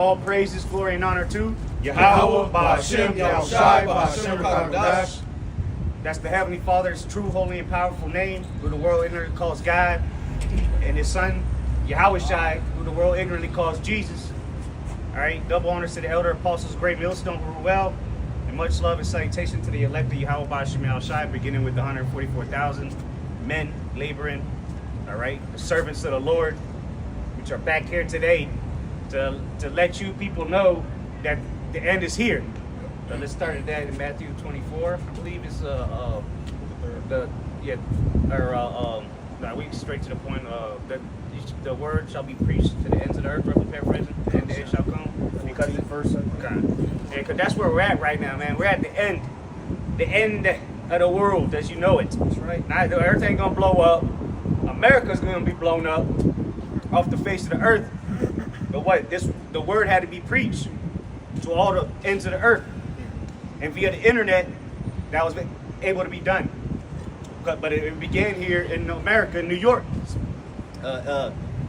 All praises, glory, and honor to Yahweh, Ba'Hashem, Yahushai, Ba'Hashem, Kadosh. That's the Heavenly Father's true, holy, and powerful name, who the world ignorantly calls God, and His Son, Yahushai, who the world ignorantly calls Jesus. All right, double honors to the elder apostles, great millstone who rule well, and much love and salutation to the elect of Yahweh, Ba'Hashem, Yahushai, beginning with the 144,000 men laboring, all right, the servants of the Lord, which are back here today to let you people know that the end is here. So let's start at that in Matthew 24. I believe it's we straight to the point. The word shall be preached to the ends of the earth, roughly paraphrasing, and the end shall come. Because that's where we're at right now, man. We're at the end of the world as you know it. That's right. Now the earth ain't gonna blow up. America's gonna be blown up off the face of the earth. But the word had to be preached to all the ends of the earth. And via the internet, that was able to be done. But it began here in America, in New York.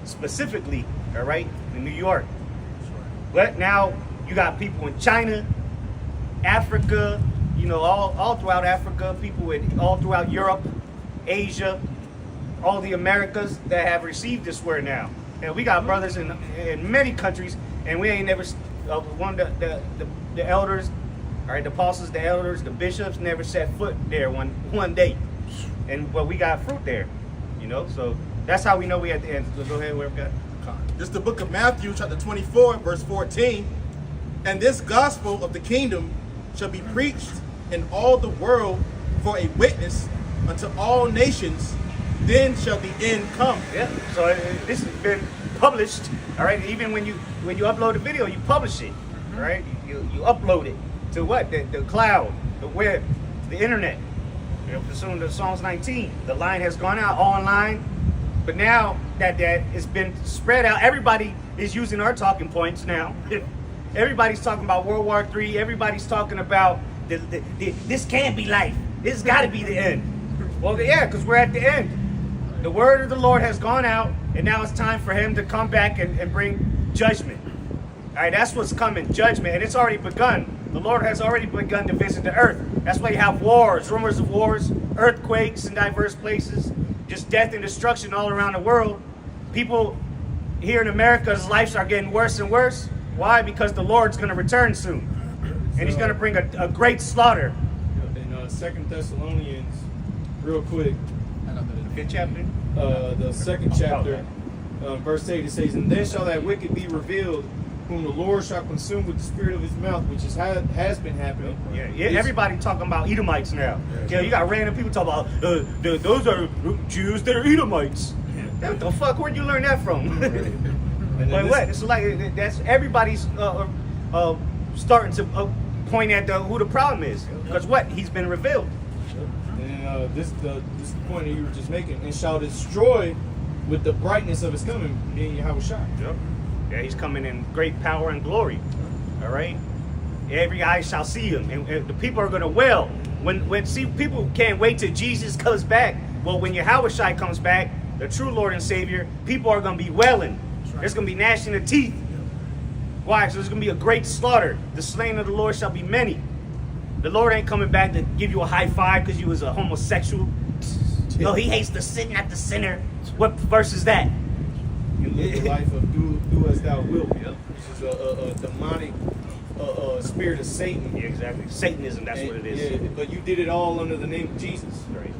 Specifically, all right, in New York. But now you got people in China, Africa, all throughout Africa, people all throughout Europe, Asia, all the Americas that have received this word now. And we got brothers in many countries, and we ain't never, the elders, all right, the apostles, the elders, the bishops never set foot there one day. But we got fruit there, so that's how we know we at the end. So go ahead, where we got. This is the book of Matthew, chapter 24, verse 14. And this gospel of the kingdom shall be preached in all the world for a witness unto all nations. Then shall the end come. Yeah. So this has been published. All right. Even when you upload a video, you publish it. All right. You upload it to what? The cloud, the web, the internet. Pursuing the Psalms 19. The line has gone out online, but now that it's been spread out, everybody is using our talking points now. Everybody's talking about World War III. Everybody's talking about this can't be life. This got to be the end. Well, yeah, because we're at the end. The word of the Lord has gone out, and now it's time for Him to come back and bring judgment. All right, that's what's coming, judgment, and it's already begun. The Lord has already begun to visit the earth. That's why you have wars, rumors of wars, earthquakes in diverse places, just death and destruction all around the world. People here in America's lives are getting worse and worse. Why? Because the Lord's going to return soon, and He's going to bring a great slaughter. In 2 Thessalonians, real quick, Good chapter. the second chapter, verse 8, it says, "And then shall that wicked be revealed, whom the Lord shall consume with the spirit of His mouth," which has been happening. Yeah. Everybody talking about Edomites now. Yeah, you got random people talking about those are Jews that are Edomites. What the fuck? Where'd you learn that from? But what? It's like that's everybody's starting to point at who the problem is, because what? He's been revealed. And this is the point that you were just making. And shall destroy with the brightness of His coming, being Yahushua. Yep. Yeah, He's coming in great power and glory. All right. Every eye shall see Him, and the people are going to wail. When people can't wait till Jesus comes back. Well, when Yahushua comes back, the true Lord and Savior, people are going to be wailing. There's going to be gnashing of teeth. Why? So there's going to be a great slaughter. The slain of the Lord shall be many. The Lord ain't coming back to give you a high five because you was a homosexual. No, He hates the sin, not the sinner. What verse is that? You live the life of do as thou wilt, which is a demonic spirit of Satan. Yeah, exactly. Satanism, that's what it is. Yeah, but you did it all under the name of Jesus. Right.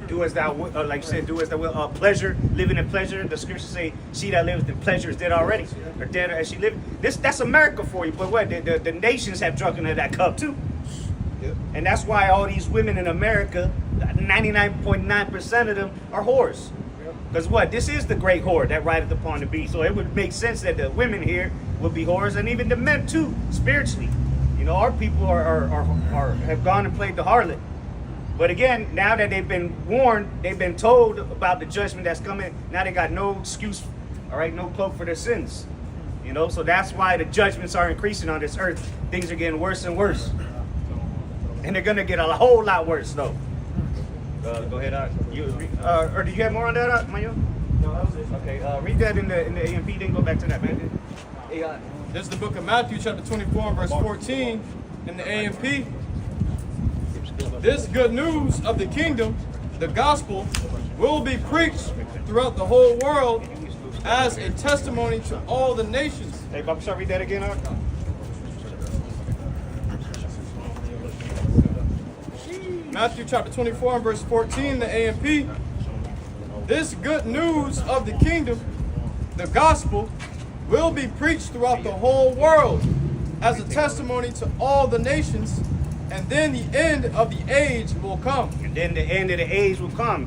Do as thou will, like you said, do as thou will. Pleasure, living in pleasure. The scriptures say, she that liveth in pleasure is dead already. Or dead as she lived. That's America for you. But what? The nations have drunken of that cup too. Yep. And that's why all these women in America, 99.9% of them are whores. Because what? This is the great whore that rideth upon the beast. So it would make sense that the women here would be whores, and even the men too, spiritually. Our people have gone and played the harlot. But again, now that they've been warned, they've been told about the judgment that's coming. Now they got no excuse, all right, no cloak for their sins. So that's why the judgments are increasing on this earth. Things are getting worse and worse. And they're going to get a whole lot worse, though. Go ahead, or do you have more on that, Mayo? No, that was it. Okay, read that in the AMP, then go back to that, man. Hey, This is the book of Matthew, chapter 24, and verse 14, in the AMP. This good news of the kingdom, the gospel, will be preached throughout the whole world as a testimony to all the nations. Hey, Bob, shall I read that again, Art? Matthew chapter 24 and verse 14, the AMP. This good news of the kingdom, the gospel, will be preached throughout the whole world as a testimony to all the nations, and then the end of the age will come. And then the end of the age will come.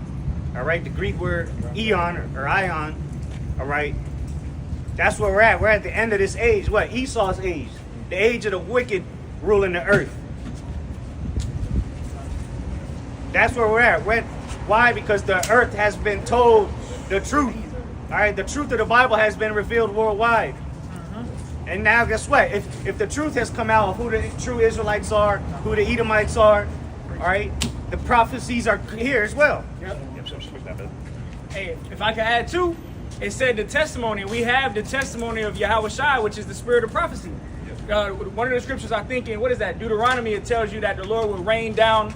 All right, the Greek word eon or ion. All right, that's where we're at. We're at the end of this age. What? Esau's age. The age of the wicked ruling the earth. That's where we're at. Why? Because the earth has been told the truth. All right, the truth of the Bible has been revealed worldwide. And now, guess what? If the truth has come out of who the true Israelites are, who the Edomites are, all right, the prophecies are here as well. Yep. Hey, if I could add too, it said the testimony. We have the testimony of Yahweh Shai, which is the spirit of prophecy. One of the scriptures I think in, what is that? Deuteronomy, it tells you that the Lord will rain down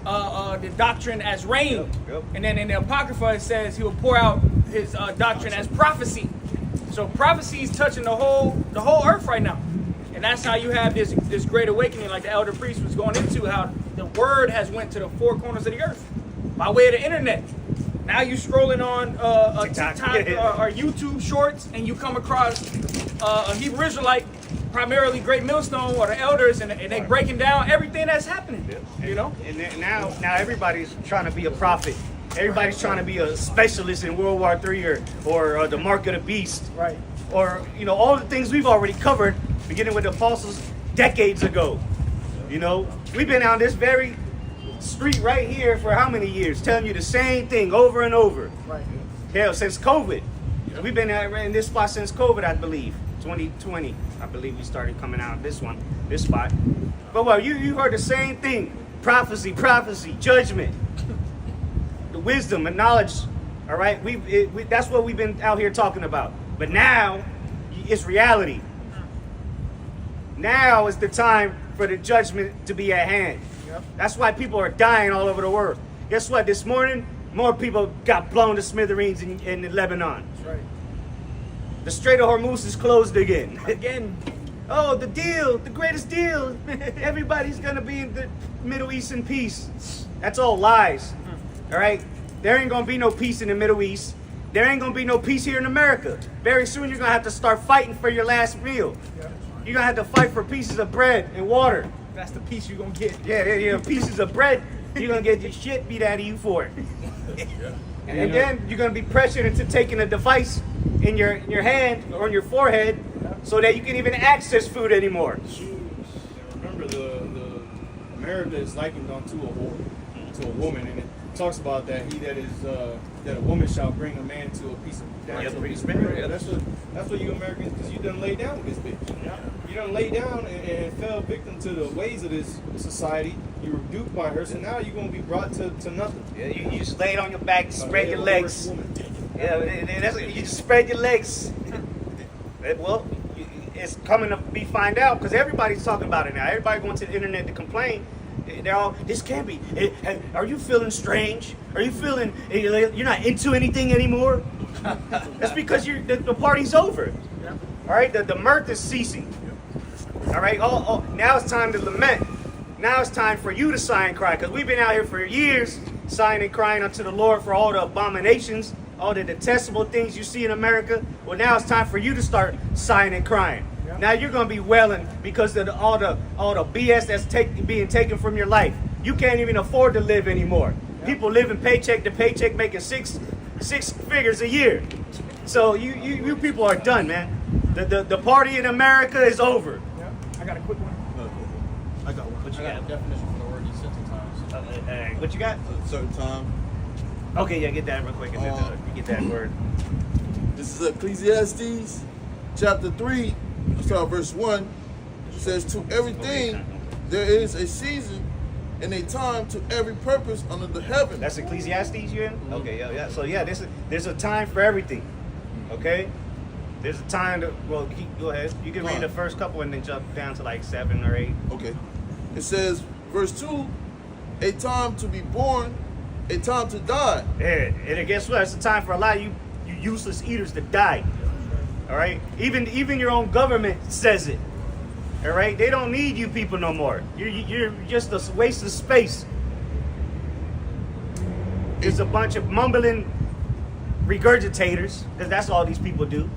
the doctrine as rain. Yep. And then in the Apocrypha, it says he will pour out his doctrine as prophecy. So prophecy is touching the whole earth right now. And that's how you have this great awakening, like the elder priest was going into, how the word has went to the four corners of the earth by way of the internet. Now you scrolling on TikTok or YouTube shorts, and you come across a Hebrew Israelite, primarily Great Millstone or the elders, and they breaking down everything that's happening. You know? And now everybody's trying to be a prophet. Everybody's trying to be a specialist in World War III or the Mark of the Beast. Right. Or, you know, all the things we've already covered, beginning with the apostles decades ago. You know, we've been on this very street right here for how many years? Telling you the same thing over and over. Right. Hell, since COVID. We've been in this spot since COVID, I believe. 2020, I believe we started coming out of this spot. But well, you heard the same thing. Prophecy, judgment. The wisdom and knowledge, all right? That's what we've been out here talking about. But now, it's reality. Now is the time for the judgment to be at hand. Yep. That's why people are dying all over the world. Guess what? This morning, more people got blown to smithereens in Lebanon. That's right. The Strait of Hormuz is closed again. Again. Oh, the deal, the greatest deal. Everybody's going to be in the Middle East in peace. That's all lies. All right? There ain't going to be no peace in the Middle East. There ain't going to be no peace here in America. Very soon you're going to have to start fighting for your last meal. You're going to have to fight for pieces of bread and water. That's the piece you're going to get. Yeah, pieces of bread. You're going to get your shit beat out of you for it. And then you're going to be pressured into taking a device in your hand or on your forehead so that you can even access food anymore. Remember, the America is likened unto a whore, to a woman, and it talks about that that a woman shall bring a man to a piece of bread. Yeah, that's what you Americans, because you done lay down with this bitch. Yeah. You done lay down and fell victim to the ways of this society. You were duped by her, so now you're gonna be brought to nothing. Yeah, you just lay it on your back, spread your legs. Yeah, that's what, you just spread your legs. Well, it's coming to be find out because everybody's talking about it now. Everybody going to the internet to complain. They're all, this can't be. Are you feeling strange? Are you feeling you're not into anything anymore? That's because the party's over. All right, the mirth is ceasing. All right, now it's time to lament. Now it's time for you to sigh and cry, because we've been out here for years sighing and crying unto the Lord for all the abominations, all the detestable things you see in America. Well, now it's time for you to start sighing and crying. Yep. Now you're going to be wailing because of all the BS that's being taken from your life. You can't even afford to live anymore. Yep. People living paycheck to paycheck, making six figures a year. So you people are done, man. The party in America is over. Yep. I got a quick one. I got one. What you got? Definition for the word desensitized. What you got? A certain time. Okay, yeah, get that real quick. You get that word. This is Ecclesiastes chapter 3, start verse 1. It says, to everything there is a season and a time to every purpose under the heaven. That's Ecclesiastes you in? Okay, yeah. So yeah, there's a time for everything. Okay? There's a time to, well, go ahead. You can read the first couple and then jump down to like 7 or 8. Okay. It says, verse 2, a time to be born, a time to die. Yeah, and guess what? It's a time for a lot of you useless eaters to die. All right? Even your own government says it. All right? They don't need you people no more. You're just a waste of space. It's a bunch of mumbling regurgitators, because that's all these people do.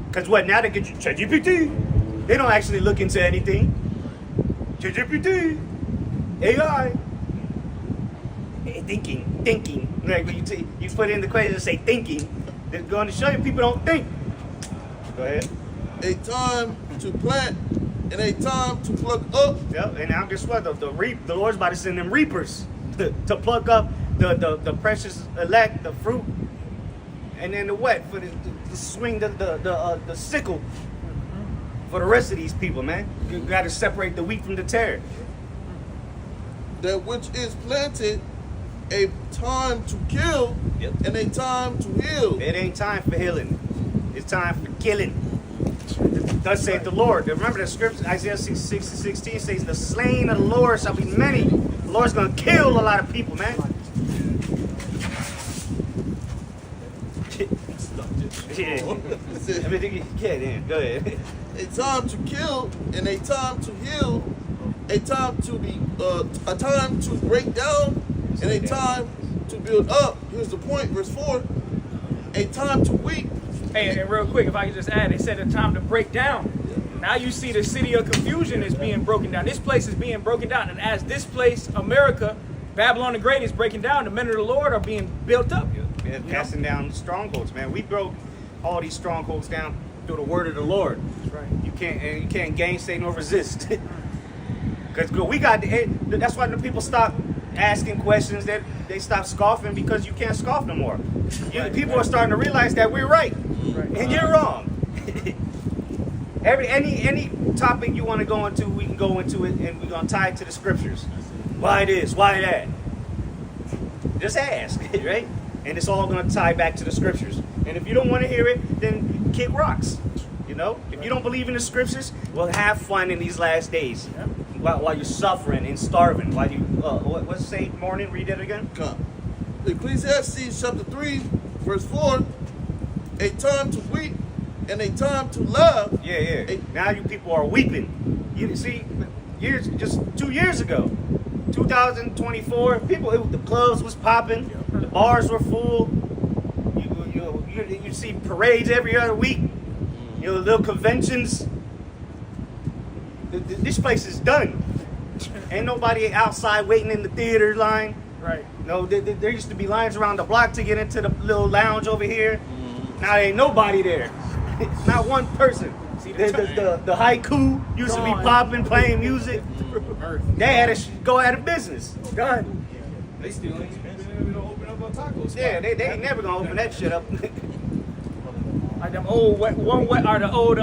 Because what, now they get you ChatGPT. They don't actually look into anything. ChatGPT, AI, thinking. Like when you put in the question and say thinking, they're going to show you people don't think. Go ahead. A time to plant and a time to pluck up. Yep, and now guess what? The Lord's about to send them reapers to pluck up the precious elect, the fruit, and then the what for the swing the sickle for the rest of these people, man. You got to separate the wheat from the tare. That which is planted, a time to kill, Yep. and a time to heal. It ain't time for healing. It's time for killing. Thus saith the Lord. Remember the scripture, Isaiah 6:16 says, the slain of the Lord shall be many. The Lord's going to kill a lot of people, man. Yeah. Yeah, then. Go ahead. A time to kill and a time to heal, a time to be a time to break down and a time to build up. Here's the point, verse 4. A time to weep. Hey, and real quick, if I could just add, they said a time to break down. Now you see the city of confusion is being broken down. This place is being broken down. And as this place, America, Babylon the Great is breaking down, the men of the Lord are being built up. Yeah, casting down strongholds, man. We broke all these strongholds down through the word of the Lord. That's right. You can't gainsay nor resist. Because we got that's why the people stop asking questions, that they stop scoffing, because you can't scoff no more. People are starting to realize that we're right, and you're wrong. Any topic you want to go into, we can go into it, and we're gonna tie it to the scriptures. Why this? Why that? Just ask, right? And it's all gonna tie back to the scriptures. And if you don't want to hear it, then kick rocks. You know, if you don't believe in the scriptures, well, have fun in these last days while you're suffering and starving. While you what's it say? Morning. Read that again. Come. Ecclesiastes chapter 3, verse 4. A time to weep and a time to laugh. Yeah. Now you people are weeping. You see, just 2 years ago, 2024, the clubs was popping, the bars were full. You see parades every other week. Little conventions. This place is done. Ain't nobody outside waiting in the theater line. Right. No, there used to be lines around the block to get into the little lounge over here. Now there ain't nobody there. Not one person. See The haiku used to be popping, playing music. They had to go out of business. Done. They still ain't been able to open up a taco spot. Yeah, they ain't never gonna open that shit up. Like them old the old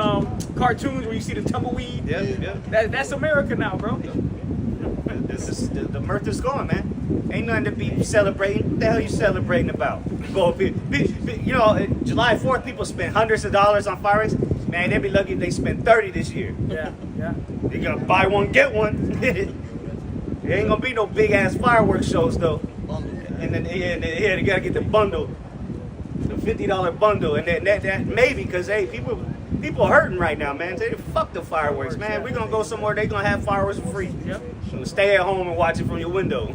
cartoons where you see the tumbleweed. Yeah. That's America now, bro. The mirth is gone, man. Ain't nothing to be celebrating. What the hell you celebrating about? July 4th, people spend hundreds of dollars on fireworks. Man, they'd be lucky if they spend 30 this year. Yeah. They're gonna buy one, get one. There ain't gonna be no big ass fireworks shows though. And then they gotta get the bundle, the $50 bundle, and that maybe because people are hurting right now, man. Say fuck the fireworks, man. We're gonna go somewhere they gonna have fireworks for free. Yep. So stay at home and watch it from your window.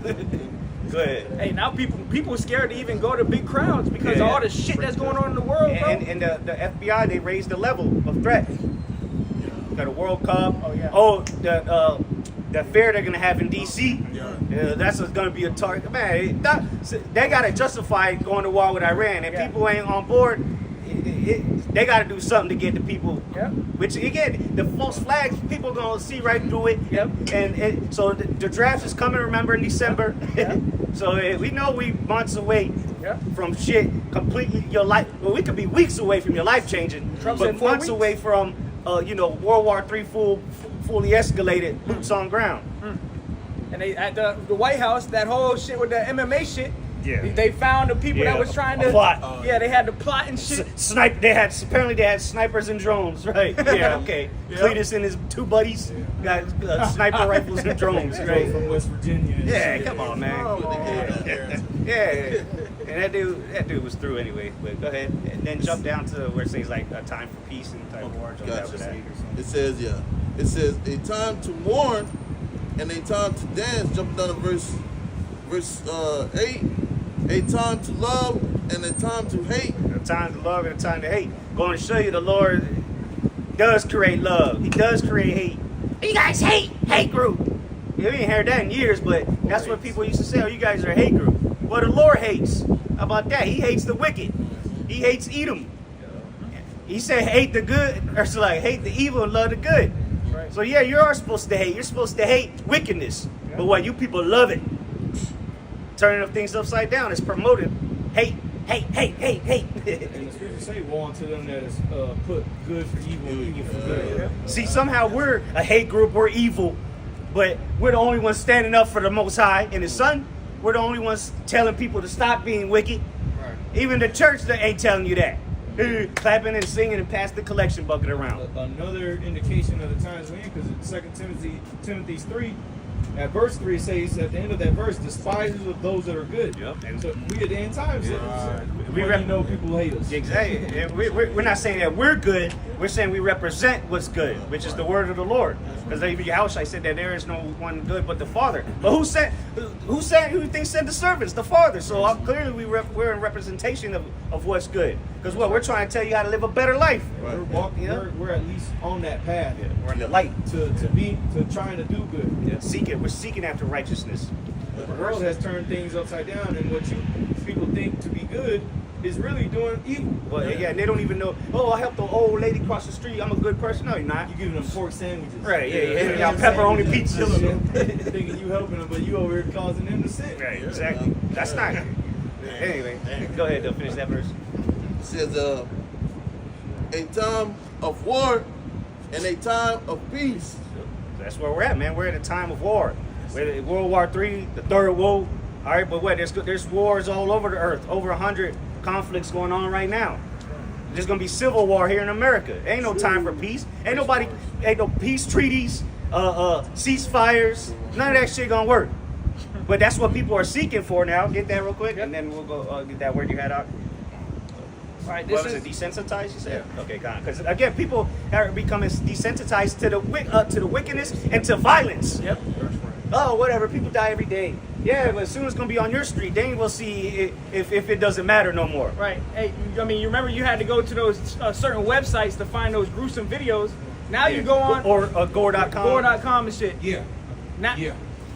Go ahead. Hey, now people are scared to even go to big crowds because of all the shit that's going on in the world, bro. And the FBI, they raised the level of threat. Got a World Cup. Oh yeah. Oh, the fair they're gonna have in DC. That's gonna be a target. Man, they gotta justify going to war with Iran, and people ain't on board. They gotta do something to get the people. Yep. Which again, the false flags, people gonna see right through it. Yep. And so the draft is coming. Remember in December. Yep. So we know we months away. Yep. From shit completely your life. Well, we could be weeks away from your life changing, Trump but said 4 months weeks. away from World War III fully escalated, boots on ground. And they at the White House, that whole shit with the MMA shit, Yeah. They found the people Yeah, that was trying a to plot. Yeah, they had the plot and shit. Snipe. They had snipers and drones, right? Yeah, okay. Yep. Cletus and his two buddies got sniper rifles and drones, right? From West Virginia. and Yeah, shit. come on, man. Yeah, and that dude was through anyway. But go ahead, and then jump down to where it says like a time for peace and time for war. Jump down to that. It says, it says a time to mourn and a time to dance. Jump down to verse 8. A time to love and a time to hate. A time to love and a time to hate. Going to show you the Lord does create love. He does create hate. You guys hate group. We ain't heard that in years, but that's what people used to say. Oh, you guys are a hate group. Well, the Lord hates. How about that? He hates the wicked. He hates Edom. He said hate the good, or so like hate the evil and love the good. Right. So yeah, you are supposed to hate. You're supposed to hate wickedness. But what, you people love it. Turning up things upside down is promoted. Hate. And the scriptures say, woe unto them that is put good for evil and evil for good. See, somehow we're a hate group, we're evil, but we're the only ones standing up for the Most High and His Son. We're the only ones telling people to stop being wicked. Right. Even the church that ain't telling you that. Clapping and singing and pass the collection bucket around. Another indication of the times we're in, because in 2 Timothy 3, at verse 3 it says at the end of that verse, despisers of those that are good. Yep. And so we at the end times. We We know people hate us. Exactly. We're not saying that we're good. We're saying we represent what's good, which is the word of the Lord. Because Yahushua said that there is no one good but the Father. But who thinks sent the servants? The Father. So clearly we're in representation of what's good. Because we're trying to tell you how to live a better life. We're walking. Yeah. We're at least on that path. Yeah, we're in the light. To trying to do good. Yeah. We're seeking after righteousness. The world has turned things upside down, and what you people think to be good is really doing evil. Well, yeah, and they don't even know. Oh, I helped the old lady cross the street. I'm a good person. No, you're not. You giving them pork sandwiches. Right? Yeah. Y'all pepperoni pizzas. Thinking you helping them, but you over here causing them to sin. Right. Exactly. That's not good. Anyway, go ahead. They'll finish that verse. It says a time of war and a time of peace. That's where we're at, man. We're at a time of war. We're at World War III, the third woe. All right, but what? There's wars all over the earth. Over 100 conflicts going on right now. There's gonna be civil war here in America. Ain't no time for peace. Ain't no peace treaties, ceasefires. None of that shit gonna work. But that's what people are seeking for now. Get that real quick, and then we'll go get that word you had out. All right, What was it? Desensitized? You said? Yeah. Okay, kind of. Because again, people are becoming desensitized to the wickedness and to violence. Yep. Oh, whatever. People die every day. Yeah, but as soon as it's gonna be on your street, then we'll see if it doesn't matter no more. Right. Hey, I mean, you remember you had to go to those certain websites to find those gruesome videos. Now you go on or gore.com. Gore.com and shit. Yeah. Now, Yeah.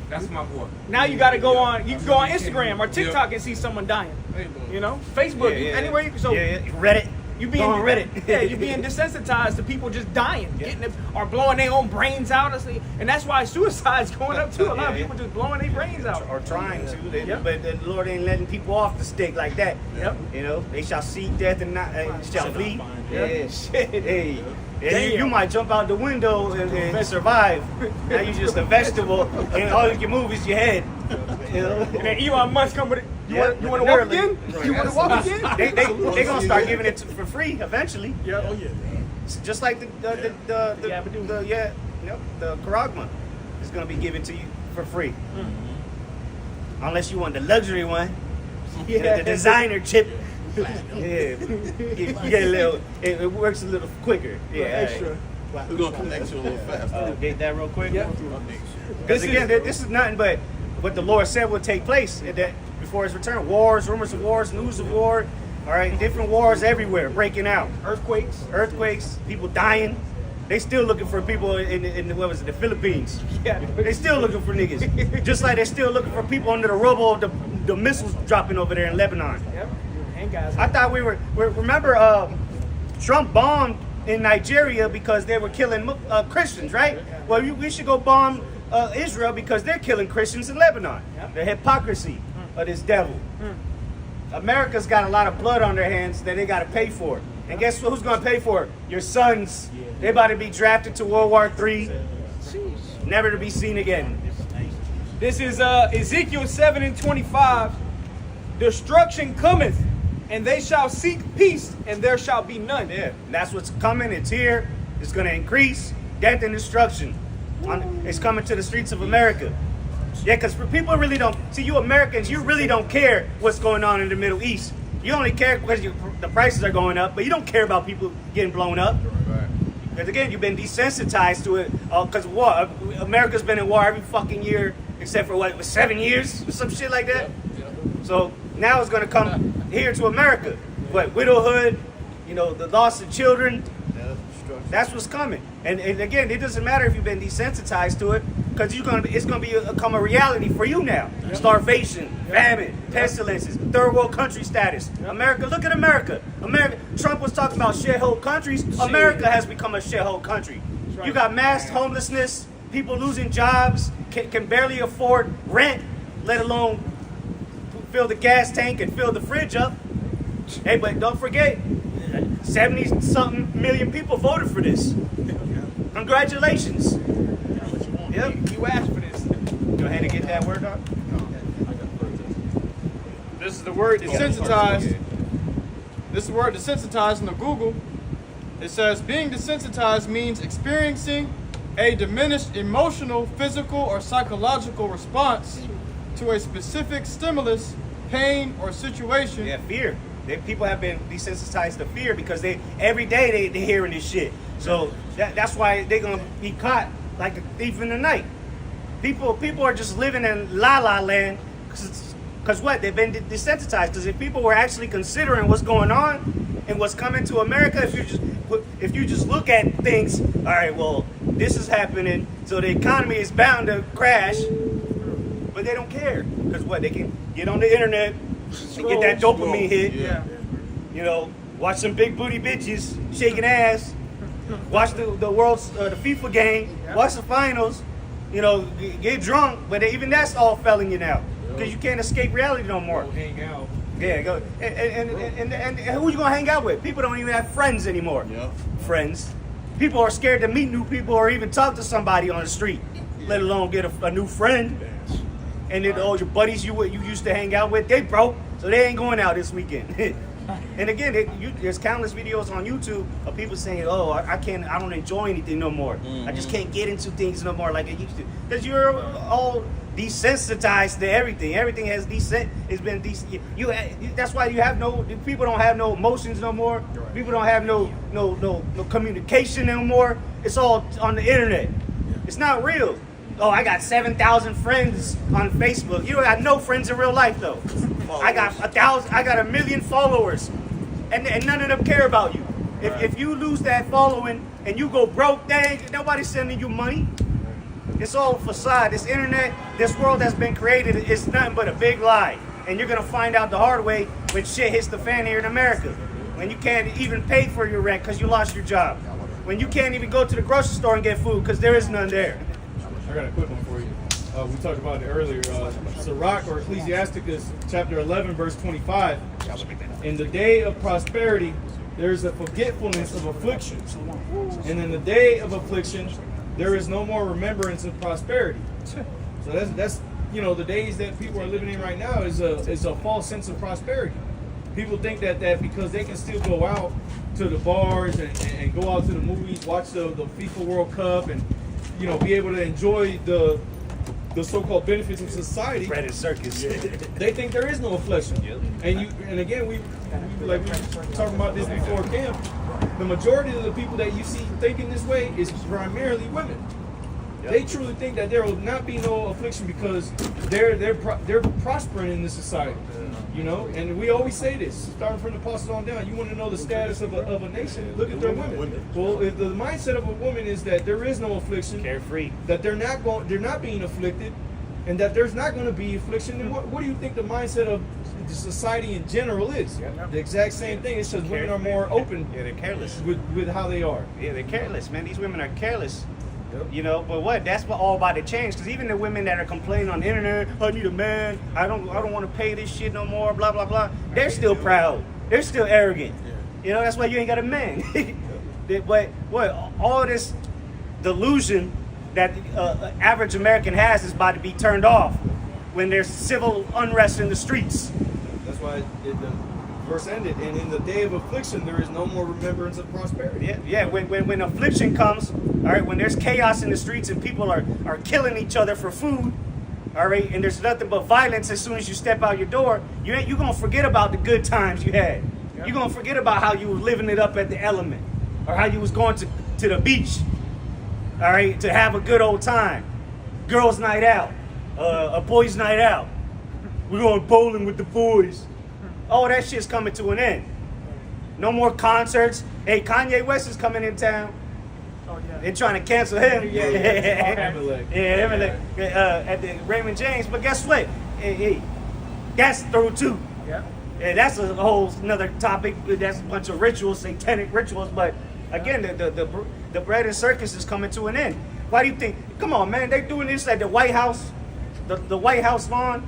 That's my boy. Now you got to go on. You can go on Instagram or TikTok and see someone dying. You know, Facebook, anywhere you can. So Reddit. You being on Reddit. Yeah, you're being desensitized to people just dying, getting them, or blowing their own brains out. And that's why suicide's going up too. A lot of people just blowing their brains out. Or trying to. But the Lord ain't letting people off the stick like that. Yep. You know, they shall seek death and not shall flee. Yeah. Shit. Hey. And you might jump out the window and survive. Now you're just a vegetable, and all you can move is your head. You know? And then Elon Musk come with it. You want to walk literally. again? You want to walk again? They gonna start giving it for free eventually. Yeah. Oh yeah. It's just like the Karagma is gonna be given to you for free, unless you want the luxury one, the designer chip. Yeah, you get a little. It works a little quicker. Yeah, Extra. We're gonna connect you a little faster. Get that real quick. Yeah. Because again, this is nothing but what the Lord said would take place before His return. Wars, rumors of wars, news of war. All right, different wars everywhere breaking out. Earthquakes, people dying. They still looking for people in what was it, the Philippines. Yeah. They still looking for niggas. Just like they're still looking for people under the rubble of the missiles dropping over there in Lebanon. Yep. And guys. I thought remember Trump bombed in Nigeria because they were killing Christians, right? Well, we should go bomb Israel because they're killing Christians in Lebanon. Yep. The hypocrisy of this devil. America's got a lot of blood on their hands that they got to pay for. And guess who's going to pay for it? Your sons. They're about to be drafted to World War III, never to be seen again. This is Ezekiel 7:25. destruction cometh, and they shall seek peace, and there shall be none. Yeah, that's what's coming. It's here. It's going to increase. Death and destruction. It's coming to the streets of America. Yeah, because people really don't, see, you Americans, you really don't care what's going on in the Middle East. You only care because the prices are going up, but you don't care about people getting blown up. Because again, you've been desensitized to it. Because war, America's been in war every fucking year, except for what, 7 years? Or some shit like that? So now it's going to come here to America. But widowhood, you know, the loss of children, that's what's coming. And again, it doesn't matter if you've been desensitized to it, because it's going to become a reality for you now. Starvation, famine, pestilences, third world country status. America, look at America. Trump was talking about shithole countries. America has become a shithole country. You got mass homelessness, people losing jobs, can barely afford rent, let alone fill the gas tank and fill the fridge up. Hey, but don't forget, 70-something million people voted for this. Congratulations. Yep. You asked for this. Go ahead and get that word up. This is the word desensitized. This is the word desensitized in the Google. It says being desensitized means experiencing a diminished emotional, physical, or psychological response to a specific stimulus, pain, or situation. Yeah, fear. People have been desensitized to fear because every day they're hearing this shit. So that's why they're gonna be caught like a thief in the night. People are just living in la la land because what? They've been desensitized. Because if people were actually considering what's going on and what's coming to America, if you just look at things, all right, well, this is happening, so the economy is bound to crash, but they don't care because what? They can get on the internet and get that dopamine hit. Yeah. You know, watch some big booty bitches shaking ass. Watch the world's the FIFA game. Watch the finals. You know, get drunk, but even that's all failing you now because you can't escape reality no more. Go hang out. Yeah, go and who you gonna hang out with? People don't even have friends anymore. Yeah. Friends. People are scared to meet new people or even talk to somebody on the street, let alone get a new friend. And then all your buddies you used to hang out with, they broke, so they ain't going out this weekend. And again, there's countless videos on YouTube of people saying, "Oh, I don't enjoy anything no more. I just can't get into things no more like I used to." Because you're all desensitized to everything. Everything has it's been that's why people don't have no emotions no more. People don't have no communication no more. It's all on the internet. It's not real. Oh, I got 7,000 friends on Facebook. You don't got no friends in real life though. I got 1 million followers, and none of them care about you. If you lose that following and you go broke, dang, nobody's sending you money. It's all facade. This internet, this world that's been created is nothing but a big lie. And you're gonna find out the hard way when shit hits the fan here in America. When you can't even pay for your rent because you lost your job. When you can't even go to the grocery store and get food because there is none there. I got a quick one for you. We talked about it earlier. Sirach or Ecclesiasticus chapter 11 verse 25. In the day of prosperity, there is a forgetfulness of affliction. And in the day of affliction, there is no more remembrance of prosperity. So that's the days that people are living in right now is a false sense of prosperity. People think that because they can still go out to the bars and go out to the movies, watch the FIFA World Cup, and be able to enjoy the so-called benefits of society. Bread and circus. They think there is no affliction. And again, we were talking about this before camp. The majority of the people that you see thinking this way is primarily women. Yep. They truly think that there will not be no affliction because they're prospering in this society. And we always say this, starting from the apostles on down. You want to know the status of a nation? Look at their women. Well, if the mindset of a woman is that there is no affliction, carefree, that they're not being afflicted, and that there's not going to be affliction, then what do you think the mindset of the society in general is? Yep. The exact same thing. It's just women are more open. Yeah, they're careless with how they are. Yeah, they're careless, man. These women are careless. Yep. But what? That's all about to change. Because even the women that are complaining on the internet, I need a man. I don't want to pay this shit no more. Blah blah blah. They're still proud. They're still arrogant. Yeah. That's why you ain't got a man. But what? All this delusion that average American has is about to be turned off when there's civil unrest in the streets. why the verse ended. And in the day of affliction, there is no more remembrance of prosperity. Yeah. When affliction comes, all right, when there's chaos in the streets and people are killing each other for food, all right, and there's nothing but violence as soon as you step out your door, you're gonna forget about the good times you had. Yep. You're gonna forget about how you were living it up at the Element, or how you was going to the beach, all right, to have a good old time. Girls' night out, a boys' night out. We're going bowling with the boys. All that shit's coming to an end. No more concerts. Hey, Kanye West is coming in town. Oh, yeah. They're trying to cancel him. Yeah. At the Raymond James. But guess what? Hey, that's through too. Yeah. And that's a whole another topic. That's a bunch of rituals, satanic rituals. But again, the bread and circus is coming to an end. Why do you think? Come on, man. They doing this at the White House, the White House lawn.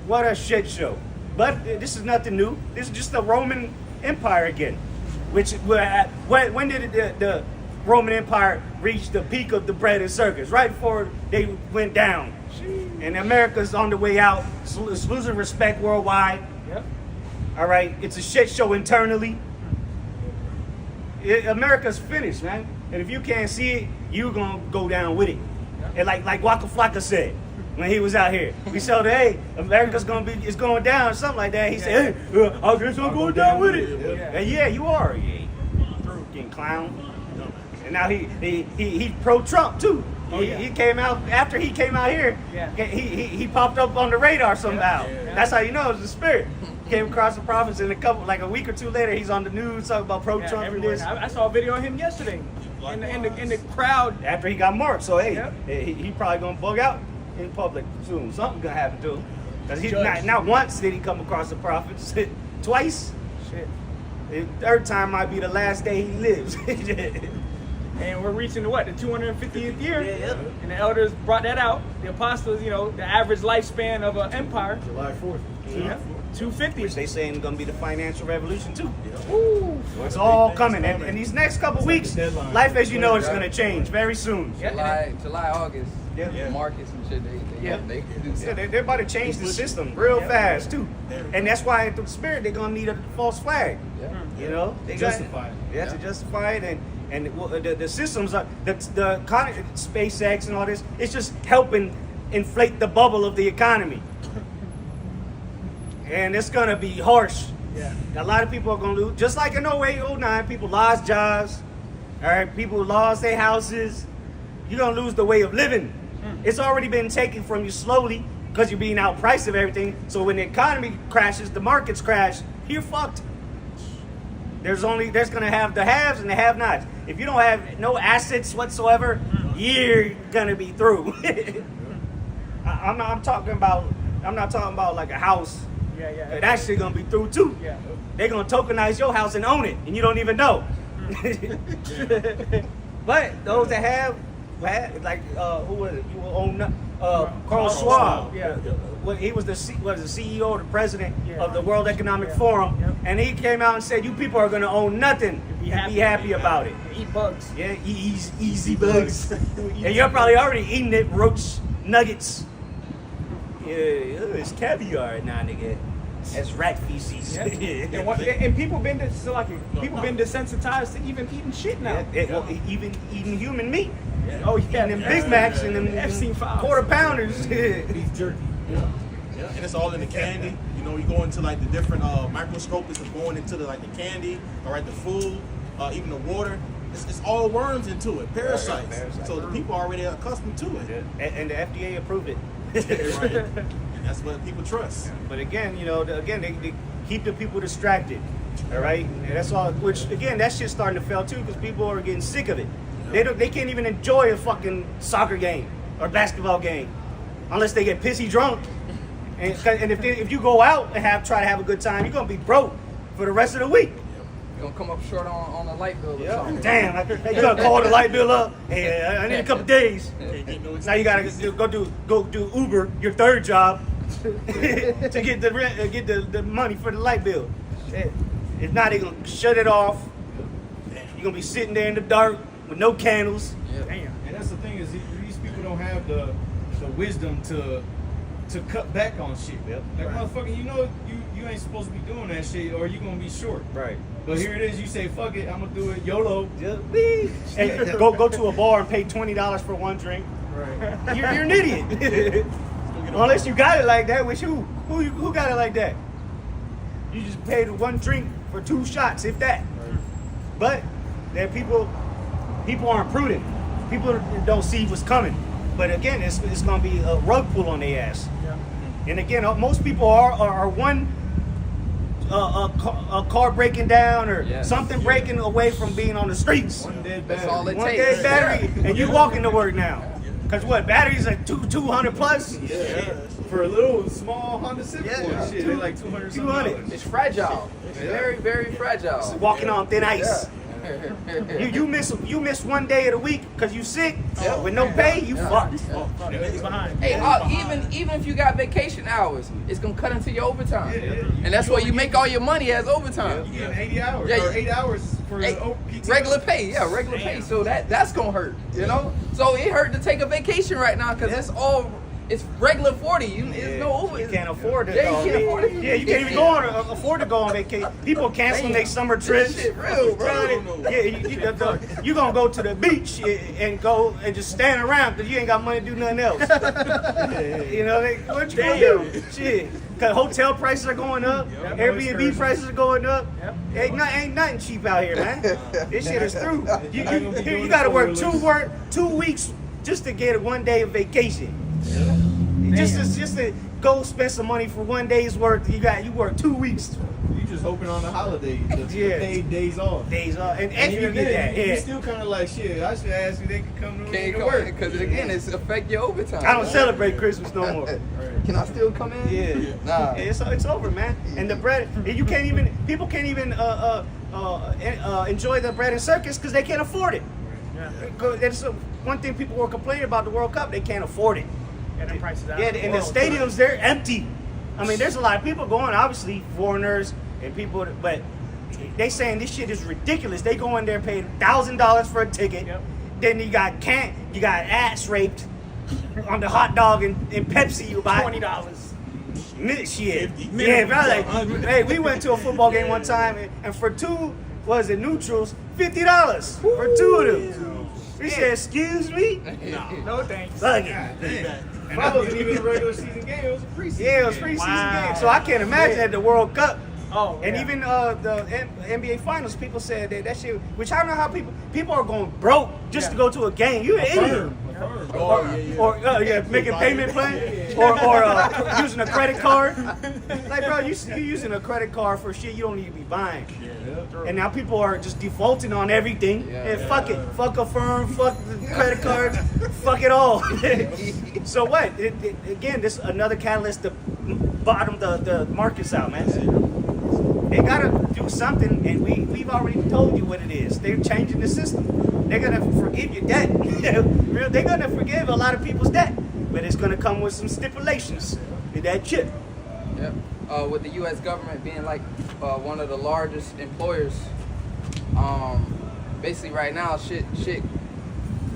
What a shit show. But this is nothing new. This is just the Roman Empire again. When did the Roman Empire reach the peak of the bread and circus? Right before they went down. And America's on the way out. It's losing respect worldwide. Yep. All right, it's a shit show internally. America's finished, man. And if you can't see it, you're gonna go down with it. And like Waka Flocka said when he was out here, we said, "Hey, America's it's going down," or something like that. He said, "Hey, I guess I'm going down with it." And yeah, you are, you fucking clown. And now he's pro-Trump too. He came out after he came out here. Yeah. He popped up on the radar somehow. That's how you know it's the spirit. Came across the prophets, and a week or two later, he's on the news talking about pro-Trump and this. I saw a video of him yesterday in the crowd After he got marked, so he probably gonna bug out in public soon. Something's gonna happen to him, because he's not once did he come across the prophets, twice. Shit. The third time might be the last day he lives. And we're reaching the 250th year. Yeah. And the elders brought that out. The apostles, the average lifespan of an empire. July 4th. Yeah. 250. Which they saying is gonna be the financial revolution too. Ooh. So it's all coming, and these next couple weeks, life as you know is gonna change very soon. Yeah. July, August. Yeah. Markets and shit. They can do Yeah, something. they're about to change the system real fast too, and that's why through the spirit they're gonna need a false flag. Yeah. You know, they Justify it. They have to justify it, and the systems are SpaceX and all this. It's just helping inflate the bubble of the economy, and it's gonna be harsh. Yeah. A lot of people are gonna lose, just like in 08, 09, people lost jobs. All right, people lost their houses. You're gonna lose the way of living. It's already been taken from you slowly because you're being outpriced of everything. So when the economy crashes, the markets crash, you're fucked. There's gonna have the haves and the have-nots. If you don't have no assets whatsoever, you're gonna be through. I'm not talking about like a house. Yeah. That shit gonna be through too. Yeah. They're gonna tokenize your house and own it, and you don't even know. But those that have like who was it? You own Carl Schwab. Yeah. Well, he was the CEO or the president Yeah. of the World Economic Forum, Yep. and he came out and said, "You people are gonna own nothing. Be happy about it." Eat bugs. Yeah, easy bugs. And you're probably already eating it, roach nuggets. Yeah, it's caviar now, nigga. That's rat feces. Yeah. And people been desensitized to even eating shit now. Even eating human meat. Oh yeah, Eating them Big Macs and them FC files. quarter pounders. Beef jerky. And it's all in the candy. You go into like the different microscopes that's going into the candy, all right, the food, even the water. It's all worms into it, parasites. So the people are already accustomed to it. And the FDA approved it. Right. And that's what people trust. But again, they keep the people distracted. All right, and that's all. Which again, that shit's starting to fail too because people are getting sick of it. They can't even enjoy a fucking soccer game or basketball game unless they get pissy drunk. And if you go out and try to have a good time, you're gonna be broke for the rest of the week. You're gonna come up short on the light bill or something. Damn, you gotta call the light bill up. Hey, I need a couple days. Now you gotta go do Uber, your third job, to get the rent, get the money for the light bill. If not, they're gonna shut it off. You're gonna be sitting there in the dark with no candles. Yeah. Damn. And that's the thing is these people don't have the wisdom to to cut back on shit. Yep. Like Right. motherfucker, you know you ain't supposed to be doing that shit, or you gonna be short. Right. But here it is. You say fuck it, I'm gonna do it YOLO. Just hey, go to a bar and pay $20 for one drink. Right. You're an idiot. Unless you got it like that, which who got it like that? You just paid one drink for 2 shots, if that. Right. But there people aren't prudent. People don't see what's coming. But again, it's gonna be a rug pull on their ass. Yeah. And again, most people are one a car breaking down or Yes. something breaking away from being on the streets. One dead That's battery. all it One takes. dead battery, and you walking to work now. Cause what, batteries are 200 plus? For a little small Honda Civic. Yeah. Shit, they like 200. 200. It's fragile. It's very, very fragile. Walking on thin ice. Yeah. You miss one day of the week because you sick Yeah. with no pay. You Yeah. fucked. Hey, even if you got vacation hours, it's gonna cut into your overtime, Yeah. and that's where you make all your money as overtime. You getting 80 hours Yeah, or 8 hours for Hey, PT. regular pay, yeah, regular pay. So that's gonna hurt, you know. So it hurt to take a vacation right now because it's regular 40. It's no over. You can't afford it. Yeah, you can't afford it. Yeah, you can't even afford to go on vacation. People canceling their summer trips. This shit real, bro. Yeah, you gonna go to the beach and go and just stand around because you ain't got money to do nothing else. You know, what you gonna do? Shit. Cause hotel prices are going up, Airbnb prices are going up. Ain't nothing cheap out here, man. This shit is through. You gotta work 2 weeks just to get 1 day of vacation. Just to go spend some money for 1 day's worth. You work 2 weeks. You just hoping on the holidays, the Yeah. paid days off. Days off, and And you even get then, that. you Yeah. still kind of like shit. I should ask you they could come to Can't to come work in because again, it's affect your overtime. I don't celebrate Christmas no more. Can I still come in? Yeah. Nah. It's over, man. And the bread, you can't even. People can't even enjoy the bread and circus because they can't afford it. That's one thing people were complaining about the World Cup. They can't afford it. Yeah, them prices out. Yeah, and the stadiums, they're empty. I mean, there's a lot of people going, obviously, foreigners and people, but they saying this shit is ridiculous. They go in there paying $1,000 for a ticket. Yep. Then you got ass raped on the hot dog and Pepsi you buy. $20. Shit. Yeah, bro. Like, hey, we went to a football game one time and for two, neutrals, $50 for 2 of them. We said, excuse me? No thanks. Fuck it. And that wasn't even a regular season game. It was a preseason. Yeah, it was game. preseason game. So I can't imagine at the World Cup. Oh, And yeah. even the NBA Finals, people said that shit, which I don't know how people are going broke just to go to a game. You're an idiot. Or making payment plan, or using a credit card. Like, bro, you using a credit card for shit you don't need to be buying. And now people are just defaulting on everything. Yeah. And fuck it, fuck a firm, fuck the credit cards, fuck it all. So what? Again, this is another catalyst to bottom the markets out, man. They gotta do something, and we've already told you what it is. They're changing the system. They're gonna forgive your debt. They're gonna forgive a lot of people's debt, but it's gonna come with some stipulations. That chip. Yep. With the U.S. government being like one of the largest employers, basically right now shit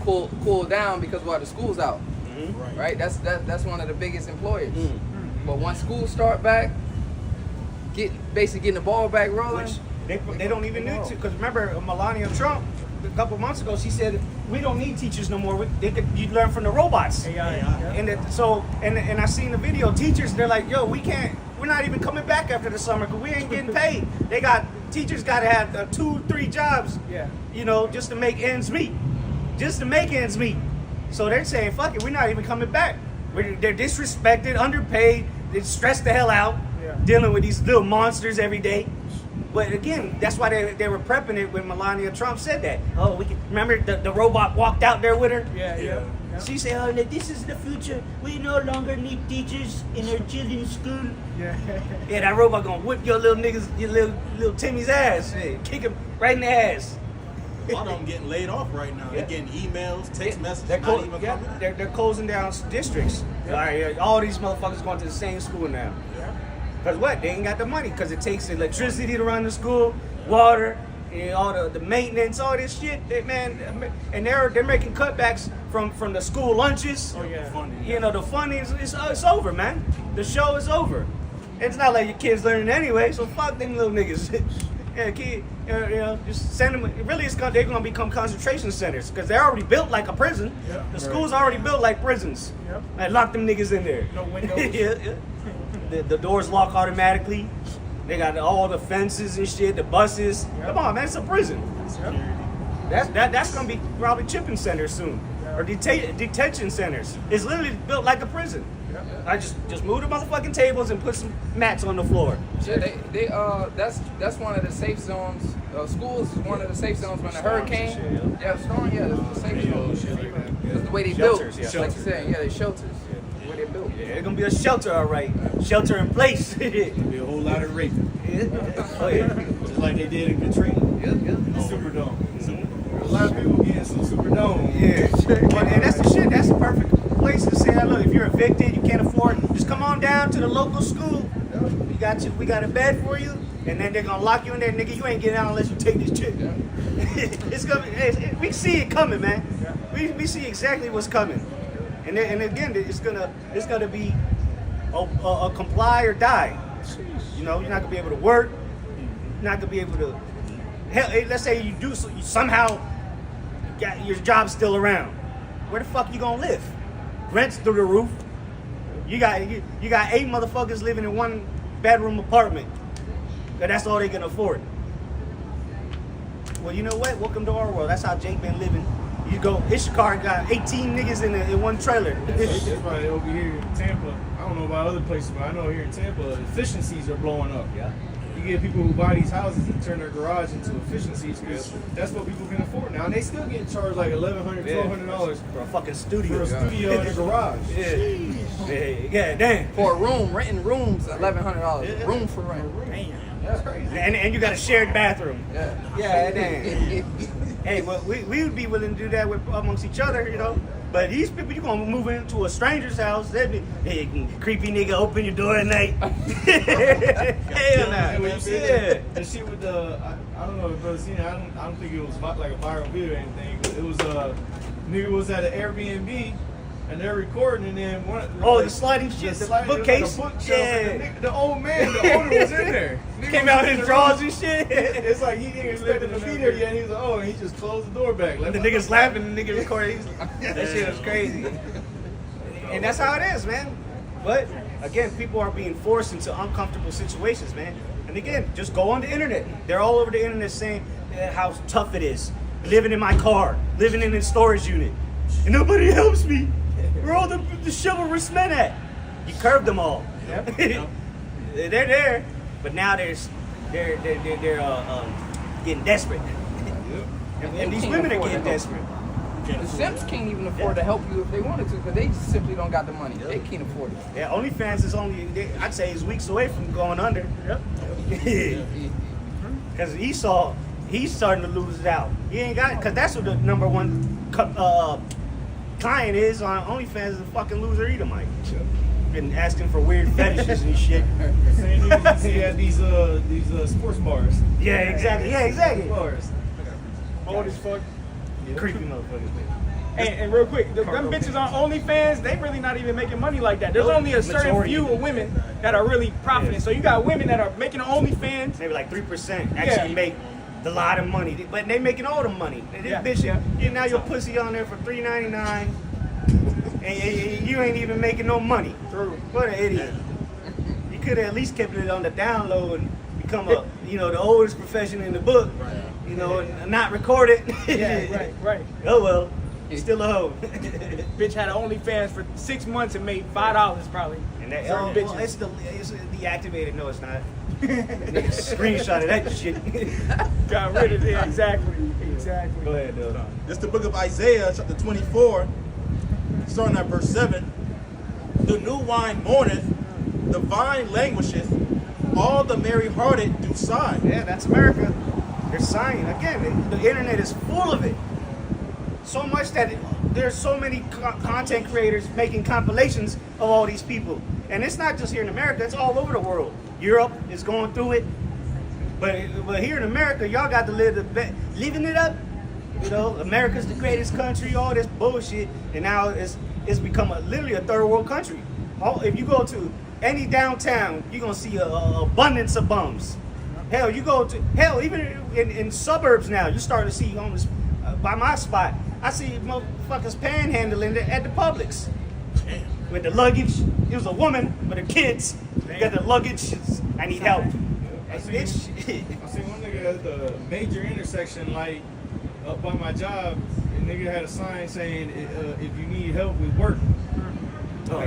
cooled down because the school's out. Mm-hmm. Right. That's one of the biggest employers. But once schools start back, getting the ball back rolling. Which they don't even need to, because remember Melania Trump a couple months ago, she said we don't need teachers no more. You learn from the robots. And and I seen the video. Teachers, they're like, yo, we're not even coming back after the summer because we ain't getting paid. Teachers got to have 2-3 jobs. Yeah. Just to make ends meet. So they're saying, fuck it, we're not even coming back. They're disrespected, underpaid, they're stressed the hell out, dealing with these little monsters every day. But again, that's why they were prepping it when Melania Trump said that. Oh, we can remember the robot walked out there with her. Yeah. She said, "Oh, this is the future. We no longer need teachers in our children's school." Yeah. Yeah, that robot gonna whip your little niggas, your little Timmy's ass, kick him right in the ass. A lot of them getting laid off right now. Yeah. They're getting emails, text messages, They're, not even coming. they're closing down districts. All these motherfuckers going to the same school now. Because what? They ain't got the money. Because it takes electricity to run the school, water, and all the maintenance, all this shit. And they're making cutbacks from the school lunches. Oh yeah. You know, the fun is it's over, man. The show is over. It's not like your kids learning anyway, so fuck them little niggas. Yeah, kid, you know, just send them. Really, they're gonna become concentration centers because they're already built like a prison. Yep. The school's already built like prisons. Yep. Like lock them niggas in there. No windows. Yeah. The doors lock automatically. They got all the fences and shit. The buses. Yep. Come on, man, it's a prison. Yep. That's gonna be probably chipping centers soon, or detention centers. It's literally built like a prison. I just move the motherfucking tables and put some mats on the floor. Yeah, that's one of the safe zones. Schools is one of the safe zones when the hurricane. Shit, Yeah, storm. Yeah, that's the safe zone. That's the way they Shelters, built. yeah. Like you said, yeah, they shelters. The way they built. Yeah, it's gonna be a shelter, all right. Shelter in place. Be a whole lot of rape, Oh yeah. just like they did in Katrina. The Superdome. A lot of people getting some Superdome. Yeah. Well, and that's the shit. That's the perfect place to say, look, if you're evicted, you can't afford, just come on down to the local school. We got a bed for you, and then they're gonna lock you in there, nigga. You ain't getting out unless you take this shit. It's gonna. We see it coming, man. We see exactly what's coming, and again, it's gonna be a comply or die. You know, you're not gonna be able to work. You're not gonna be able to. Hell, let's say you do you somehow got your job still around. Where the fuck you gonna live? Rent's through the roof. You got 8 motherfuckers living in 1 bedroom apartment. But that's all they can afford. Well, you know what? Welcome to our world. That's how Jake been living. You go, Ishikar got 18 niggas in 1 trailer. That's why over here in Tampa, I don't know about other places, but I know here in Tampa, efficiencies are blowing up. Yeah. You get people who buy these houses and turn their garage into efficiencies because that's what people can afford now. And they still get charged like $1,100, $1,200 for a fucking studio. for a studio in a garage. Yeah, damn. For a room, renting rooms, $1,100. Yeah. Room for rent. That's crazy. And you got a shared bathroom. Yeah. Yeah, damn. Hey, well, we would be willing to do that amongst each other, you know. But these people, you gonna move into a stranger's house, they'd be, hey, creepy nigga, open your door at night. Hell no. Yeah. The shit with the, I don't know if you've seen it, I don't think it was like a viral video or anything, but it was, nigga was at an Airbnb, and they're recording, and then one. The sliding shit, the bookcase. Like Yeah. the old man, the owner was in there. Came out his drawers and shit. It's like he didn't expect him to be there yet. He was like, oh, and he just closed the door back. Like, The niggas laughing, the nigga recording. That shit was crazy. And that's how it is, man. But again, people are being forced into uncomfortable situations, man. And again, just go on the internet. They're all over the internet saying how tough it is. Living in my car, living in a storage unit. And nobody helps me. Where all the chivalrous men at? You curbed them all. Yep. They're there, but now they're getting desperate. And these women are getting desperate. The Simps can't even afford to help you if they wanted to because they simply don't got the money. They can't afford it. Yeah, OnlyFans is I'd say is weeks away from going under. Yep. Because Esau, he's starting to lose it out. He ain't got it, because that's what the number one client is on OnlyFans is a fucking loser Edomite. Been asking for weird fetishes and shit. Same niggas you see at these sports bars. Yeah, exactly. Yeah, exactly. Bars. Old as fuck. Creepy motherfuckers, man. And real quick, them bitches on OnlyFans, they really not even making money like that. There's only a certain Majority. few of women that are really profiting. So you got women that are making OnlyFans. Maybe like 3% actually Yeah. make a lot of money, but they making all the money. This Yeah, bitch, yeah. you now your pussy on there for $3.99, and you ain't even making no money. True. What an idiot! You could have at least kept it on the down low and become the oldest profession in the book, and not record it. Yeah, right. Oh well, still a hoe. Bitch had an OnlyFans for 6 months and made $5 probably. And that, Certain bitches. it's deactivated. No, it's not. Screenshot of that shit. Got rid of it. Exactly. Go ahead, though. This is the book of Isaiah, chapter 24, starting at verse 7. The new wine mourneth, the vine languisheth, all the merry-hearted do sigh. Yeah, that's America. They're sighing. Again, the internet is full of it. So much that there's so many content creators making compilations of all these people. And it's not just here in America, it's all over the world. Europe is going through it. But here in America, y'all got to living it up. You know, America's the greatest country, all this bullshit, and now it's become literally a third world country. If you go to any downtown, you're gonna see a abundance of bums. Hell, even in suburbs now, you start to see homeless. By my spot, I see motherfuckers panhandling at the Publix with the luggage. It was a woman with her kids. Got the luggage. I need help. I seen one nigga at the major intersection, like up by my job. The nigga had a sign saying, "If you need help with work."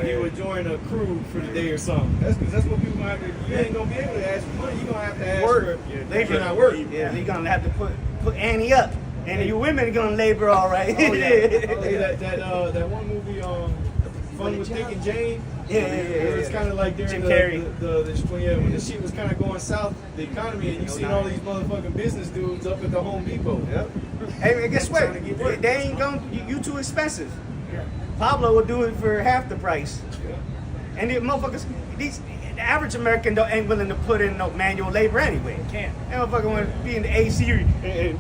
He would join a crew for the day or something. That's what people gonna have to. You ain't gonna be able to ask for money. You gonna have to ask for labor. Not work. Yeah, you're gonna have to put Annie up, and you women are gonna labor all right. Oh yeah. That one movie, Fun with Dick and Jane. Yeah. It's kind of like during Jim Carrey. When the shit was kind of going south, the economy, and you seen all these motherfucking business dudes up at the Home Depot. Yep. Hey, guess what? They ain't gonna. You too expensive. Pablo will do it for half the price. Yeah. And the motherfuckers, the average American ain't willing to put in no manual labor anyway. Can't. That motherfucker want to be in the AC and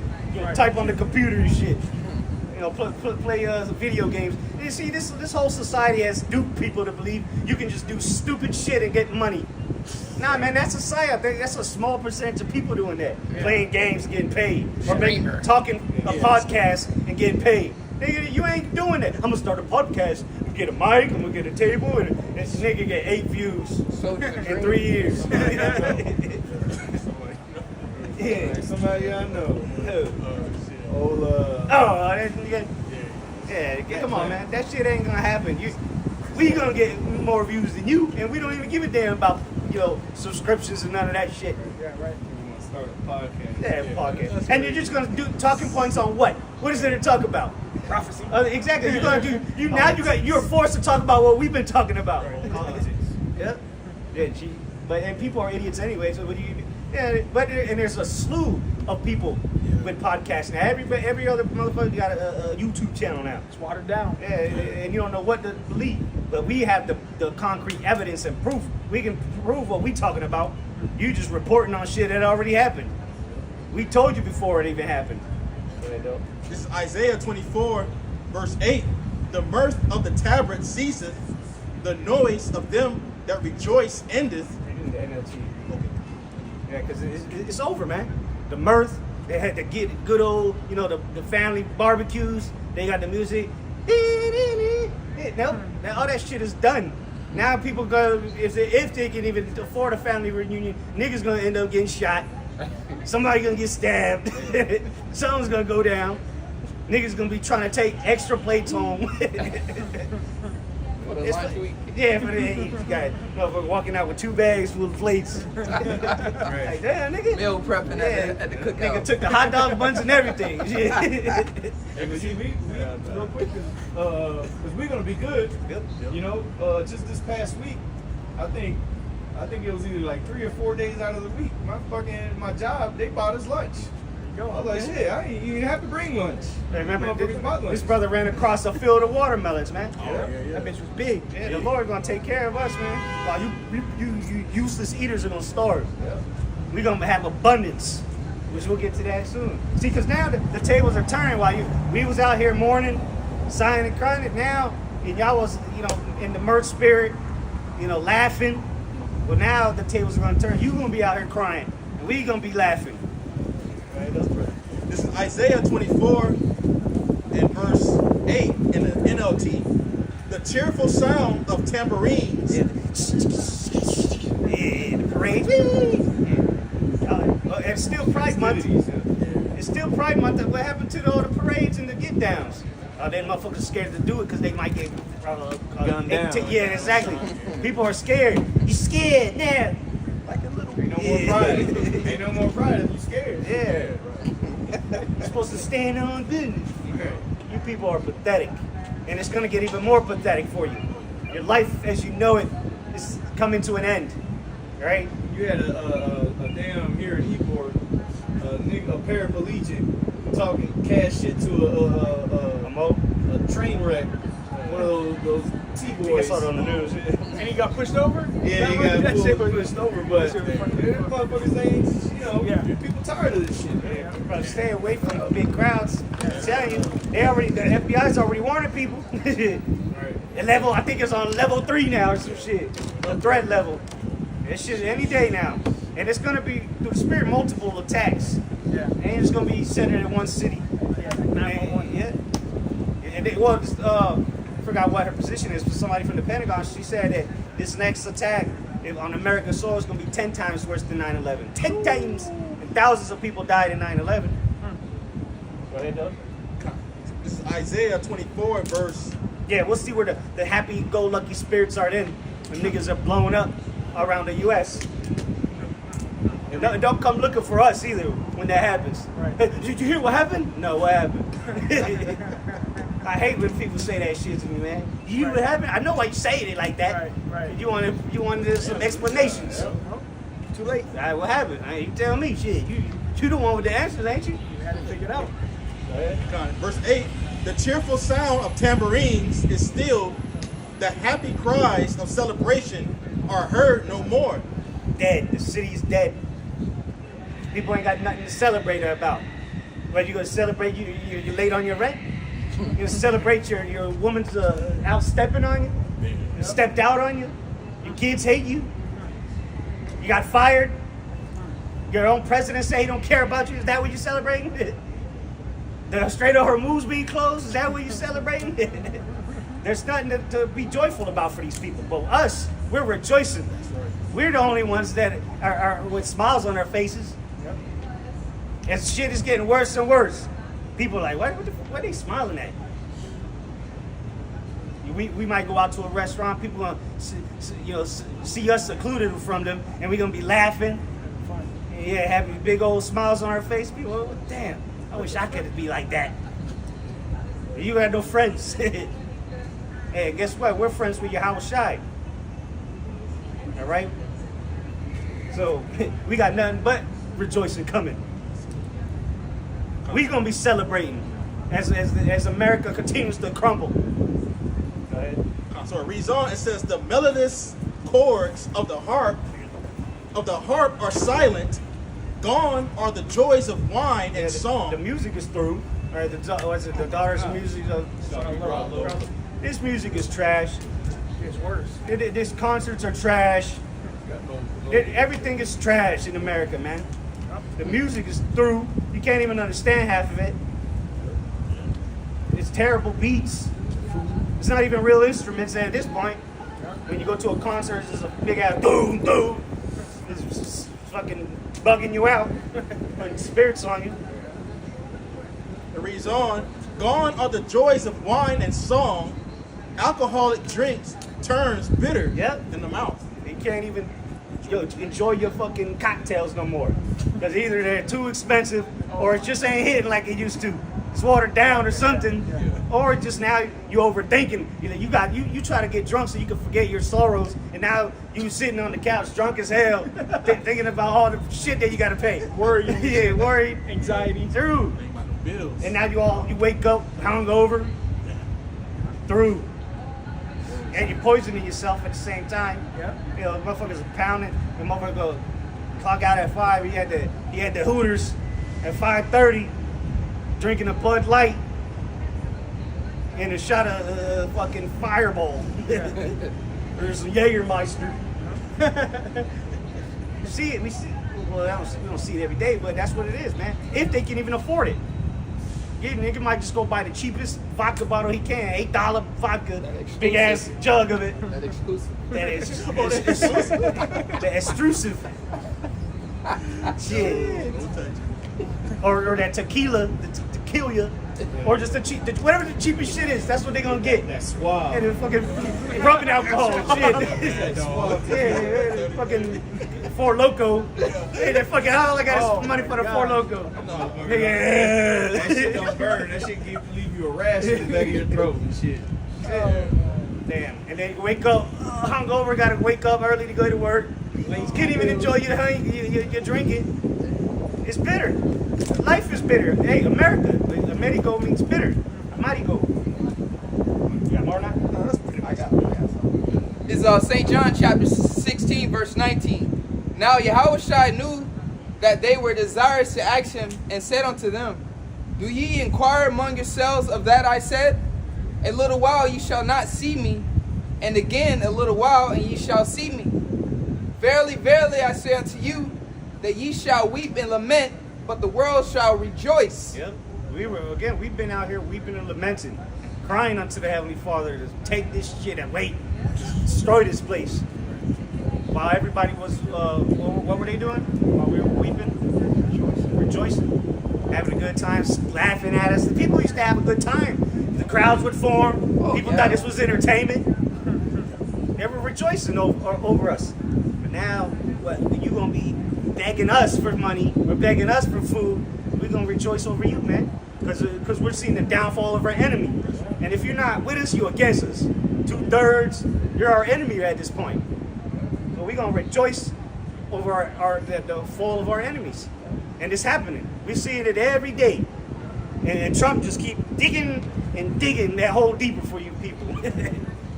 type on the computer and shit. You know, play video games. You see, this whole society has duped people to believe you can just do stupid shit and get money. Nah, man, that's society. I think that's a small percentage of people doing that. Yeah. Playing games, getting paid, or talking a podcast and getting paid. Nigga, you ain't doing that. I'm gonna start a podcast. I'm gonna get a mic. I'm gonna get a table, and this nigga get 8 views in 3 years. Yeah. Somebody I know. Come on, man. That shit ain't gonna happen. We gonna get more views than you, and we don't even give a damn about subscriptions and none of that shit. Yeah, right. We want to start a podcast. Yeah, podcast. And you're just gonna do talking points on what? What is there to talk about? Prophecy. Exactly. You're gonna do. You're forced to talk about what we've been talking about. Politics. Yeah. And people are idiots anyway. So what do you? Yeah. And there's a slew of people with podcasts now. Every other motherfucker got a YouTube channel now. It's watered down. Yeah, and you don't know what to believe. But we have the concrete evidence and proof. We can prove what we talking about. You just reporting on shit that already happened. We told you before it even happened. This is Isaiah 24, verse 8. The mirth of the tabret ceaseth, the noise of them that rejoice endeth. The NLT. Okay. Yeah, because it's over, man. The mirth, they had to get good old, the family barbecues. They got the music. Nope, all that shit is done. Now people go, if they can even afford a family reunion, niggas gonna end up getting shot. Somebody gonna get stabbed. Something's gonna go down. Niggas gonna be trying to take extra plates home. For the lunch week. Yeah, for the guy, motherfucker walking out with 2 bags full of plates. Like, damn, nigga. Meal prepping at the cookout. Nigga took the hot dog buns and everything. But see, we real quick, because we're gonna be good. Yep. Just this past week, I think it was either like 3 or 4 days out of the week. My job, they bought us lunch. I was like, shit, I ain't even have to bring lunch. Hey, remember, Motherfuckers bought lunch. this brother ran across a field of watermelons, man. Yeah. That bitch was big. Yeah, the Lord gonna take care of us, man. While you useless eaters are gonna starve. Yeah. We gonna have abundance, which we'll get to that soon. See, because now the tables are turned. While we was out here mourning, sighing and crying, now and y'all was in the mirth spirit, laughing. Well, now the tables are gonna turn. You gonna be out here crying, and we gonna be laughing. Right? This is Isaiah 24 and verse 8 in the NLT. The cheerful sound of tambourines. Yeah, the parade. It's still Pride Month. It's still Pride Month. What happened to all the parades and the get downs? Then motherfuckers scared to do it because they might get gunned down. Yeah, exactly. People are scared. You scared now? Like a little. Ain't no more pride. Ain't no more pride if you scared. Yeah. You're supposed to stand on business. You people are pathetic. And it's going to get even more pathetic for you. Your life as you know it is coming to an end. Right? You had a damn here in Ebor, a paraplegic talking cash shit to a train wreck. One of those I T-boys. saw it on the news. And he got pushed over? Yeah, he That got shit was- pushed over, but that shit was funny. motherfuckers ain't, Yeah. people tired of this shit, man. Yeah, bro, stay away from the big crowds. I'm telling you, the FBI's already warning people. Right. The level, I think it's on level 3 now or some shit. The threat level. It's shit any day now. And it's gonna be through the spirit multiple attacks. Yeah. And it's gonna be centered in one city. Yeah. And, yeah. And they, well, I forgot what her position is, but somebody from the Pentagon, she said that this next attack on American soil is going to be 10 times worse than 9/11. 10 times! And thousands of people died in 9/11. Go ahead, Doug. This is Isaiah 24, verse. Yeah, we'll see where the happy-go-lucky spirits are then when niggas are blowing up around the U.S. And don't come looking for us either when that happens. Right. Hey, did you hear what happened? No, what happened? I hate when people say that shit to me, man. You hear what happened? I know why you saying it like that. Right. You wanted some explanations. Too late. All right, what happened? You tell me, shit. You the one with the answers, ain't you? You had to figure it out. Verse 8, the cheerful sound of tambourines is stilled, the happy cries of celebration are heard no more. Dead. The city's dead. People ain't got nothing to celebrate about. What, you gonna celebrate you late on your rent? You gonna celebrate your woman's outstepping on you? Stepped out on you? Your kids hate you? You got fired? Your own president say he don't care about you? Is that what you're celebrating? The Strait of Hormuz being closed? Is that what you're celebrating? There's nothing to be joyful about for these people. But us, we're rejoicing. We're the only ones that are with smiles on our faces. And shit is getting worse and worse. People are like, what are they smiling at? We might go out to a restaurant, people gonna see us secluded from them, and we're gonna be laughing. Yeah, having big old smiles on our face. People, oh, damn, I wish I could be like that. You had no friends. Hey, guess what? We're friends with Yahweh Shai. All right? So, we got nothing but rejoicing coming. We're going to be celebrating as America continues to crumble. Go ahead. So it reads on, it says, the melodious chords of the harp are silent, gone are the joys of wine and song. The music is through. All right, the daughters of music. This music is trash. It's worse. These concerts are trash. Everything is trash in America, man. The music is through. You can't even understand half of it. It's terrible beats. It's not even real instruments at this point. When you go to a concert, it's just a big ass boom, boom. It's just fucking bugging you out, putting spirits on you. It reads on, gone are the joys of wine and song, alcoholic drinks turns bitter in the mouth. You can't even enjoy your fucking cocktails no more. Because either they're too expensive or it just ain't hitting like it used to. It's watered down or something. Or just now you overthinking. You try to get drunk so you can forget your sorrows, and now you sitting on the couch drunk as hell, thinking about all the shit that you gotta pay. Worried. Yeah, worried. Anxiety. Through. Bills. And now you wake up hungover. Through. And you're poisoning yourself at the same time. Yeah. You know, motherfuckers are pounding. The motherfucker go clock out at 5. He had the Hooters at 5:30, drinking a Bud Light and a shot of fucking Fireball. There's some Jägermeister. You see it. We don't see it every day, but that's what it is, man. If they can even afford it. Yeah, nigga might just go buy the cheapest vodka bottle he can, $8 vodka, big ass jug of it. That exclusive. That is the extrusive. Shit. Or that tequila, the tequila, or just whatever the cheapest shit is. That's what they're gonna get. That's suave. And the fucking rubbing alcohol and shit. Yeah, fucking Four Loko. Hey, that fucking all I got is money for the Four Loko. Yeah. That shit don't burn. That shit leave you a rash in the back of your throat and shit. Damn. And then you wake up hungover, gotta wake up early to go to work. You can't even enjoy your drinking. It's bitter. Life is bitter. Hey, America. Amerigo means bitter. Amarigo. You got more now? No, that's pretty much I got something. It's St. John chapter 16, verse 19. Now Yahushua knew that they were desirous to ask him, and said unto them, Do ye inquire among yourselves of that I said? A little while ye shall not see me, and again a little while, and ye shall see me. Verily, verily, I say unto you, that ye shall weep and lament, but the world shall rejoice. Yep. We've been out here weeping and lamenting, crying unto the Heavenly Father to take this shit away, destroy this place. While everybody was, what were they doing? While we were weeping? Rejoicing. Having a good time, laughing at us. The people used to have a good time. The crowds would form. People thought this was entertainment. They were rejoicing over us. But now, what? You gonna be begging us for money? We're begging us for food. We're gonna rejoice over you, man. Because we're seeing the downfall of our enemy. And if you're not with us, you're against us. 2/3, you're our enemy at this point. So we're gonna rejoice over the fall of our enemies. And it's happening. We're seeing it every day. And Trump just keep digging and digging that hole deeper for you people.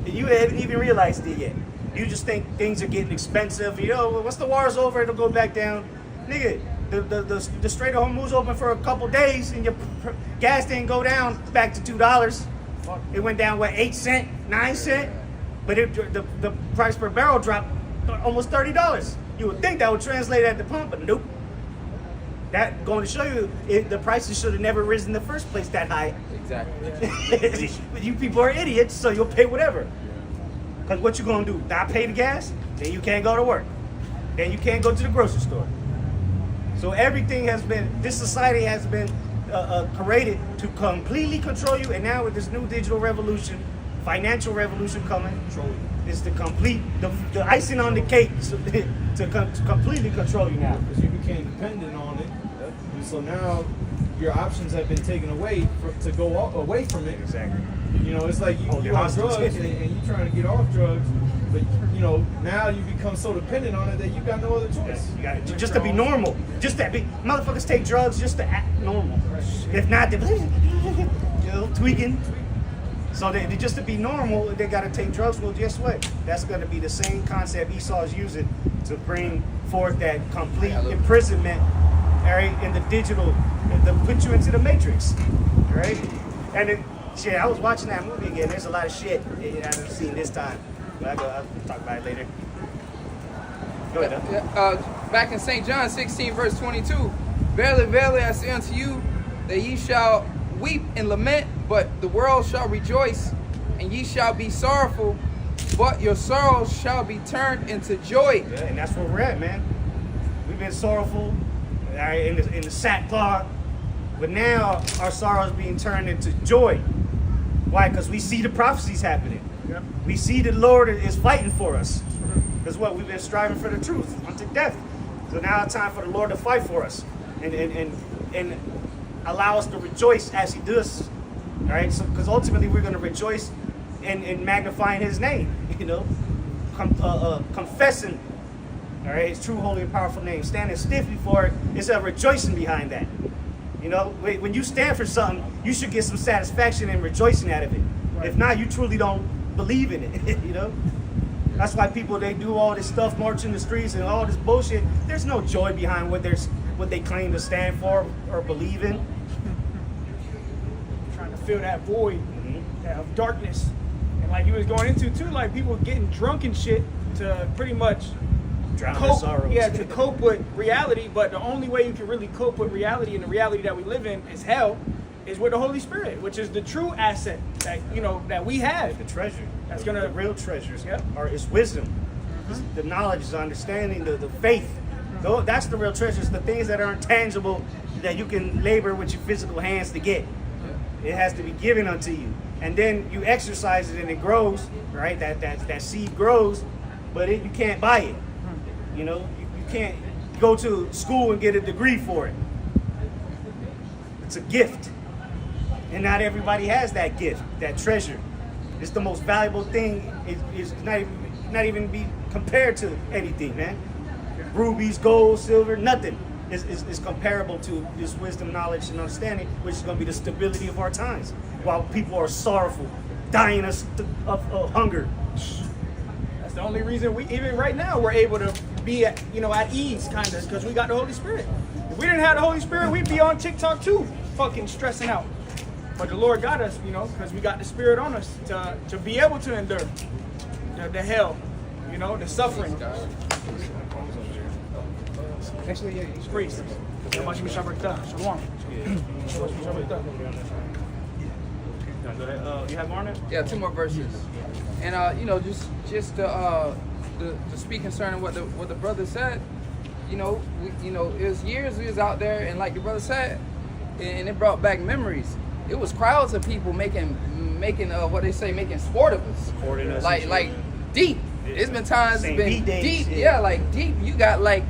You haven't even realized it yet. You just think things are getting expensive. You know, once the war's over, it'll go back down. Nigga, the Strait of Hormuz open for a couple days, and your gas didn't go down back to $2. It went down, what, 8 cents, 9 cents? But the price per barrel dropped almost $30. You would think that would translate at the pump, but nope. That going to show you the prices should have never risen in the first place that high. Exactly. But you people are idiots, so you'll pay whatever. Because what you going to do? Not pay the gas? Then you can't go to work. Then you can't go to the grocery store. So everything has been, this society has been created to completely control you. And now with this new digital revolution, financial revolution coming, it's the complete, the icing on the cake to completely control you now. Because you became dependent on it. And so now your options have been taken away to go away from it. Exactly. You know, it's like you're on drugs and you're trying to get off drugs, but you know, now you become so dependent on it that you got no other choice. You got it. Just to be normal. Just to be, motherfuckers take drugs just to act normal. If not, they're tweaking. So they just to be normal, they got to take drugs. Well, guess what? That's going to be the same concept Esau is using to bring forth that complete imprisonment, all right, in the digital, to put you into the matrix, all right? And it, shit, I was watching that movie again. There's a lot of shit I haven't seen this time. But I'll talk about it later. Go ahead. Back in St. John 16, verse 22. Verily, verily, I say unto you, that ye shall weep and lament, but the world shall rejoice, and ye shall be sorrowful, but your sorrows shall be turned into joy. Yeah, and that's where we're at, man. We've been sorrowful in the sackcloth, but now our sorrows being turned into joy. Why? Because we see the prophecies happening. Yep. We see the Lord is fighting for us. Because what? We've been striving for the truth unto death. So now it's time for the Lord to fight for us and allow us to rejoice as He does. All right. So because ultimately we're going to rejoice in magnifying His name. You know, confessing. All right, His true, holy, and powerful name. Standing stiffly for it. It's a rejoicing behind that. You know, when you stand for something, you should get some satisfaction and rejoicing out of it. Right. If not, you truly don't believe in it. You know, that's why people, they do all this stuff, march in the streets and all this bullshit. There's no joy behind what they claim to stand for or believe in. Trying to fill that void of darkness, and like he was going into too, like people getting drunk and shit to pretty much cope, to cope with reality. But the only way you can really cope with reality, and the reality that we live in is hell, is with the Holy Spirit, which is the true asset that that we have. The treasure. That's the real treasures. Is wisdom, the knowledge, the understanding, the faith. That's the real treasures. The things that are intangible that you can labor with your physical hands to get. It has to be given unto you, and then you exercise it and it grows. Right? That seed grows, but you can't buy it. You know, you can't go to school and get a degree for it. It's a gift. And not everybody has that gift, that treasure. It's the most valuable thing. It's not even be compared to anything, man. Rubies, gold, silver, nothing is comparable to this wisdom, knowledge, and understanding, which is going to be the stability of our times. While people are sorrowful, dying of hunger. That's the only reason we, even right now, we're able to be at, at ease, kind of, because we got the Holy Spirit. If we didn't have the Holy Spirit, we'd be on TikTok too, fucking stressing out. But the Lord got us, because we got the Spirit on us to be able to endure the hell, the suffering. Actually, yeah, it's free. Shalom. You have more on it? Yeah, 2 more verses. And just to speak concerning what the brother said, it was years we was out there, and like the brother said, and it brought back memories. It was crowds of people making what they say, making sport of us. Like deep. Yeah. It's been times it's been deep. Yeah, like deep. You got like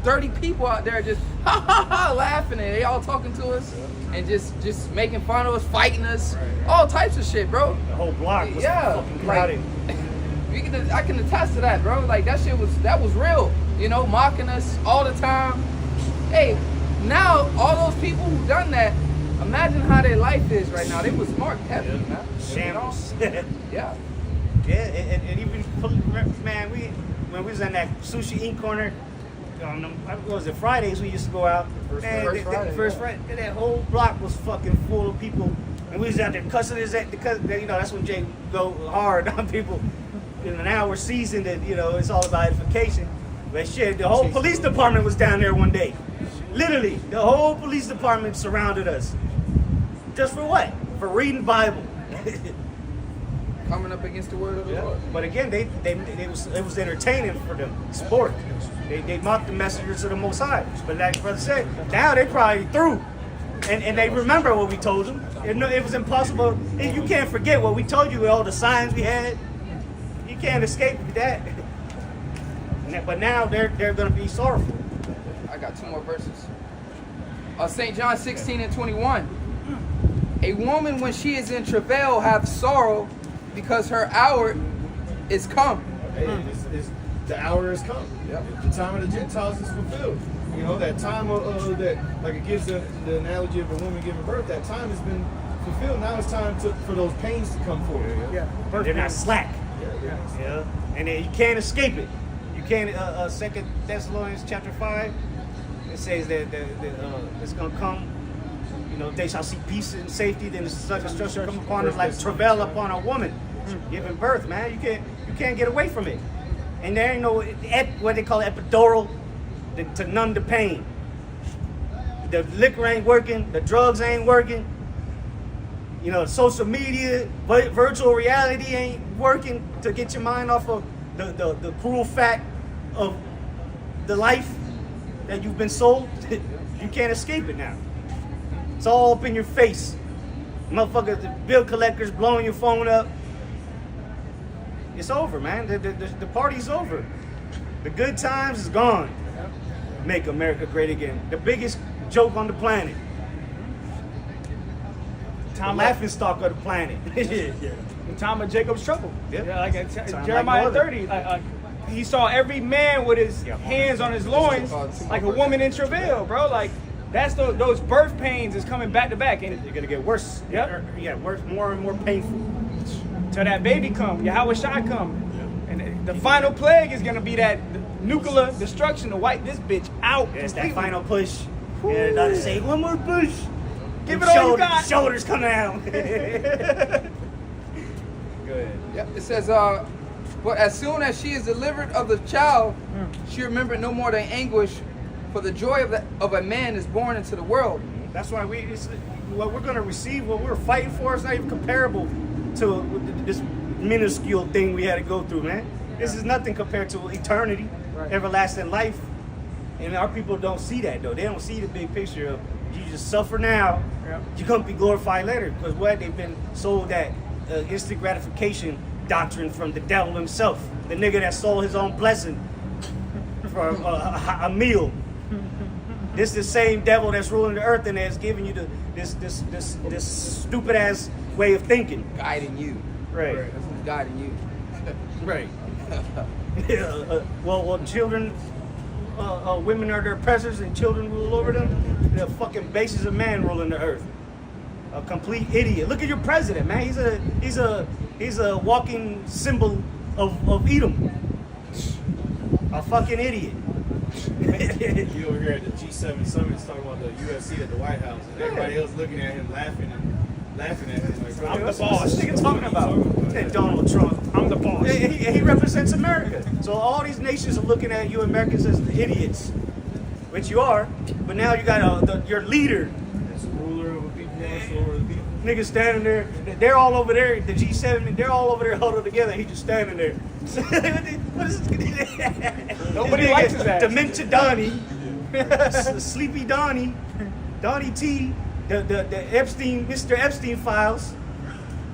30 people out there just ha ha ha laughing, and they all talking to us and just making fun of us, fighting us, all types of shit, bro. The whole block was fucking crowded. I can attest to that, bro. Like that was real. Mocking us all the time. Hey, now all those people who done that, imagine how their life is right now. They was marked heavy, man. Shambles. Yeah. Yeah, and even, man, when we was in that Sushi Inc. corner, what was it, Fridays we used to go out. First Friday, that whole block was fucking full of people. And we was out there cussing because that's when Jay go hard on people. Now we're seasoned and, it's all about edification. But shit, the whole police department was down there one day. Literally, the whole police department surrounded us. Just for what? For reading Bible. Coming up against the word of the Lord. But again, it was entertaining for them. Sport. They mocked the messengers of the Most High. But like brother said, now they probably through. And they remember what we told them. It was impossible. You can't forget what we told you with all the signs we had. You can't escape that. But now they're going to be sorrowful. I got 2 more verses. St. John 16:21. A woman, when she is in travail, hath sorrow, because her hour is come. Hey, the hour has come. Yep. The time of the Gentiles is fulfilled. That time of that, like it gives the analogy of a woman giving birth. That time has been fulfilled. Now it's time for those pains to come forward. Yeah. They're not slack. Yeah. And you can't escape it. You can't. 2 Thessalonians chapter 5. It says that it's gonna come. They shall see peace and safety. Then such destruction come upon us like travail upon a woman giving birth. Man, you can't get away from it. And there ain't no what they call epidural to numb the pain. The liquor ain't working. The drugs ain't working. Social media, virtual reality ain't working to get your mind off of the cruel fact of the life that you've been sold. You can't escape it now. It's all up in your face. Motherfuckers, the bill collectors blowing your phone up. It's over, man. The party's over. The good times is gone. Make America great again. The biggest joke on the planet. The laughing stock of the planet. The time of Jacob's trouble. Yep. Yeah, like Jeremiah 30. He saw every man with his hands on his loins, like a woman in travail, bro. Like that's those birth pains is coming back to back, and they're gonna get worse. Yeah, worse, more and more painful. Till that baby come, Yahweh Shai come, and the final plague is gonna be that nuclear destruction to wipe this bitch out. It's that final push. Yeah, not to say one more push. Give it all you got. Shoulders coming out. Go ahead. Yeah, it says, but as soon as she is delivered of the child, she remembered no more the anguish, for the joy of a man is born into the world. That's why what we're going to receive, what we're fighting for, is not even comparable to this minuscule thing we had to go through, man. This is nothing compared to eternity, everlasting life. And our people don't see that, though. They don't see the big picture of you just suffer now, you're going to be glorified later. Because they've been sold that instant gratification doctrine from the devil himself. The nigga that sold his own blessing for a meal. This is the same devil that's ruling the earth and that's giving you this stupid ass way of thinking. Guiding you. Right. Guiding you. Right. Well, children, women are their oppressors and children rule over them. The fucking basis of man ruling the earth. A complete idiot. Look at your president, man. He's a He's a walking symbol of Edom. A fucking idiot. He over here at the G7 summit talking about the UFC at the White House, and everybody else looking at him laughing at him. Like, I'm the boss. What you talking about? Said Donald Trump. I'm the boss. He represents America. So all these nations are looking at you Americans as the idiots, which you are. But now you got your leader. As ruler of the people, as Lord of the people. Niggas standing there. They're all over there. The G7. They're all over there huddled together. He just standing there. What is this? Nobody likes his ass. Dementia Donnie. Sleepy Donnie. Donnie T. The Epstein, Mr. Epstein files.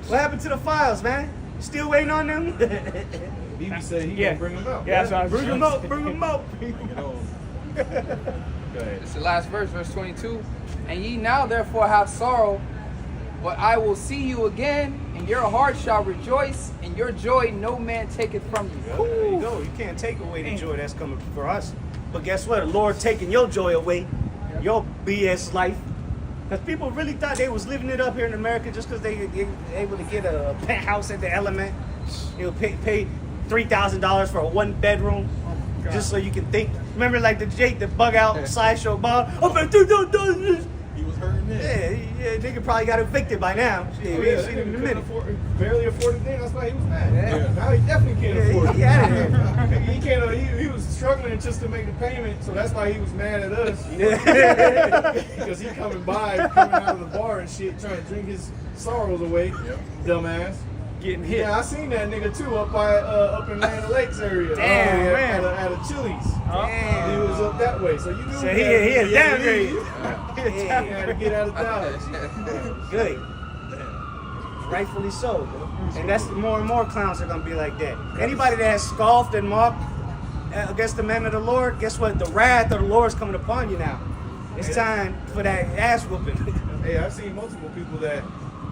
What happened to the files, man? Still waiting on them? BB said he gonna bring them out. Yeah, that's what I was Bring them up, bring them up. Go ahead. It's the last verse, verse 22. And ye now therefore have sorrow, but I will see you again, and your heart shall rejoice, and your joy no man taketh from you. There you go. You can't take away the joy that's coming for us. But guess what? The Lord taking your joy away, your BS life. Because people really thought they was living it up here in America just because they able to get a penthouse at the Element. You'll pay $3,000 for a 1-bedroom. Just so you can think. Remember like the bug out slideshow Bob? Oh, man, He was hurting it. yeah, nigga probably got evicted by now. Shit, we ain't seen him in a minute. Barely afforded thing. That's why he was mad. Now he definitely can't afford it. He out of here. He can't. He was struggling just to make the payment, so that's why he was mad at us. Because he coming out of the bar and shit, trying to drink his sorrows away. Dumbass. Getting hit. Yeah, I seen that nigga too up in Land Lakes area. Damn, man. At a Chili's. Damn. He was up that way, so you knew So he a downgrade. He had to get out of Dodge. Good. Rightfully so. And that's more and more clowns are gonna be like that. Anybody that has scoffed and mocked against the men of the Lord, guess what? The wrath of the Lord is coming upon you now. It's time for that ass whooping. Hey, I've seen multiple people that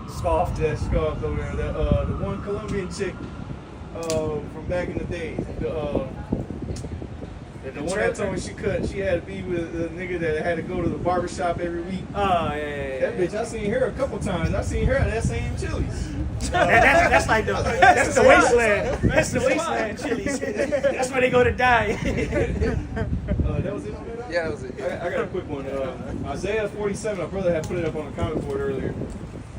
scoffed over there. The one Colombian chick from back in the day. The one that told me she had to be with the nigga that had to go to the barbershop every week. Oh, yeah. That bitch, I seen her a couple times. I seen her at that same Chili's. That's like that's the wasteland. That's the wasteland Chili's. That's where they go to die. That was it on that? Yeah, that was it. I got a quick one. Isaiah 47, my brother had put it up on the comment board earlier.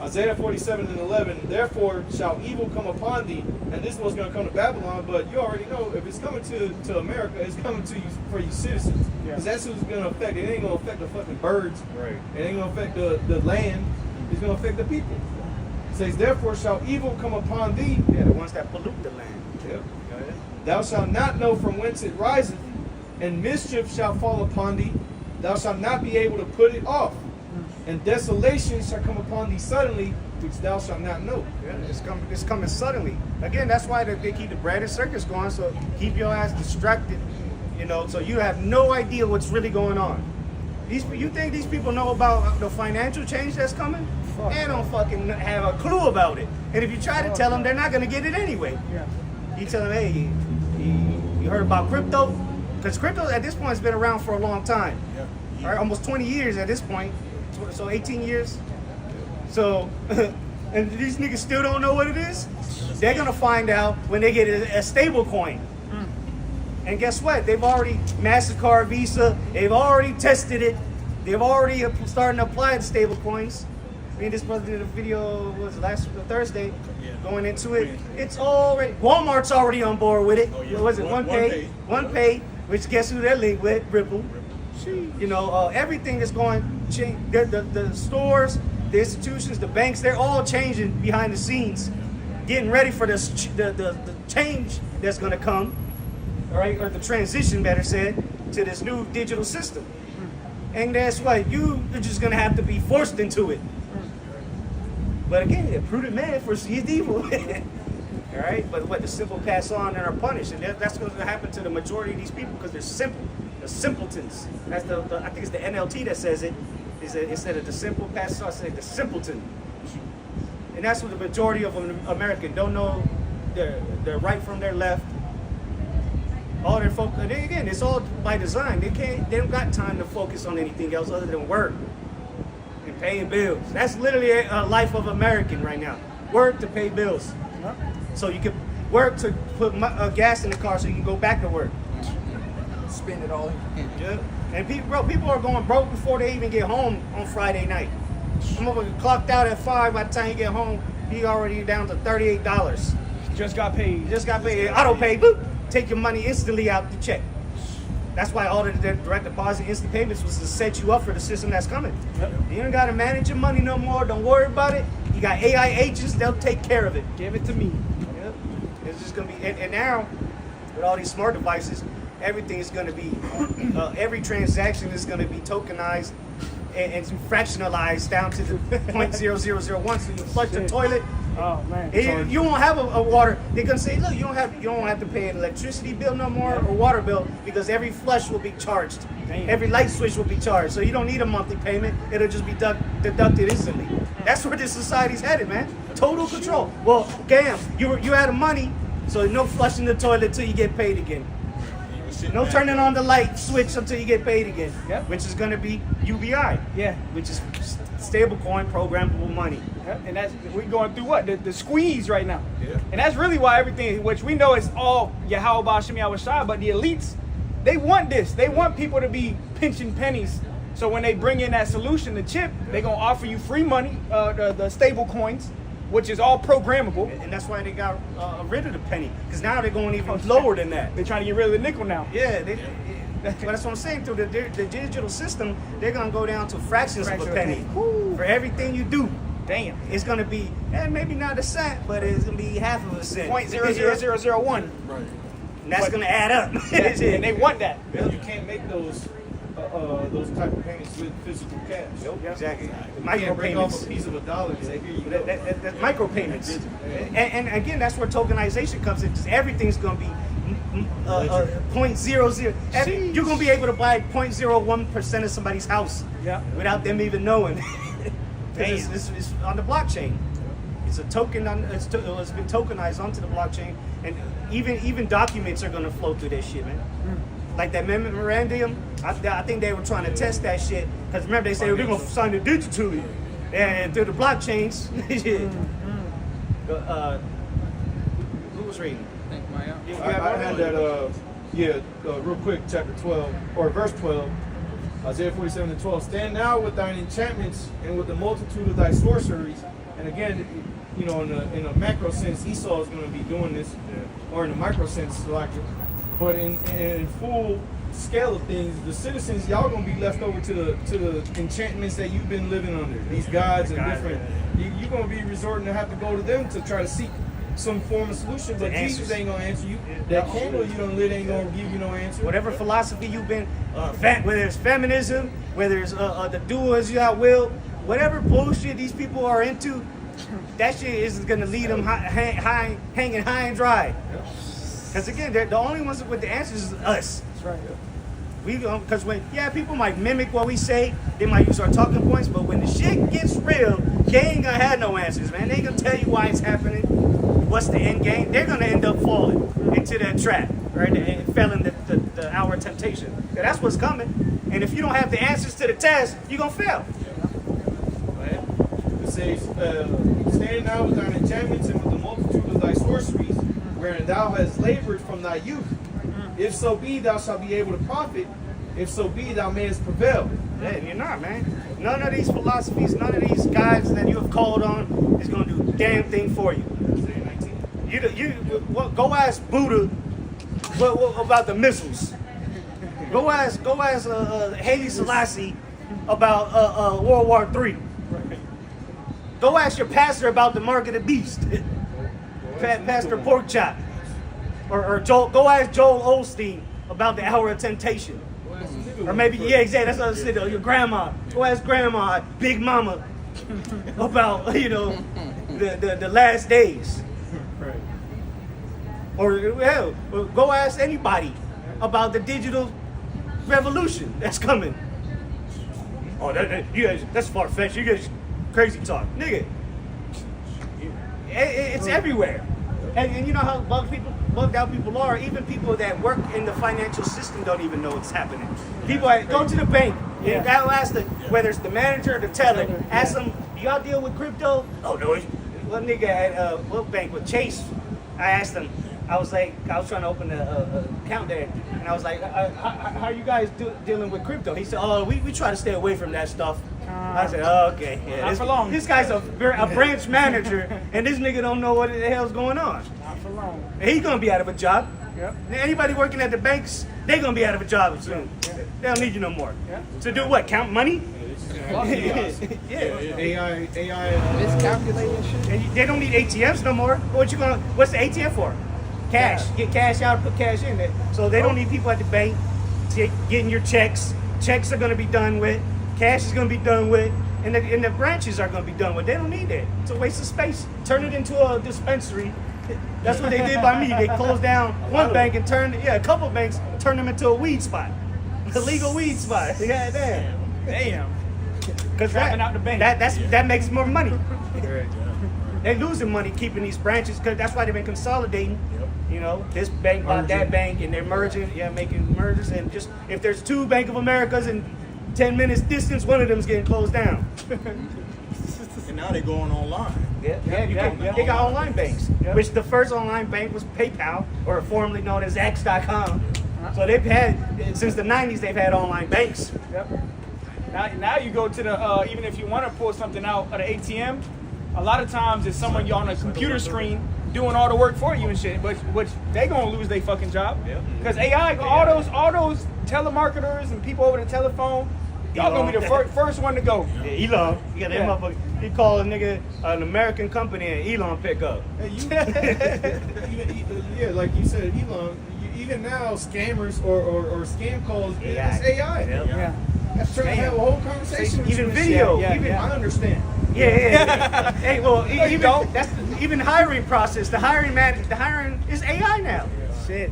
Isaiah 47:11, therefore shall evil come upon thee. And this was going to come to Babylon, but you already know if it's coming to America, it's coming to you for you citizens. Because that's who's going to affect it. It ain't going to affect the fucking birds. Right. It ain't going to affect the land. It's going to affect the people. It says, therefore shall evil come upon thee. Yeah, the ones that pollute the land. Yep. Thou shalt not know from whence it riseth, and mischief shall fall upon thee. Thou shalt not be able to put it off. And desolation shall come upon thee suddenly, which thou shalt not know. Yeah, it's coming suddenly. Again, that's why they keep the bread and circus going, so keep your ass distracted, so you have no idea what's really going on. You think these people know about the financial change that's coming? They don't fucking have a clue about it. And if you try to tell them, they're not going to get it anyway. Yeah. You tell them, hey, you heard about crypto? Because crypto at this point has been around for a long time. All right, almost 20 years at this point. So 18 years. So, and these niggas still don't know what it is? They're going to find out when they get a stable coin. And guess what? They've already, MasterCard, Visa, they've already tested it. They've already starting to apply the stable coins. Me and this brother did a video, last Thursday, going into it. It's already, Walmart's already on board with it. What was it? OnePay, which guess who they're linked with? Ripple. Everything is going change. The stores, the institutions, the banks, they're all changing behind the scenes, getting ready for this the change that's going to come, all right, or the transition, better said, to this new digital system. And that's why you're just going to have to be forced into it. But again, a prudent man foresees evil. All right, but the simple pass on and are punished, and that's going to happen to the majority of these people because they're simple. The simpletons. That's I think it's the NLT that says it. Instead of the simple pass on, say the simpleton. And that's what the majority of Americans don't know their right from their left. All their focus. Again, it's all by design. They don't got time to focus on anything else other than work and paying bills. That's literally a life of American right now. Work to pay bills. So you can work to put gas in the car so you can go back to work. Spend it all. Yeah. And people are going broke before they even get home on Friday night. I'm over clocked out at 5. By the time you get home, he already down to $38. Just got paid. Just got paid. Auto pay, boop, take your money instantly out the check. That's why all of the direct deposit instant payments was to set you up for the system that's coming. Yep. You don't got to manage your money no more. Don't worry about it. You got AI agents, they'll take care of it. Give it to me. Yep. It's just going to be, and now, with all these smart devices, everything is going to be, every transaction is going to be tokenized and fractionalized down to the 0.0001. So you flush the toilet. Oh man. You won't have a water. They're gonna say, look, you don't have to pay an electricity bill no more or water bill because every flush will be charged. Damn. Every light switch will be charged. So you don't need a monthly payment. It'll just be deducted instantly. That's where this society's headed, man. Total control. Well, damn, you out of money, so no flushing the toilet till you get paid again. No turning on the light switch until you get paid again. Yep. Which is gonna be UBI. Yeah. Which is stablecoin programmable money. Yep. And that's we're going through what the squeeze right now. Yeah. And that's really why everything, which we know is all Yahweh Bashim Yahweh Shai, but the elites, they want this. They want people to be pinching pennies. So when they bring in that solution, the chip, they're gonna offer you free money, the stable coins, which is all programmable. And that's why they got rid of the penny, because now they're going even lower than that. They're trying to get rid of the nickel now. Yeah, that's what I'm saying. Through the digital system, they're gonna go down to fractions of a penny for everything you do. Damn. It's gonna be, maybe not a cent, but it's gonna be half of a cent. 0.00001. Right. And that's gonna add up. And they want that. You can't make those type of payments with physical cash. Exactly. You Micro can't break off payments. a piece of $1 and say, here you go. That's micro payments. And again, that's where tokenization comes in. Just everything's going to be 0.00. You're going to be able to buy 0.01% of somebody's house without them even knowing. It's on the blockchain. It's a token. It's been tokenized onto the blockchain, and even documents are going to flow through that shit, man. Like that memorandum, I think they were trying to test that shit. Because remember, they said we're going to sign it digitally and through the blockchains. Who was reading? I had that, real quick, chapter 12, or verse 12, Isaiah 47:12. Stand now with thine enchantments and with the multitude of thy sorceries. And again, in a macro sense, Esau is going to be doing this, or in a micro sense, like. But in full scale of things, the citizens, y'all gonna be left over to the enchantments that you've been living under. These gods and different. You're gonna be resorting to have to go to them to try to seek some form of solution. But Jesus ain't gonna answer you. That candle you done lit ain't gonna give you no answer. Whatever philosophy you've been, whether it's feminism, whether it's the do as you will, whatever bullshit these people are into, that shit is gonna lead them hanging high and dry. Because again, they're the only ones with the answers is us. That's right. Because people might mimic what we say, they might use our talking points, but when the shit gets real, they ain't gonna have no answers, man. They ain't gonna tell you why it's happening, what's the end game. They're gonna end up falling into that trap, right? And fell in the hour of temptation. Yeah, that's what's coming. And if you don't have the answers to the test, you're gonna fail. It says, stand now with thine enchantments and with the multitude of thy sorceries, wherein thou hast labored from thy youth. If so be, thou shalt be able to profit. If so be, thou mayest prevail. Yeah, and you're not, man. None of these philosophies, none of these guides that you have called on is going to do a damn thing for you. Go ask Buddha what about the missiles. Go ask Haile Selassie about World War III. Go ask your pastor about the mark of the beast. Pastor Porkchop. Or Joel, go ask Joel Osteen about the hour of temptation. Or maybe, exactly, that's what I said, your grandma. Go ask grandma, Big Mama, about, the last days. Right. Or, go ask anybody about the digital revolution that's coming. Oh, you guys, that's far-fetched. You guys crazy talk. Nigga, it's everywhere. And you know how bugged out people are. Even people that work in the financial system don't even know what's happening. People go to the bank. And ask whether it's the manager or the teller. Ask them, do y'all deal with crypto? Oh no. what nigga at what bank with Chase? I asked him. I was like, I was trying to open a account there, and I was like, how are you guys dealing with crypto? He said, oh, we try to stay away from that stuff. I said, oh, okay. Yeah, Not for long. This guy's a branch manager, and this nigga don't know what the hell's going on. Not for long. And he's gonna be out of a job. Yep. Anybody working at the banks, they gonna be out of a job soon. They don't need you no more. Yeah. To do what? Count money? AI. Miscalculating shit. And they don't need ATMs no more. What's the ATM for? Cash. Get cash out, put cash in there. So they don't need people at the bank getting your checks. Checks are gonna be done with. Cash is gonna be done with. And the branches are gonna be done with. They don't need that. It's a waste of space. Turn it into a dispensary. That's what they did by me. They closed down one bank and a couple banks turned them into a weed spot. A legal weed spot. Yeah, damn. Because Trapping out the bank. that makes more money. They're losing money keeping these branches because that's why they've been consolidating. You know, this bank bought that bank and they're merging, making mergers. And just if there's 2 Bank of Americas in 10 minutes distance, one of them's getting closed down. And now they're going online. They got online banks, which the first online bank was PayPal, or formerly known as X.com. So they've had, since the 90s, they've had online banks. Yep. Now you go to the, even if you want to pull something out of the ATM, a lot of times it's someone you're on a computer screen doing all the work for you and shit, which they gonna lose their fucking job. Because AI, all those telemarketers and people over the telephone, y'all gonna be the first one to go. Yeah, Elon, you got that motherfucker. He called a nigga an American company and Elon pick up. Yeah, like you said, Elon. Even now, scammers or scam calls, it's AI. Yeah. That's trying to have a whole conversation with Even you and video. shit. I understand. Yeah. Hey, well, even hiring process. The hiring is AI now. Shit.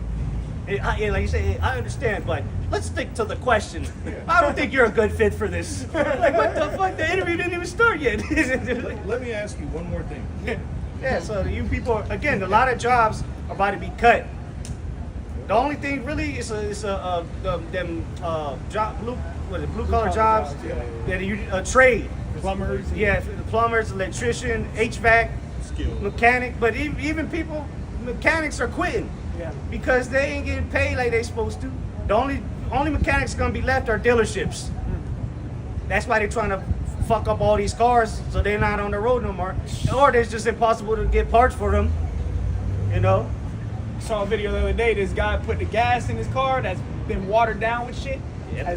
Like you say, I understand, but let's stick to the question. I don't think you're a good fit for this. Like, what the fuck? The interview didn't even start yet. Let me ask you one more thing. Yeah. So you people, again, a lot of jobs are about to be cut. The only thing really is blue collar jobs. Trade. Plumbers. Yeah, the plumbers, electrician, HVAC, mechanic. But even mechanics are quitting because they ain't getting paid like they supposed to. The only mechanics gonna be left are dealerships. That's why they're trying to fuck up all these cars so they're not on the road no more. Or it's just impossible to get parts for them. You know. Saw a video the other day. This guy put the gas in his car that's been watered down with shit.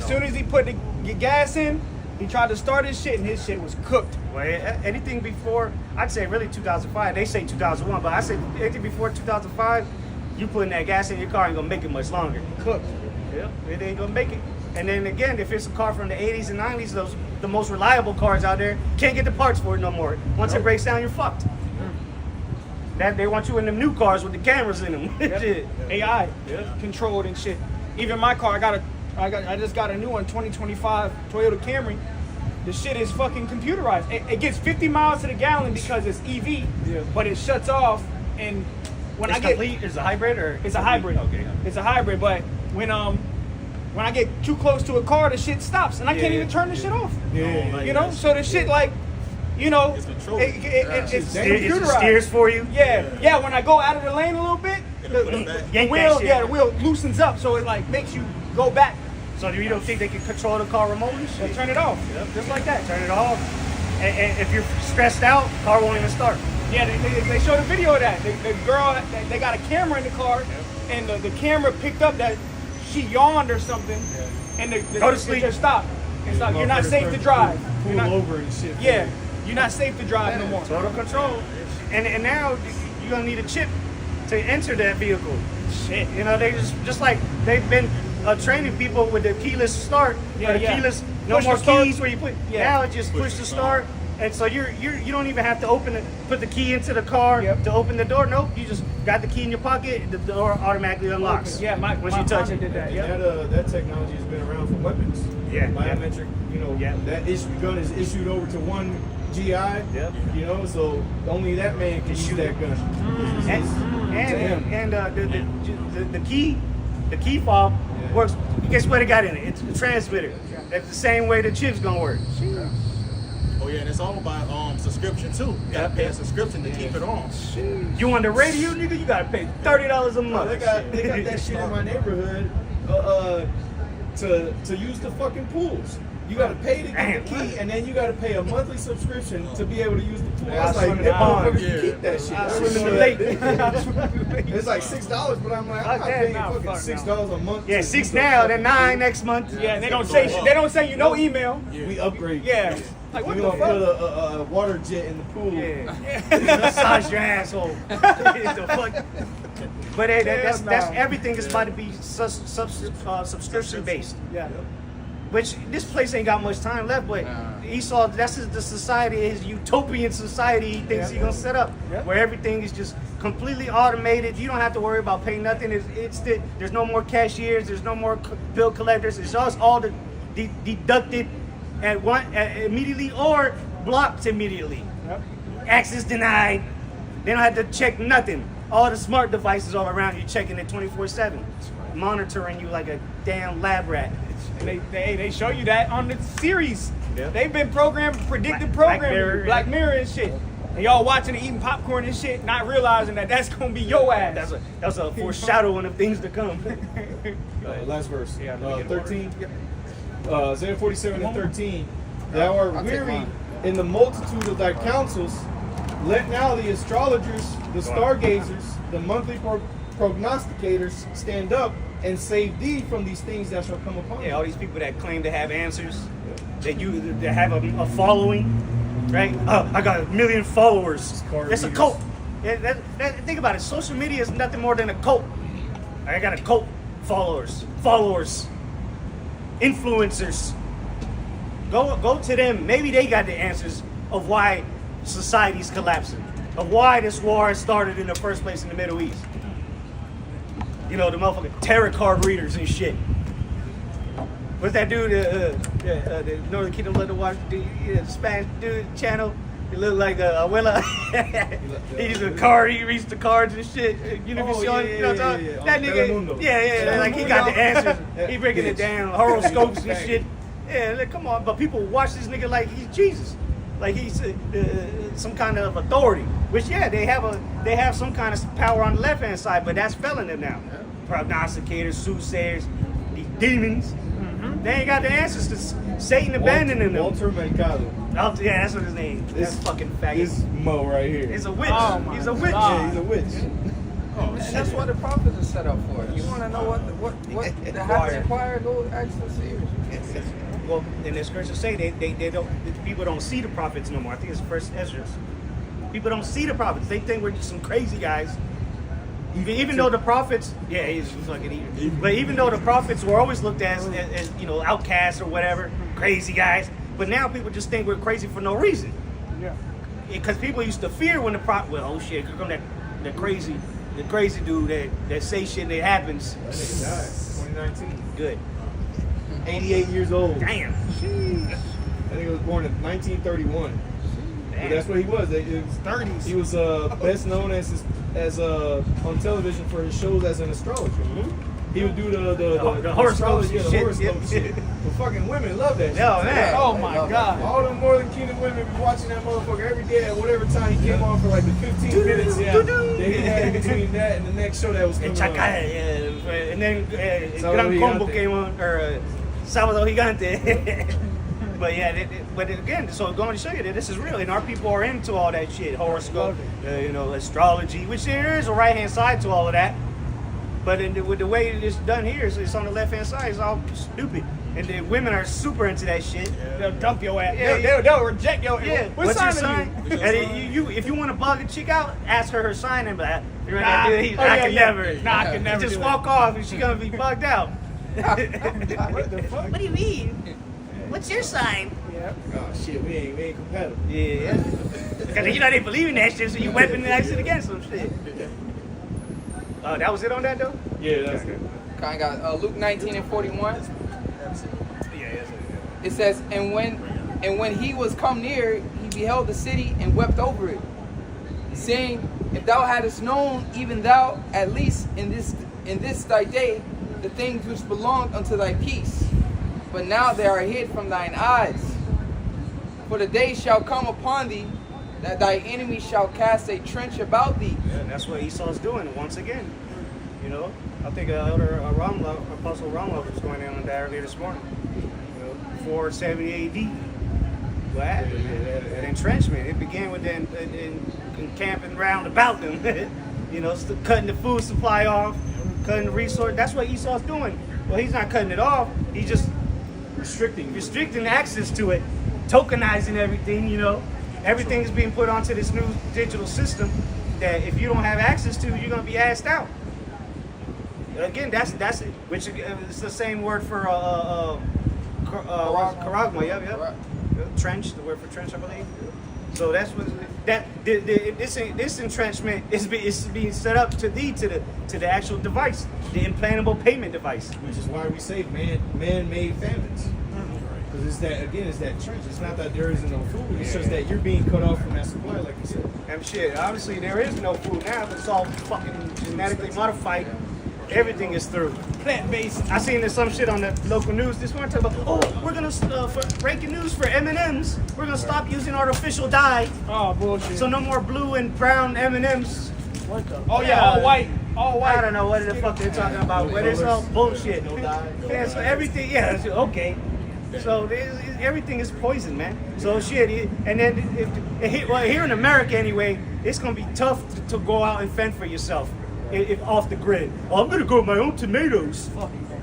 Soon as he put the gas in, he tried to start his shit and his shit was cooked. Well, anything before, I'd say really 2005. They say 2001, but I say anything before 2005, you putting that gas in your car ain't gonna make it much longer. Cooked. Yeah, it ain't gonna make it. And then again, if it's a car from the 80s and 90s, the most reliable cars out there, can't get the parts for it no more. Once it breaks down, you're fucked. That they want you in them new cars with the cameras in them. AI controlled and shit. Even my car, I just got a new one, 2025 Toyota Camry. The shit is fucking computerized. It gets 50 miles to the gallon because it's EV, but it shuts off. And when it's a hybrid or it's a hybrid. Okay. It's a hybrid, but when I get too close to a car, the shit stops and I can't even turn the shit off. You know, so the shit like. You know, It's controlled. it's It computerized. steers for you. Yeah. When I go out of the lane a little bit, the wheel loosens up, so it like makes you go back. So you don't think they can control the car remotely? So turn it off, just like that. Turn it off. And if you're stressed out, car won't even start. Yeah, they showed a video of that. The girl, they got a camera in the car, and the camera picked up that she yawned or something, and Go to sleep. It just stopped. It's like you're not safe to drive. Pull over and shit. Yeah, you're not safe to drive no more. Total control. And now you're gonna need a chip to enter that vehicle. Shit, you know, they just like they've been training people with the keyless start. Keyless, no Push more the start. keys where you put. Now it just push the start, and so you don't even have to put the key into the car to open the door. Nope, you just got the key in your pocket. The door automatically unlocks. Yeah, once you touch it. did that. That technology has been around for weapons. Yeah. Biometric, that gun is issued over to one GI. Yep. You know, so only that man can shoot that gun. And the key fob works. Guess what it got in it? It's a transmitter. That's the same way the chip's gonna work. Oh yeah, and it's all by subscription too. You gotta pay a subscription to keep it on. You on the radio, nigga? You gotta pay $30 a month. They got that shit in my neighborhood to use the fucking pools. You gotta pay to get the key, and then you gotta pay a monthly subscription to be able to use the pool. Yeah, It's I like, swim in that the pond. motherfuckers Yeah. keep that shit. I I swim in swim the in lake. the It's like $6, but I'm like, I'm not paying Nah, fucking fuck $6 a month. Yeah, to 6 use the now, then fucking 9 next month. Yeah, they don't say shit. They don't say you no email. pool. We upgrade. Yeah. Like what We the gonna fuck? put a water jet in the pool. Yeah. Massage your asshole. The fuck? But hey, that's everything is about to be subscription based. Yeah. Which this place ain't got much time left, but Esau, that's the society, his utopian society he thinks he's gonna set up, where everything is just completely automated. You don't have to worry about paying nothing. There's no more cashiers, there's no more bill collectors. It's just all deducted immediately or blocked immediately. Yep. Access denied. They don't have to check nothing. All the smart devices all around you checking it 24/7, monitoring you like a damn lab rat. And they show you that on the series. Yeah. They've been predictive Black programming, Mirror. Black Mirror and shit. And y'all watching it, eating popcorn and shit, not realizing that that's gonna be your ass. That's a foreshadowing of things to come. Last verse. Yeah, let me get 13. Isaiah 47 and 13. Thou art weary in the multitude of thy counsels. Let now the astrologers, the stargazers, the monthly prognosticators stand up and save thee from these things that shall come upon Yeah, you. all these people that claim to have answers, that have a following, right? I got 1 million followers. It's a cult. Yeah, think about it. Social media is nothing more than a cult. I got a cult. Followers, influencers. Go to them. Maybe they got the answers of why society's collapsing, of why this war started in the first place in the Middle East. You know, the motherfucking tarot card readers and shit. What's that dude, the Northern Kingdom let to watch the Spanish dude channel? He looked like Abuela. He used a card, he reads the cards and shit. You know, you know what I'm talking about? That nigga, yeah, like he got the answers. He breaking it down, horoscopes and shit. Yeah, like, come on. But people watch this nigga like he's Jesus. Like he's some kind of authority. Which, yeah, they have some kind of power on the left-hand side, but that's failing them now. Prognosticators, soothsayers, these demons. They ain't got the answers to Satan abandoning them. Walter Mercado. Yeah, that's what his name. This fucking faggot. This Mo right here. He's a witch. Oh my He's a witch. God. Yeah, he's a witch. And that's what the prophets are set up for. You want to know what the happens required? Go ask the seers. Well, in the scriptures say they don't. People don't see the prophets no more. I think it's First Ezra. People don't see the prophets. They think we're just some crazy guys. Even though the prophets, yeah, he's fucking evil. But even though the prophets were always looked at as you know, outcasts or whatever, crazy guys. But now people just think we're crazy for no reason. Yeah. Because people used to fear when the prophet, well, oh shit, here come that crazy dude that say shit that happens. That nigga died. 2019. Good. 88 years old. Damn. I think he was born in 1931. But that's what he was. It was 30s. He was best known as on television for his shows as an astrologer. He would do the horoscope astrology, the shit. horoscope shit. But fucking women love that shit. Yo, man. Oh my God. All them Northern Kingdom women be watching that motherfucker every day at whatever time he came on for like the 15 minutes. Yeah. Then he had between that and the next show that was coming on. And then Sábado Gran Combo Gigante. came on, or Sábado Gigante. But yeah, but again, so going to show you that this is real, and our people are into all that shit, horoscope, you know, astrology, which there is a right-hand side to all of that. But with the way it's done here, it's on the left-hand side, it's all stupid. And the women are super into that shit. They'll dump your ass. Yeah, They'll reject your ass. Yeah, What what's your sign sign? are you? And if you want to bug a chick out, ask her sign and be like, Nah. I can never. Nah, I can never Just do walk that. off and she's gonna be bugged out. What the fuck? What do you mean? What's your sign? Oh shit, we ain't compatible. Yeah. Because you know they believe in that shit, so you weaponize it against them shit. That was it on that though? Yeah, that's good. Kind of got Luke 19 and 41. Yeah. It says, and when he was come near, he beheld the city and wept over it, saying, if thou hadst known, even thou, at least in this thy day, the things which belong unto thy peace, but now they are hid from thine eyes. For the day shall come upon thee that thy enemy shall cast a trench about thee. Yeah, and that's what Esau's doing once again. You know, I think Elder Apostle Romulus was going in on that earlier this morning. You know, 470 AD. What happened? An entrenchment. It began with the encamping round about them. You know, cutting the food supply off, cutting the resource. That's what Esau's doing. Well, he's not cutting it off. He's just restricting access to it, tokenizing everything. You know, everything is being put onto this new digital system that if you don't have access to, you're gonna be asked out. Again, that's it. Which is the same word for charagma. Yep. Trench, the word for trench, I believe. So that's what this entrenchment is being set up to the actual device, the implantable payment device. Which is why we say man-made famines. Because it's that trench. It's not that there isn't no food. It's just that you're being cut off from that supply, like you said. And shit, obviously there is no food now, but it's all fucking genetically modified. Everything is through. Plant-based. I seen some shit on the local news this morning talking about, we're gonna, for breaking news for M&Ms, we're gonna stop using artificial dye. Oh, bullshit. So no more blue and brown M&Ms. What the? Oh, yeah, all white. All white. I don't know what the fuck they're talking about, but it's all bullshit. Yeah, so everything, okay. So everything is poison, man. So shit, and then here in America anyway, it's gonna be tough to go out and fend for yourself if off the grid. Oh, I'm gonna grow my own tomatoes.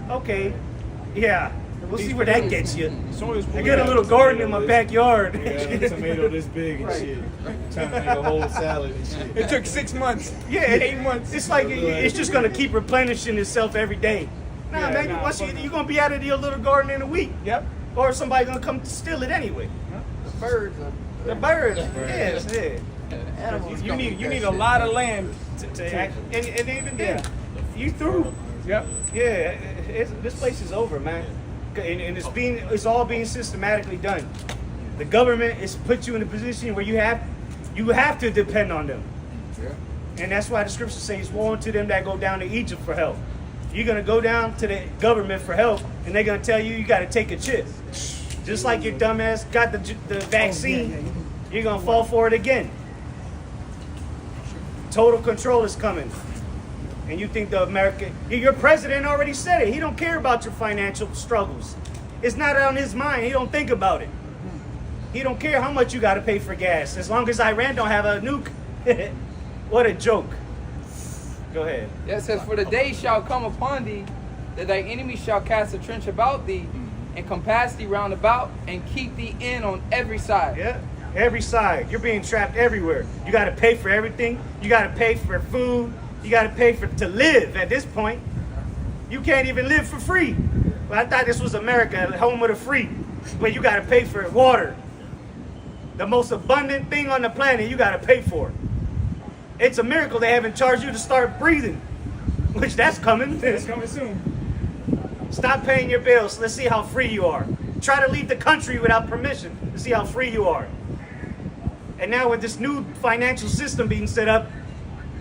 Okay, yeah, we'll see where that gets you. I got a little garden in my backyard. Yeah, a tomato this big and shit. Trying to make a whole salad and shit. It took 6 months. Yeah, 8 months. It's like it's just gonna keep replenishing itself every day. You're gonna be out of your little garden in a week. Yep. Or somebody's gonna come steal it anyway. The birds. The birds, yes, yeah. You need a lot of land To act, and even then, you through. Yep. Yeah, this place is over, man. And it's all being systematically done. The government has put you in a position where you have to depend on them. Yeah. And that's why the scripture says, "Woe unto them that go down to Egypt for help." You're gonna go down to the government for help, and they're gonna tell you got to take a chip. Just like your dumbass got the vaccine, you're gonna fall for it again. Total control is coming, and you think your president already said it. He don't care about your financial struggles. It's not on his mind. He don't think about it. He don't care how much you got to pay for gas, as long as Iran don't have a nuke. What a joke. Go ahead. Yeah, it says, for the day shall come upon thee that thy enemy shall cast a trench about thee and compass thee round about and keep thee in on every side. Yeah, every side. You're being trapped everywhere. You got to pay for everything. You got to pay for food. You got to pay to live at this point. You can't even live for free. Well, I thought this was America, home of the free. But you got to pay for water. The most abundant thing on the planet, you got to pay for it. It's a miracle they haven't charged you to start breathing, which that's coming. It's coming soon. Stop paying your bills. Let's see how free you are. Try to leave the country without permission to see how free you are. And now with this new financial system being set up,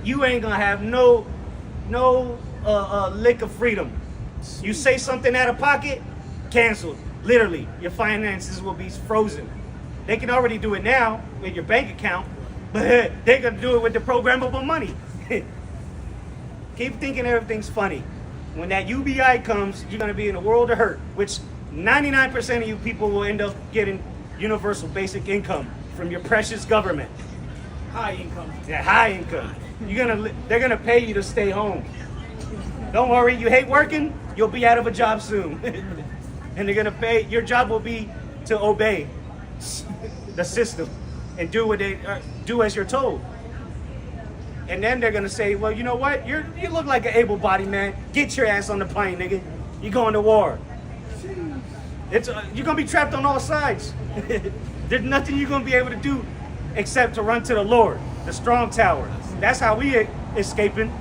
you ain't gonna have no lick of freedom. You say something out of pocket, canceled. Literally, your finances will be frozen. They can already do it now with your bank account, but they're gonna do it with the programmable money. Keep thinking everything's funny. When that UBI comes, you're gonna be in a world of hurt, which 99% of you people will end up getting universal basic income from your precious government. High income. Yeah, high income. They're gonna pay you to stay home. Don't worry, you hate working, you'll be out of a job soon. And they're gonna pay, your job will be to obey the system and do as you're told. And then they're gonna say, well, you know what? You look like an able-bodied man. Get your ass on the plane, nigga. You're going to war. You're gonna be trapped on all sides. There's nothing you're gonna be able to do except to run to the Lord, the strong tower. That's how we escaping.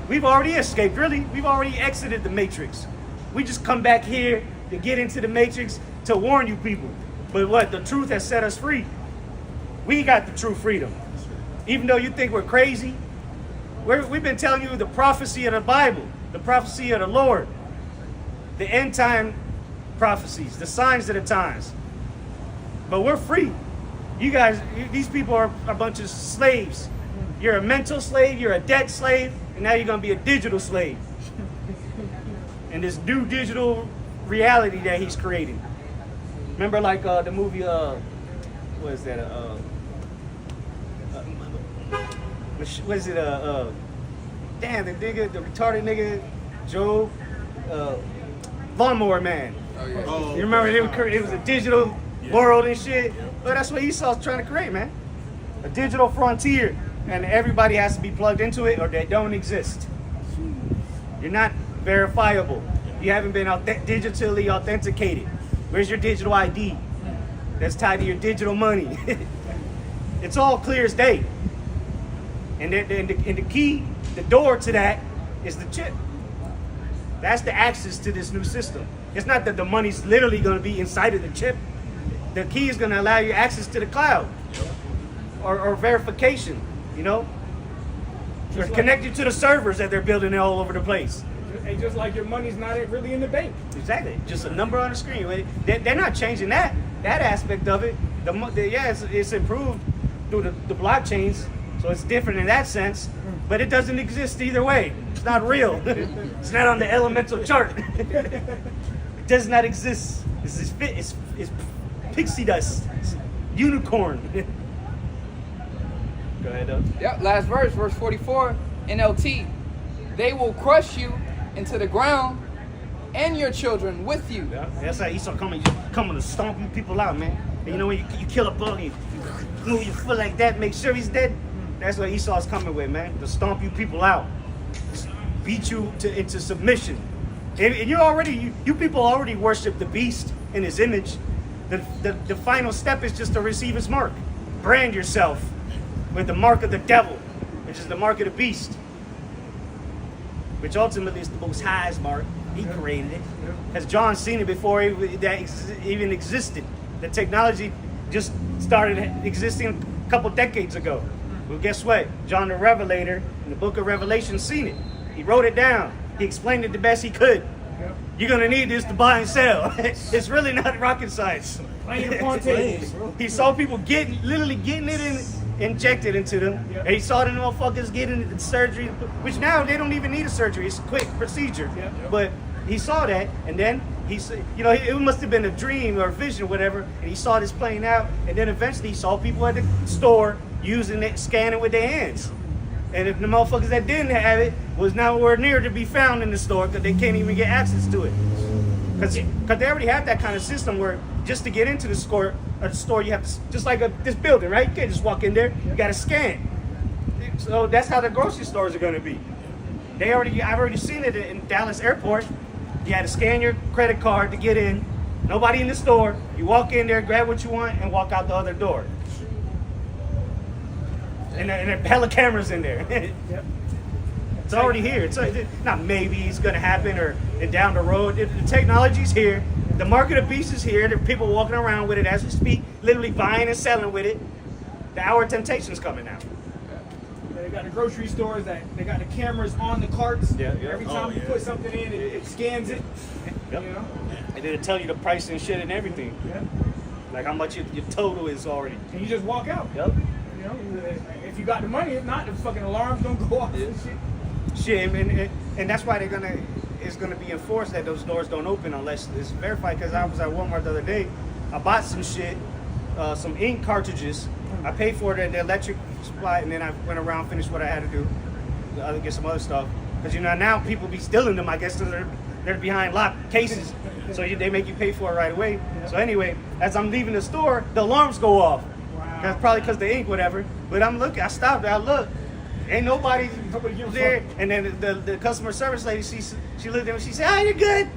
We've already escaped, really. We've already exited the matrix. We just come back here to get into the matrix to warn you people. But what? The truth has set us free. We got the true freedom. Even though you think we're crazy, we've been telling you the prophecy of the Bible, the prophecy of the Lord, the end time prophecies, the signs of the times. But we're free. You guys, these people are a bunch of slaves. You're a mental slave, you're a debt slave, and now you're gonna be a digital slave. And this new digital reality that he's creating. Remember, like the movie, what is that? What is it? Damn, the retarded nigga, Joe, Lawnmower Man. Oh, yeah. Oh, You remember it was a digital world and shit? But that's what Esau's trying to create, man. A digital frontier. And everybody has to be plugged into it or they don't exist. You're not verifiable. You haven't been digitally authenticated. Where's your digital ID? That's tied to your digital money. It's all clear as day. And the key, the door to that is the chip. That's the access to this new system. It's not that the money's literally going to be inside of the chip. The key is going to allow you access to the cloud or verification, you know? Or connect you to the servers that they're building all over the place. And just like your money's not really in the bank. Exactly. Just a number on the screen. They're not changing that aspect of it. It's improved through the blockchains, so it's different in that sense. But it doesn't exist either way. It's not real. It's not on the elemental chart. It does not exist. It's pixie dust. It's unicorn. Go ahead, though. Yep, last verse 44, NLT. They will crush you into the ground and your children with you. Yeah, that's how Esau coming to stomping people out, man. And you know when you kill a bull, you move your foot like that, make sure he's dead. That's what Esau's coming with, man. To stomp you people out, just beat you into submission. And you people already worship the beast in his image. The final step is just to receive his mark. Brand yourself with the mark of the devil, which is the mark of the beast. Which ultimately is the Most High's mark. He created it. Has John seen it before that even existed? The technology just started existing a couple decades ago. Well, guess what? John the Revelator in the book of Revelation seen it. He wrote it down. He explained it the best he could. You're going to need this to buy and sell. It's really not rocket science. He saw people literally getting it injected into them. And he saw the motherfuckers getting the surgery, which now they don't even need a surgery. It's a quick procedure. But he saw that, and then he said, it must have been a dream or a vision or whatever, and he saw this playing out, and then eventually he saw people at the store using it, scanning with their hands. And if the motherfuckers that didn't have it was nowhere near to be found in the store because they can't even get access to it. Because they already have that kind of system where just to get into the store you have to, just like this building, right? You can't just walk in there. You got to scan. So that's how the grocery stores are going to be. I've already seen it in Dallas Airport. You had to scan your credit card to get in. Nobody in the store. You walk in there, grab what you want, and walk out the other door. And there are hella cameras in there. It's already here. It's not maybe it's going to happen or down the road. The technology's here. The mark of the beast is here. There are people walking around with it as we speak, literally buying and selling with it. The hour of temptation is coming now. They got the grocery stores they got the cameras on the carts. Every time you put something in, it scans it. Yep. You know? And then it'll tell you the price and shit and everything. Like how much your total is already. And you just walk out. Yep. You know, if you got the money, if not, the fucking alarm's gonna go off and shit. And that's why it's gonna be enforced that those doors don't open unless it's verified. Because I was at Walmart the other day, I bought some shit, some ink cartridges. I paid for it at the electric supply, and then I went around, finished what I had to do, get some other stuff. Because now people be stealing them. I guess they're behind locked cases, so they make you pay for it right away. So anyway, as I'm leaving the store, the alarms go off. Probably because the ink, whatever. But I'm looking, I stopped, I look. Ain't nobody there. And then the customer service lady, she looked at me, she said, "Oh, you're good."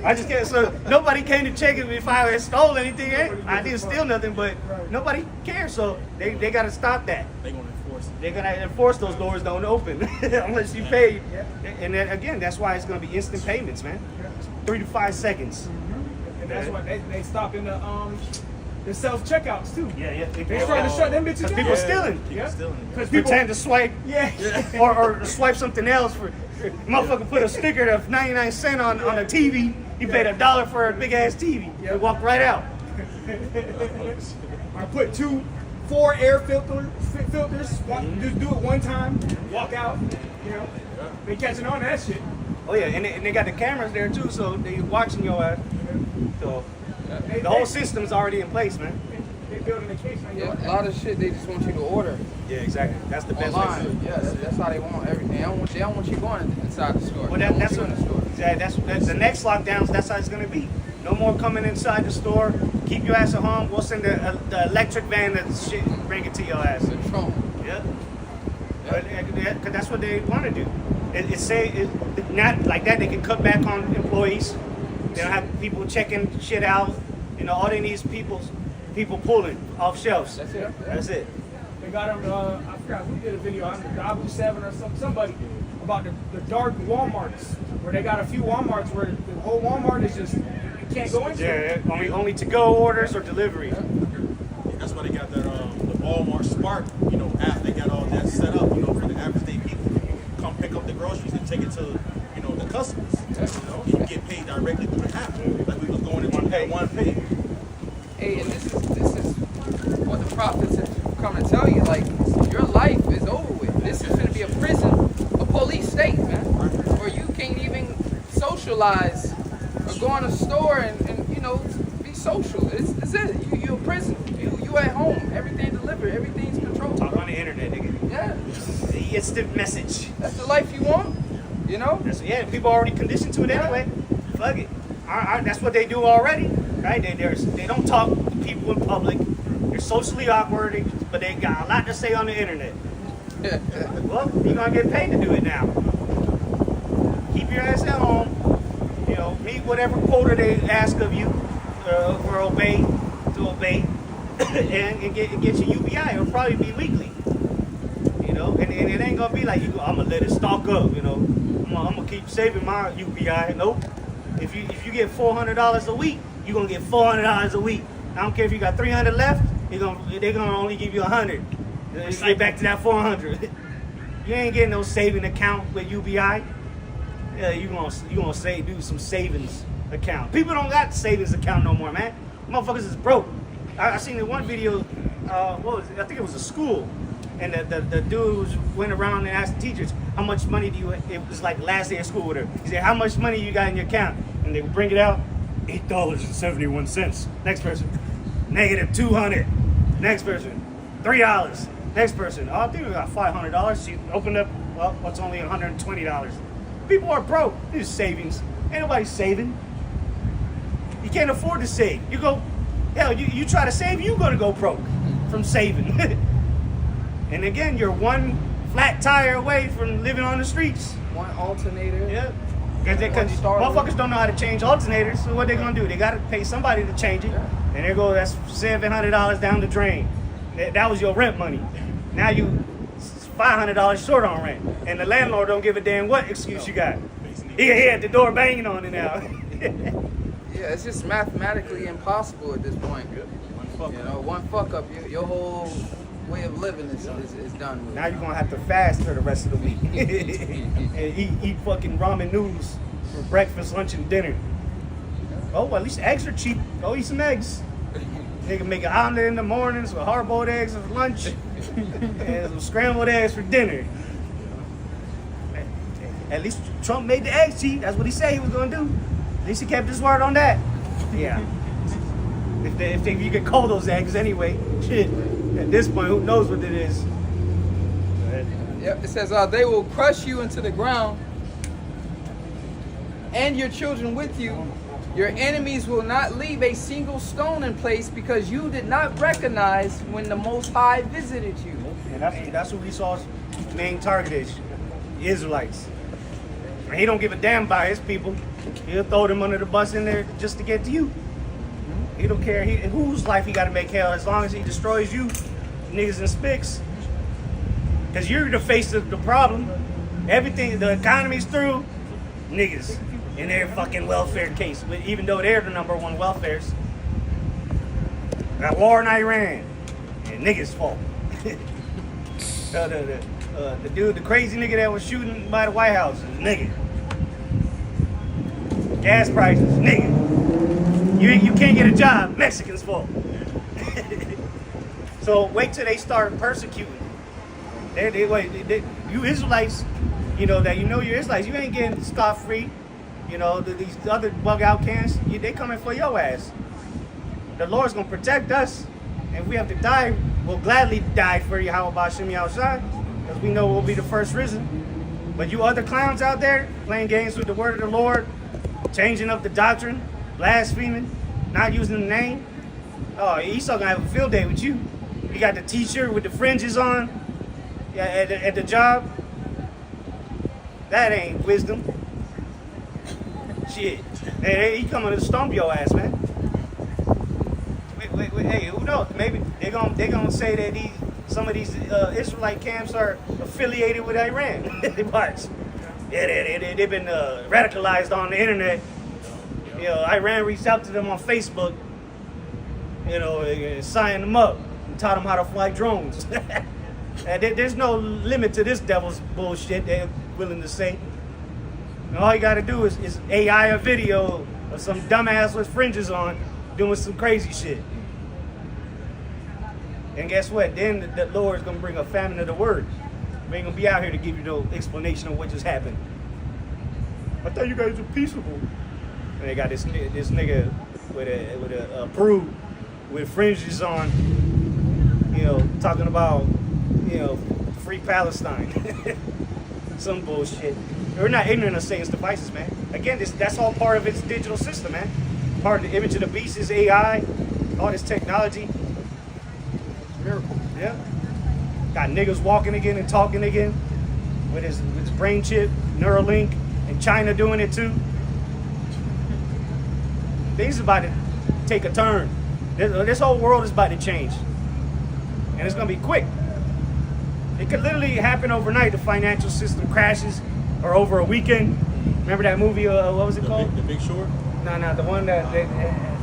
I just can't, so nobody came to check if I had stole anything. I didn't steal nothing, but nobody cares. So they got to stop that. They're going to enforce it. They're going to enforce those doors don't open unless you pay. And then again, that's why it's going to be instant payments, man. 3 to 5 seconds. And that's why they stop in the self-checkouts too. They trying to shut them bitches down. People stealing. People stealing. Because people pretend to swipe. Or swipe something else for. Motherfucker put a sticker of 99 cents on the TV. You paid $1 for a big ass TV. You walk right out. or put 4 air filters. Just do it one time, walk out. You know, they catching on to that shit. Oh yeah, and they got the cameras there too, so they watching your ass. So the whole system's already in place, man. They building a case on your Yeah, a lot of shit they just want you to order Yeah, exactly. That's the best way to do online. it. Yeah, that's how they want everything. They don't want you going inside the store. Well, They don't that's want what you in the store. that's the next lockdowns. That's how it's gonna be. No more coming inside the store. Keep your ass at home. We'll send the electric van that shit bring it to your ass. The Trump. Yeah. Because that's what they want to do. It's not like that. They can cut back on employees. They don't have people checking shit out. You know, all they need is people pulling off shelves. That's it. That's it. They got them, I forgot who did a video on the Abu 7 or somebody about the dark Walmarts, where they got a few Walmarts where the whole Walmart is just, you can't go into it. Yeah, only to go orders or delivery. That's why they got that the Walmart Smart, app. They got all that set up, for the average day people. Come pick up the groceries and take it to, the customers. You get paid directly through the app. Like we was going into that one pay. Hey, and this is what the prophets have come to tell you. Like, your life is over with. This is going to be a prison, a police state, man, where you can't even socialize or go in a store and be social. It's it. You're a prison. You at home. Everything delivered. Everything's controlled. Talk on the internet, nigga. Yeah, Instant message. that's the life you want. Yeah, people are already conditioned to it anyway. Fuck it. That's what they do already, right? They don't talk to people in public. They're socially awkward, but they got a lot to say on the internet. Well, you're gonna get paid to do it now. Keep your ass at home. Meet whatever quota they ask of you, or obey, and get your UBI. It'll probably be weekly. And it ain't gonna be like I'm gonna let it stock up. I'm gonna keep saving my UBI. Nope. If you get $400 a week, you're gonna get $400 a week. I don't care if you got 300 left. They're gonna only give you 100. Get back to that 400. You ain't getting no saving account with UBI. Yeah, you gonna do some savings account. People don't got savings account no more, man. Motherfuckers is broke. I seen in one video. What was it? I think it was a school. And the dudes went around and asked the teachers, how much money do you, it was like last day of school with her. He said, how much money you got in your account? And they would bring it out, $8.71. Next person, -200. Next person, $3. Next person, I think we got $500. She opened up, well, it's only $120. People are broke. There's savings. Ain't nobody saving. You can't afford to save. You go, hell, you try to save, you're gonna go broke from saving. And again, you're one flat tire away from living on the streets. One alternator. Yeah. Because motherfuckers don't know how to change alternators, so what they gonna do? They gotta pay somebody to change it. Yeah. And there go, that's $700 down the drain. That was your rent money. Now you $500 short on rent. And the landlord don't give a damn what excuse you got. He at the door banging on it now. Yeah, it's just mathematically impossible at this point. One fuck up, your whole way of living is done with. Now you're gonna have to fast for the rest of the week. And eat fucking ramen noodles for breakfast, lunch, and dinner. Oh, well, at least eggs are cheap. Go eat some eggs. They can make an omelet in the mornings with hard-boiled eggs for lunch and some scrambled eggs for dinner. At least Trump made the eggs cheap. That's what he said he was gonna do. At least he kept his word on that. Yeah. If you could call those eggs anyway, shit. At this point, who knows what it is? Yep, it says they will crush you into the ground and your children with you. Your enemies will not leave a single stone in place because you did not recognize when the Most High visited you. And that's what Esau's main target is, the Israelites. And he don't give a damn about his people. He'll throw them under the bus in there just to get to you. He don't care whose life he got to make hell as long as he destroys you, niggas and spicks. Because you're the face of the problem. Everything, the economy's through, niggas in their fucking welfare case. But even though they're the number one welfares. Got war in Iran. And niggas' fault. The dude, the crazy nigga that was shooting by the White House is nigga. Gas prices, nigga. You can't get a job, Mexicans' fault. So wait till they start persecuting. You Israelites, that you're Israelites, you ain't getting scot-free. These other bug out camps, they coming for your ass. The Lord's gonna protect us. And if we have to die, we'll gladly die for you, how about Shemi outside? Because we know we'll be the first risen. But you other clowns out there playing games with the word of the Lord, changing up the doctrine, blaspheming, not using the name. Oh, Esau gonna have a field day with you. You got the t-shirt with the fringes on at the job. That ain't wisdom. Shit. Hey, he coming to stomp your ass, man. Wait, hey, who knows? Maybe they gonna say that some of these Israelite camps are affiliated with Iran. Watch. Yeah, they've been radicalized on the internet. Iran reached out to them on Facebook. And signed them up and taught them how to fly drones. There's no limit to this devil's bullshit. They're willing to say. And all you got to do is AI a video of some dumbass with fringes on doing some crazy shit. And guess what? Then the Lord is going to bring a famine of the word. We ain't going to be out here to give you no explanation of what just happened. I thought you guys were peaceable. And they got this nigga with a prude with fringes on, talking about, free Palestine. Some bullshit. We're not ignorant of Satan's devices, man. Again, that's all part of its digital system, man. Part of the image of the beast is AI, all this technology. Miracle. Yeah. Got niggas walking again and talking again with his brain chip, Neuralink, and China doing it too. Things about to take a turn. This whole world is about to change. And it's going to be quick. It could literally happen overnight. The financial system crashes or over a weekend. Remember that movie, what was it called? The Big Short? No, the one that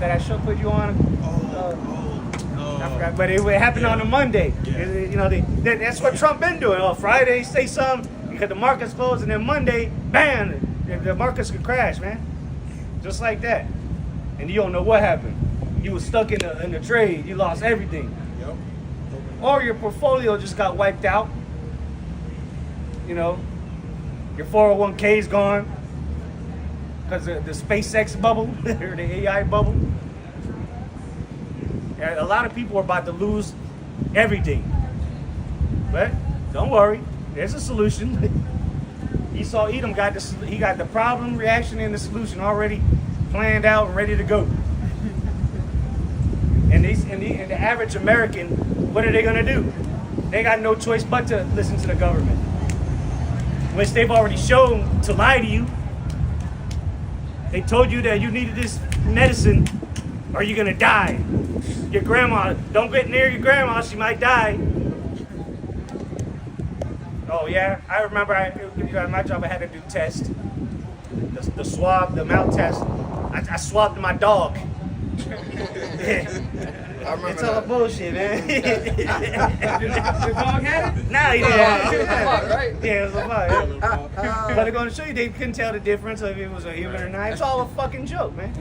I should put you on. I forgot, but it happened on a Monday. Yeah. That's what Trump been doing. On Friday, say something because the market's closed, and then Monday, bam, the markets could crash, man. Just like that. And you don't know what happened. You was stuck in the trade. You lost everything. Yep. Or your portfolio just got wiped out. Your 401k's gone because of the SpaceX bubble or the AI bubble. A lot of people are about to lose everything. But don't worry, there's a solution. Esau Edom got the problem, reaction, and the solution already planned out and ready to go. And the average American, what are they gonna do? They got no choice but to listen to the government, which they've already shown to lie to you. They told you that you needed this medicine or you're gonna die. Your grandma, don't get near your grandma, she might die. Oh yeah, I remember at my job I had to do tests. The swab, the mouth test. I swabbed my dog. I remember It's all that. bullshit, man. The dog had it? Nah, he It was a didn't. fuck, right? Yeah, it was a fuck. But they're gonna show you they couldn't tell the difference if it was a human or not. It's all a fucking joke, man.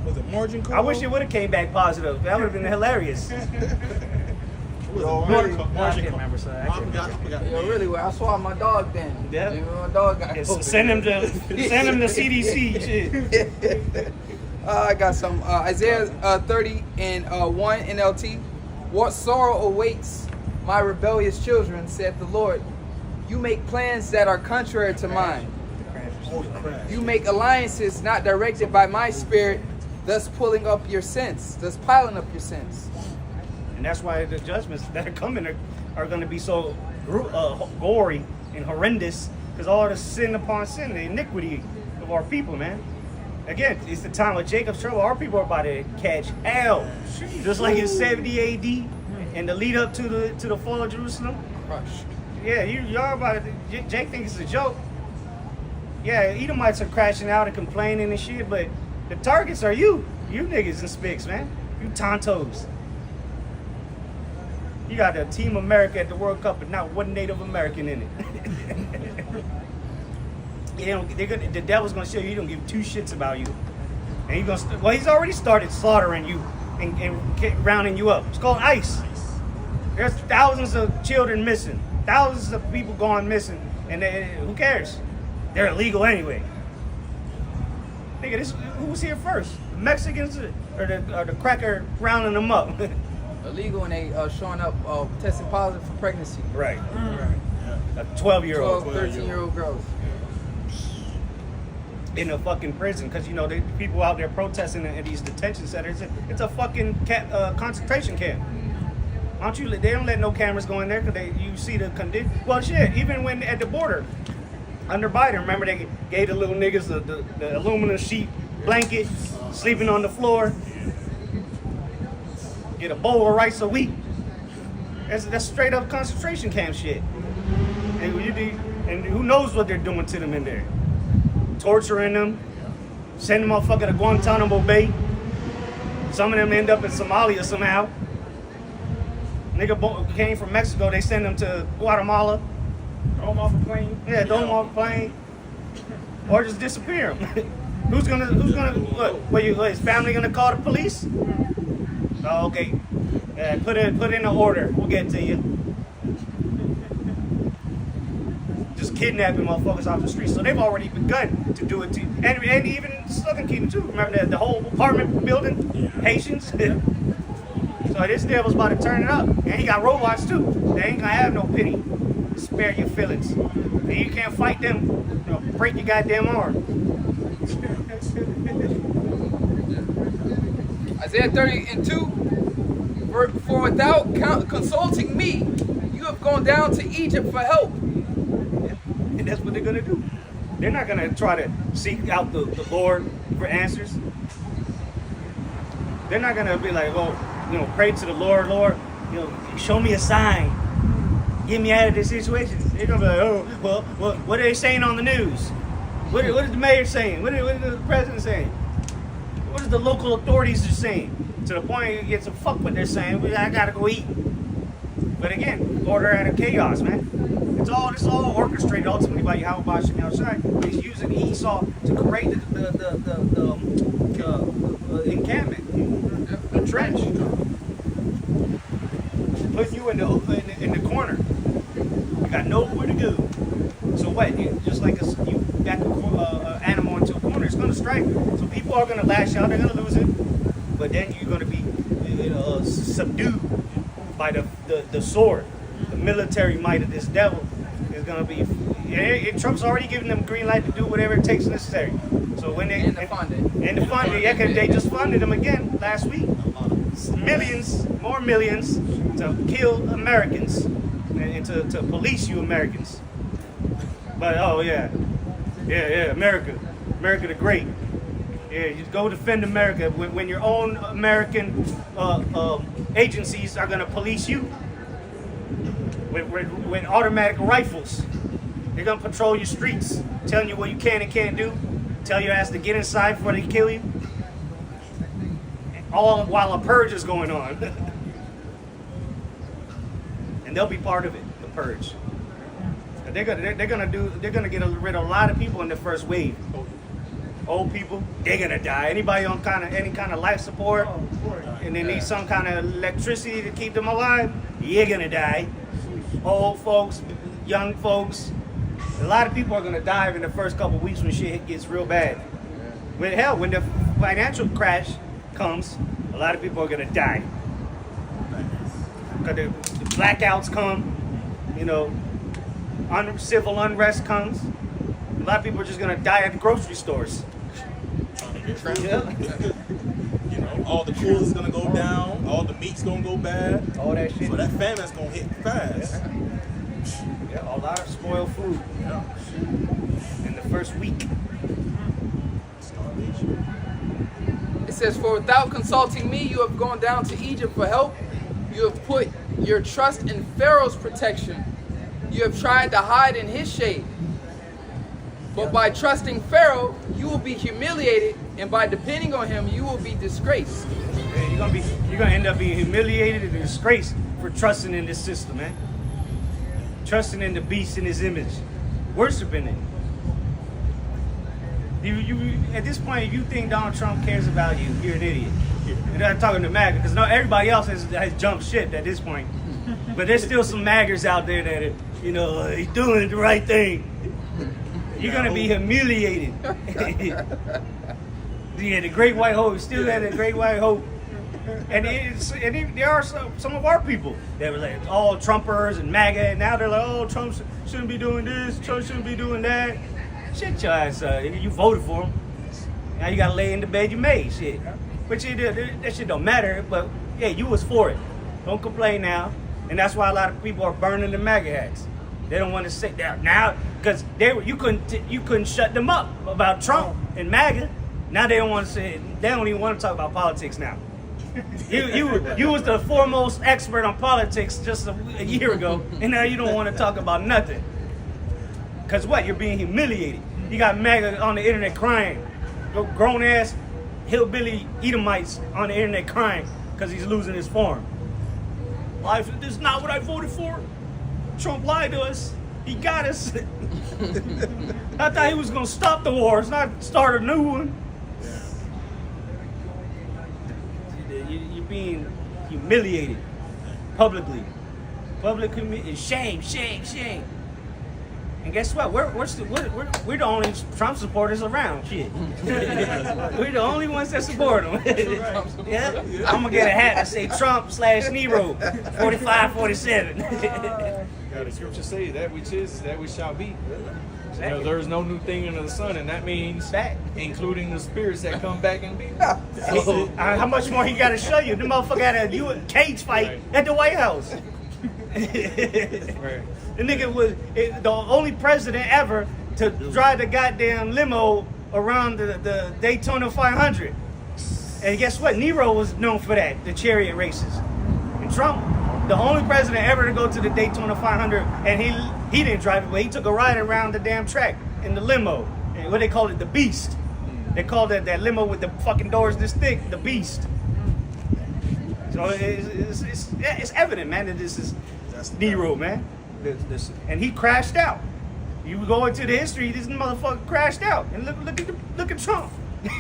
Was it margin call? I wish it would have came back positive. That would have been hilarious. Was Yo, it really? margin I can't call? remember, son. I I can't forgot. remember. Yo, really, well, I swallowed my dog then. Yeah. You know, my dog got COVID. Send him to CDC. Shit. I got some Isaiah 30 and 1 NLT. What sorrow awaits my rebellious children, saith the Lord. You make plans that are contrary to mine. Holy crap. You make alliances not directed by my spirit, thus pulling up your sins, thus piling up your sins. And that's why the judgments that are coming are going to be so gory and horrendous, because all the sin upon sin, the iniquity of our people, man. Again, it's the time of Jacob's trouble. Our people are about to catch hell, just like in 70 AD and the lead up to the fall of Jerusalem. Crushed. Yeah, y'all about to. Jake thinks it's a joke. Yeah, Edomites are crashing out and complaining and shit, but the targets are you niggas and spics, man. You tontos. You got a Team America at the World Cup, but not one Native American in it. The devil's gonna show you he don't give two shits about you, and he's already started slaughtering you and rounding you up. It's called ICE. There's thousands of children missing, thousands of people going missing, and who cares? They're illegal anyway. Nigga, who was here first? The Mexicans or the cracker rounding them up? Illegal and they showing up testing positive for pregnancy. Right. A 12-year-old. 13-year-old girls. In a fucking prison, because you know the people out there protesting in these detention centers. It's a fucking concentration camp. They don't let no cameras go in there because you see the condition. Well, shit. Even when at the border under Biden, remember they gave the little niggas the aluminum sheet blanket, sleeping on the floor, get a bowl of rice a week. That's straight up concentration camp shit. And who knows what they're doing to them in there? Torturing them, sending them motherfucker to Guantanamo Bay. Some of them end up in Somalia somehow. Nigga came from Mexico, they send them to Guatemala. Throw them off a plane. Yeah, throw them off a plane. Or just disappear them. Who's gonna, his family gonna call the police? Oh, okay. Yeah, put in an order, we'll get to you. Just kidnapping motherfuckers off the street. So they've already begun to do it to, and even Southern Kingdom too. Remember the whole apartment building, Haitians. So this devil's about to turn it up, and he got robots too. They ain't gonna have no pity. Spare your feelings. And you can't fight them. They'll break your goddamn arm. Isaiah 30:2. For without consulting me, you have gone down to Egypt for help. And that's what they're gonna do. They're not gonna try to seek out the Lord for answers. They're not gonna be like, oh, pray to the Lord, show me a sign. Get me out of this situation. They're gonna be like, oh, well, what are they saying on the news? What is the mayor saying? What is the president saying? What is the local authorities are saying? To the point you get some fuck what they're saying. I gotta go eat. But again, order out of chaos, man. It's all orchestrated ultimately by Yahweh Shem outside. He's using Esau to create the encampment, the trench. Put you in the corner. You got nowhere to go. So what? Just like you back an animal into a corner, it's gonna strike. So people are gonna lash out. They're gonna lose it. But then you're gonna be subdued by the sword. The military might of this devil is gonna be. Trump's already giving them green light to do whatever it takes necessary. So when they And the funding. yeah, 'cause they just funded them again last week. More millions to kill Americans and to police you Americans. But America the great. Yeah, you go defend America when your own American agencies are gonna police you with automatic rifles. They're gonna patrol your streets, telling you what you can and can't do, tell your ass to get inside before they kill you. All while a purge is going on. And they'll be part of it, the purge. They're gonna get rid of a lot of people in the first wave. Old people, they're gonna die. Anybody on any kind of life support, and they need some kind of electricity to keep them alive, you're gonna die. Old folks, young folks, a lot of people are gonna die in the first couple of weeks when shit gets real bad. When the financial crash comes, a lot of people are gonna die. Because the blackouts come, civil unrest comes. A lot of people are just gonna die at the grocery stores. Yeah. All the coolers is gonna go down, all the meat's gonna go bad. All that shit. So that famine's gonna hit fast. Yeah, a lot of spoiled food. Yeah. In the first week. Starvation. It says, for without consulting me, you have gone down to Egypt for help. You have put your trust in Pharaoh's protection. You have tried to hide in his shade. But by trusting Pharaoh, you will be humiliated, and by depending on him, you will be disgraced. Yeah, you're gonna end up being humiliated and disgraced for trusting in this system, man. Trusting in the beast in his image, worshiping it. You at this point, if you think Donald Trump cares about you, you're an idiot. And I'm talking to MAGA because everybody else has jumped ship at this point. But there's still some MAGAs out there that are, he's doing the right thing. You're gonna be humiliated. Yeah, the Great White Hope is still at the Great White Hope. And there are some of our people that were like all Trumpers and MAGA, and now they're like, oh, Trump shouldn't be doing this, Trump shouldn't be doing that. Shit, your ass, you voted for him. Now you gotta lay in the bed you made, shit. But that shit don't matter. But yeah, you was for it. Don't complain now. And that's why a lot of people are burning the MAGA hats. They don't want to sit there now because you couldn't shut them up about Trump and MAGA. Now they don't want to say. They don't even want to talk about politics now. You was the foremost expert on politics just a year ago, and now you don't want to talk about nothing. Cause what? You're being humiliated. You got MAGA on the internet crying, grown ass hillbilly Edomites on the internet crying because he's losing his farm. This is not what I voted for. Trump lied to us. He got us. I thought he was gonna stop the wars, not start a new one. You're being humiliated publicly. Shame. And guess what? We're the only Trump supporters around. Shit. We're the only ones that support him. Yeah. I'm gonna get a hat that say Trump/Nero 4547. The scriptures say that which is, that which shall be. There is no new thing under the sun, and that means including the spirits that come back and be. So, how much more he got to show you? The motherfucker had a cage fight at the White House. Right. The nigga was the only president ever to drive the goddamn limo around the Daytona 500. And guess what? Nero was known for that, the chariot races. And Trump, the only president ever to go to the Daytona 500, and he didn't drive it, but he took a ride around the damn track in the limo. And what they called it, the Beast. They called it that limo with the fucking doors this thick, the Beast. So it's evident, man, that this is Nero, man. And he crashed out. You go into the history, this motherfucker crashed out. And look at Trump.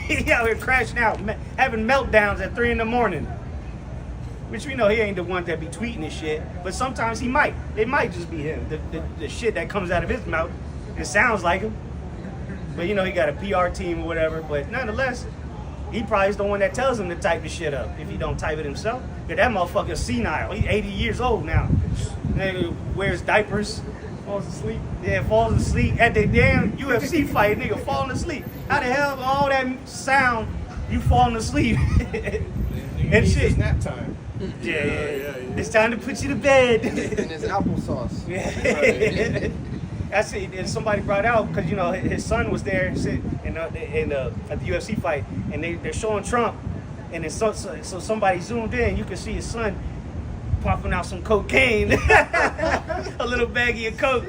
He out here crashing out, having meltdowns at 3 a.m. Which we know he ain't the one that be tweeting this shit, but sometimes he might. It might just be him. The shit that comes out of his mouth, it sounds like him. But he got a PR team or whatever. But nonetheless, he probably is the one that tells him to type the shit up if he don't type it himself. Cause that motherfucker's senile. He's 80 years old now. Nigga wears diapers. Falls asleep. Yeah, falls asleep at the damn UFC fight. Nigga falling asleep. How the hell all that sound you falling asleep? And shit. Nap time. Yeah. It's time to put you to bed. And it's applesauce. Yeah. That's it. And somebody brought out because his son was there sitting at the UFC fight, and they're showing Trump, and then so somebody zoomed in. You can see his son popping out some cocaine, a little baggie of coke.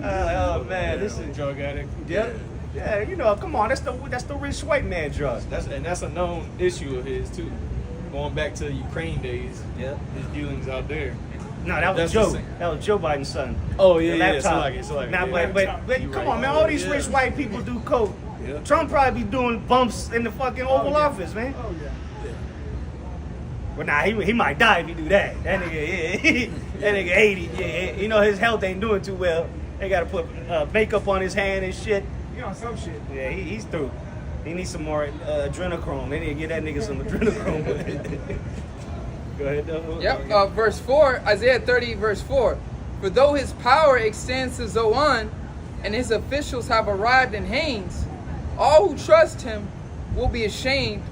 Oh man, this is drug addict. Yeah, come on, that's the rich white man drug. That's a known issue of his too. Going back to Ukraine days, his dealings out there. No, that was Joe. That was Joe Biden's son. Oh yeah, the laptop. But come on, man. All these rich white people do coke. Yeah. Trump probably be doing bumps in the fucking Oval Office, man. Oh yeah. Well, nah, he might die if he do that. That nigga, that nigga 80. Yeah, his health ain't doing too well. They gotta put makeup on his hand and shit. You on some shit. Yeah, he's through. He needs some more adrenochrome. They need to get that nigga some adrenochrome. Go ahead. Yep. Verse 4, Isaiah 30, verse 4. For though his power extends to Zoan, and his officials have arrived in Hanes, all who trust him will be ashamed.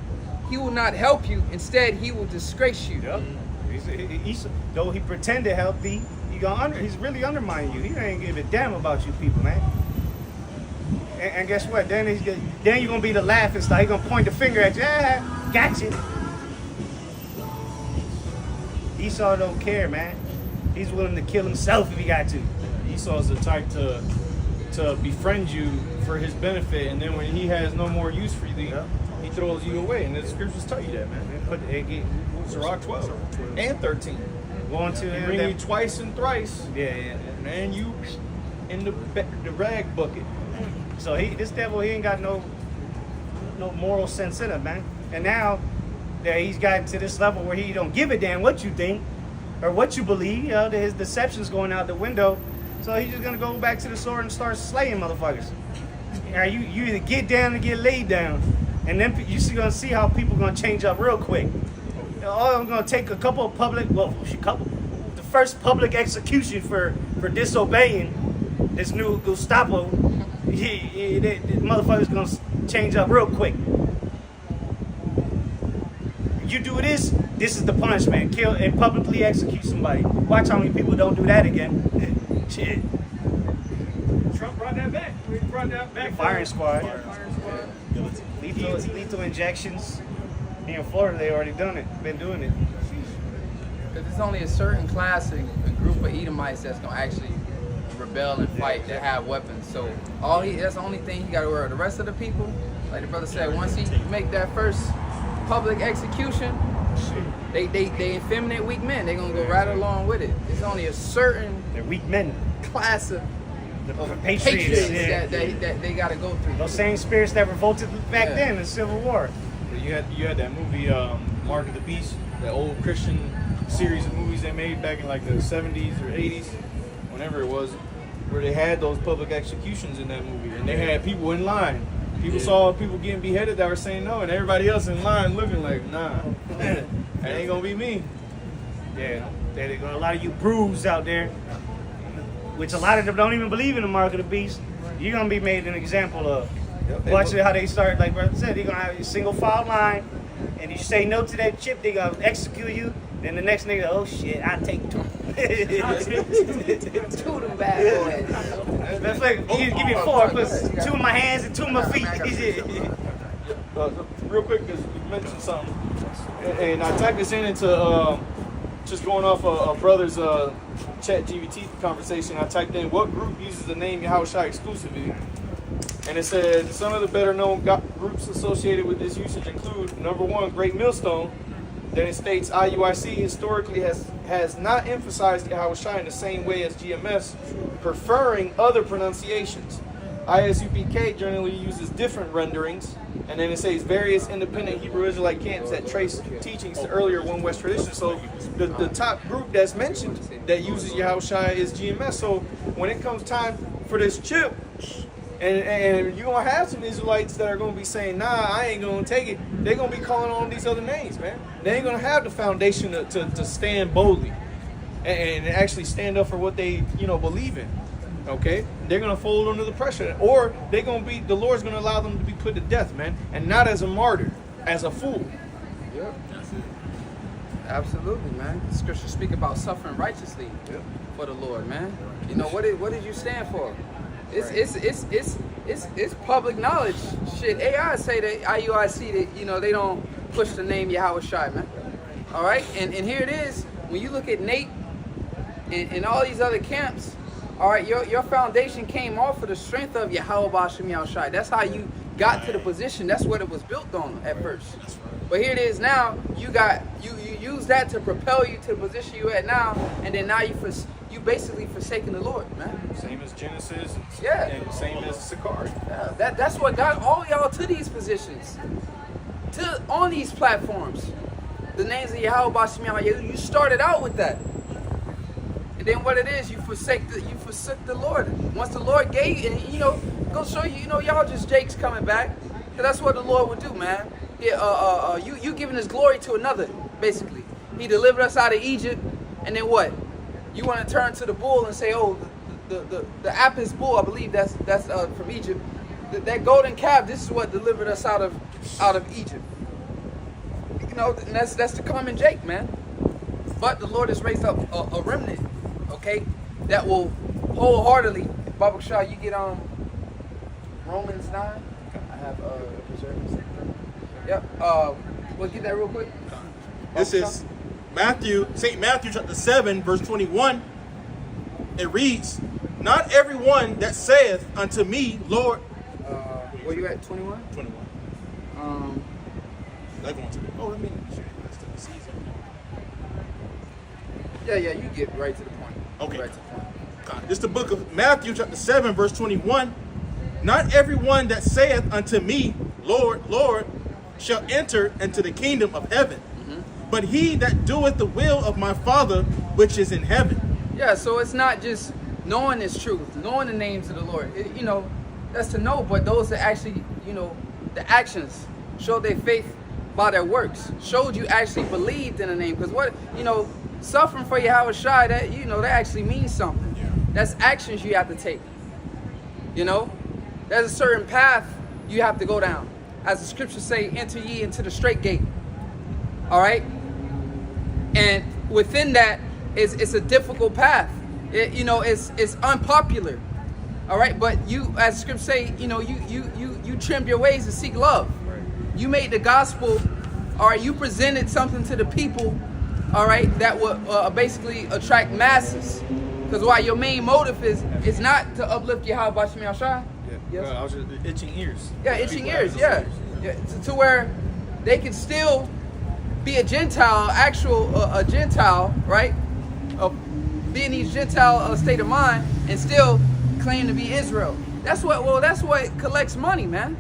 He will not help you. Instead, he will disgrace you. Yep. Though he pretend to help thee, he's really undermining you. He ain't give a damn about you people, man. And guess what? Then you're gonna be the laughing stock. He's gonna point the finger at you. Gotcha. Esau don't care, man. He's willing to kill himself if he got to. Esau's the type to befriend you for his benefit, and then when he has no more use for you, he throws you away. And the scriptures tell you that, man. Sirach 12 and 13. Going to him, bring you twice and thrice. Yeah. And you in the rag bucket. So this devil, he ain't got no moral sense in him, man. And now that he's gotten to this level where he don't give a damn what you think or what you believe. You know, his deception's going out the window. So he's just gonna go back to the sword and start slaying motherfuckers. You either get down or get laid down, and then you're gonna see how people gonna change up real quick. I'm gonna take a couple of the first public execution for disobeying this new Gestapo. The motherfucker's gonna change up real quick. You do this is the punishment. Kill and publicly execute somebody. Watch how many people don't do that again. Shit. Trump brought that back. We brought that back. Firing squad. Firing squad. Lethal injections. In Florida, they already done it. Been doing it. Because there's only a certain class, a group of Edomites that's gonna actually rebel and fight that have weapons. So that's the only thing he got to worry. The rest of the people, like the brother said, once he make that first public execution, they effeminate weak men. They're gonna go right along with it. There's only a certain They're weak men. class of Patriots. that they got to go through. Those same spirits that revolted back then in the Civil War. You had that movie Mark of the Beast, that old Christian series of movies they made back in like the 70s or 80s, whenever it was, where they had those public executions in that movie, and they had people in line. People saw people getting beheaded that were saying no, and everybody else in line looking like, nah, that ain't gonna be me. Yeah, there's a lot of you bruised out there, which a lot of them don't even believe in the mark of the beast. You're gonna be made an example of. Watch how they start, like brother said, they're gonna have a single file line, and you say no to that chip, they gonna execute you. Then the next nigga, oh shit, I take two. Two of them bad boys. That's like, give me four, put two of my hands and two of my feet. Real quick, because you mentioned something, and I typed this into just going off a brother's chat GBT conversation. I typed in what group uses the name Yahushua exclusively. And it said some of the better known groups associated with this usage include, number one, Great Millstone. Then it states IUIC historically has not emphasized Yahushua in the same way as GMS, preferring other pronunciations. ISUPK generally uses different renderings. And then it says various independent Hebrew Israelite camps that trace teachings to earlier One West tradition. So the top group that's mentioned that uses Yahushua is GMS. So when it comes time for this chip, and you're going to have some Israelites that are going to be saying, nah, I ain't going to take it. They're going to be calling on these other names, man. They ain't going to have the foundation to stand boldly and actually stand up for what they, believe in. Okay? They're going to fold under the pressure. Or they're going to be, the Lord's going to allow them to be put to death, man. And not as a martyr, as a fool. Yep. Absolutely, man. The scriptures speak about suffering righteously for the Lord, man. What did you stand for? It's public knowledge. Shit, AI say that IUIC that they don't push the name Yahushua, man. All right, and here it is. When you look at Nate and all these other camps, all right, your foundation came off of the strength of Yahweh Bashem Yahushua. That's how you got to the position. That's what it was built on at first. But here it is now. You use that to propel you to the position you at now, and then now you basically forsaking the Lord, man. Same as Genesis. Yeah. And same as Sakari. That's what got all y'all to these positions, on these platforms. The names of Yahweh Bashem Yahushua. You started out with that, and then what it is, you forsook the Lord. Once the Lord gave, and go show you, y'all just Jake's coming back. And that's what the Lord would do, man. You giving His glory to another, basically. He delivered us out of Egypt, and then what? You want to turn to the bull and say, oh, the Apis bull, I believe that's from Egypt. That golden calf, this is what delivered us out of Egypt. And that's the common Jake, man. But the Lord has raised up a remnant, okay, that will wholeheartedly. Baba Shah, you get on Romans 9. I have preserved. Yep. We'll get that real quick. This is St. Matthew chapter 7, verse 21. It reads, not everyone that saith unto me, Lord. Where you at, 21? 21. Yeah, you get right to the point. Okay. Right to the point. This is the book of Matthew chapter 7, verse 21. Not everyone that saith unto me, Lord, Lord, shall enter into the kingdom of heaven. But he that doeth the will of my Father which is in heaven. Yeah, so it's not just knowing this truth, knowing the names of the Lord. You know, that's to know, but those that actually, you know, the actions show their faith by their works. Showed you actually believed in the name. Because what, you know, suffering for Yahweh Shai, that, you know, that actually means something. That's actions you have to take. You know, there's a certain path you have to go down. As the scriptures say, enter ye into the straight gate. All right? And within that, it's a difficult path. You know, it's unpopular. All right? But you, as the scriptures say, you know, you trimmed your ways to seek love. You made the gospel, all right, you presented something to the people, all right, that would basically attract masses. Because why? Your main motive is not to uplift Yahweh Bashim Yahshai. Yes. I was just itching ears. Yeah, itching ears, yeah. To where they can still be a Gentile, a Gentile, right? Be in these Gentile state of mind and still claim to be Israel. That's what collects money, man.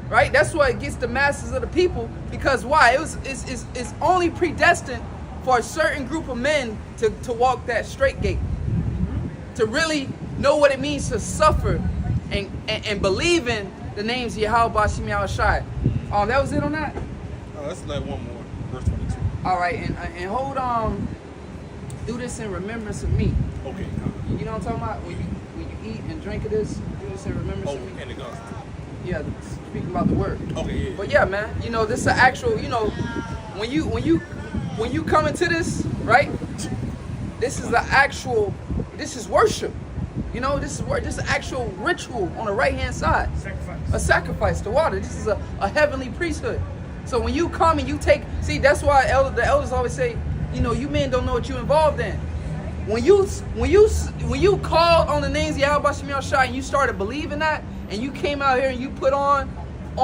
Right? That's what gets the masses of the people. Because why? It's only predestined for a certain group of men to walk that straight gate. To really know what it means to suffer and believe in the names of Yahweh Bashim Yahushai. That was it on that? Oh, that's like one more. Verse 22. All right, and hold on. Do this in remembrance of me. Okay. You know what I'm talking about? When you eat and drink of this, do this in remembrance Oh, of me. and the gospel. Yeah, speaking about the word. Okay, yeah. But yeah, man, you know, this is an actual, you know, when you come into this, right? This is worship. You know, this is actual ritual on the right hand side. A sacrifice to water. This is a heavenly priesthood. So when you come and you take, see, that's why the elders always say, you know, you men don't know what you're involved in. When you called on the names of Yahweh Bashim Yahushai and you started believing that, and you came out here and you put on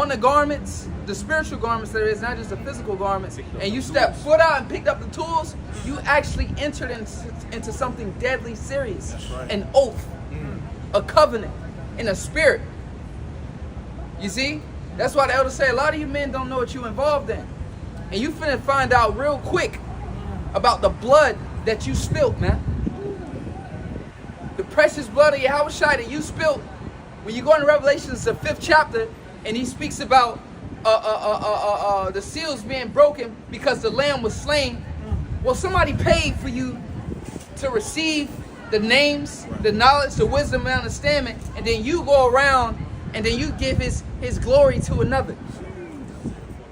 the garments, the spiritual garments that is, not just the physical garments, and you stepped foot out and picked up the tools, you actually entered into something deadly serious. Right. An oath, a covenant, in a spirit. You see? That's why the elders say a lot of you men don't know what you involved in. And you finna find out real quick about the blood that you spilt, man. The precious blood of Yahweh Shai that you spilt. When you go into Revelations, the 5th chapter, and he speaks about the seals being broken because the lamb was slain. Well, somebody paid for you to receive the names, the knowledge, the wisdom, and understanding, and then you go around and then you give his glory to another.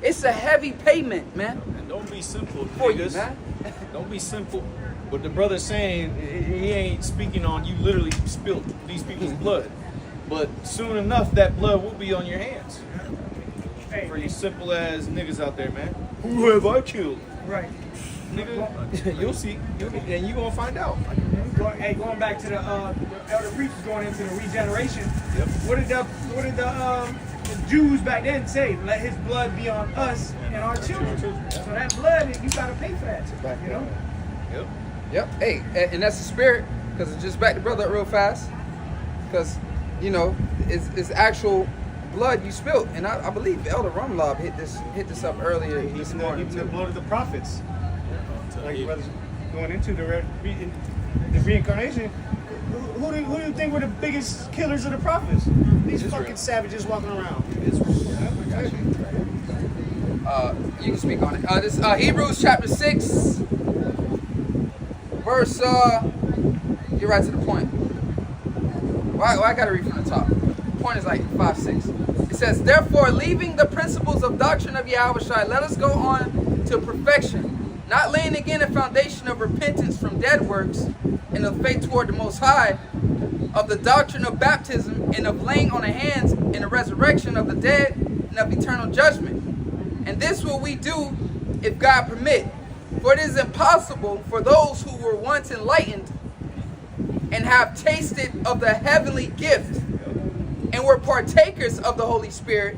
It's a heavy payment, man. And don't be simple, For you, niggas. man. Don't be simple. What the brother's saying, he ain't speaking on you literally spilt these people's blood. But soon enough, that blood will be on your hands. For you simple ass niggas out there, man. Who have I killed? Right. Nigga, you'll see. And you gonna find out. Going back to the elder preachers going into the regeneration. Yep. What did the Jews back then say? Let his blood be on us and our children. So that blood, you gotta pay for that. You know. Yep. Yep. Hey, and that's the spirit. Because it's just back to brother real fast. Because, you know, it's actual blood you spilled. And I believe Elder Rumlob hit this up earlier this morning. Even the blood of the prophets. Like brothers going into the reincarnation. Who do you think were the biggest killers of the prophets? These fucking savages walking around. You can speak on it. This Hebrews chapter 6, verse. You're right to the point. Well, I gotta read from the top. The point is like 5-6. It says, "Therefore, leaving the principles of doctrine of Yahweh Shai, let us go on to perfection, not laying again a foundation of repentance from dead works and of faith toward the Most High, of the doctrine of baptism and of laying on of hands and the resurrection of the dead and of eternal judgment. And this will we do if God permit. For it is impossible for those who were once enlightened and have tasted of the heavenly gift and were partakers of the Holy Spirit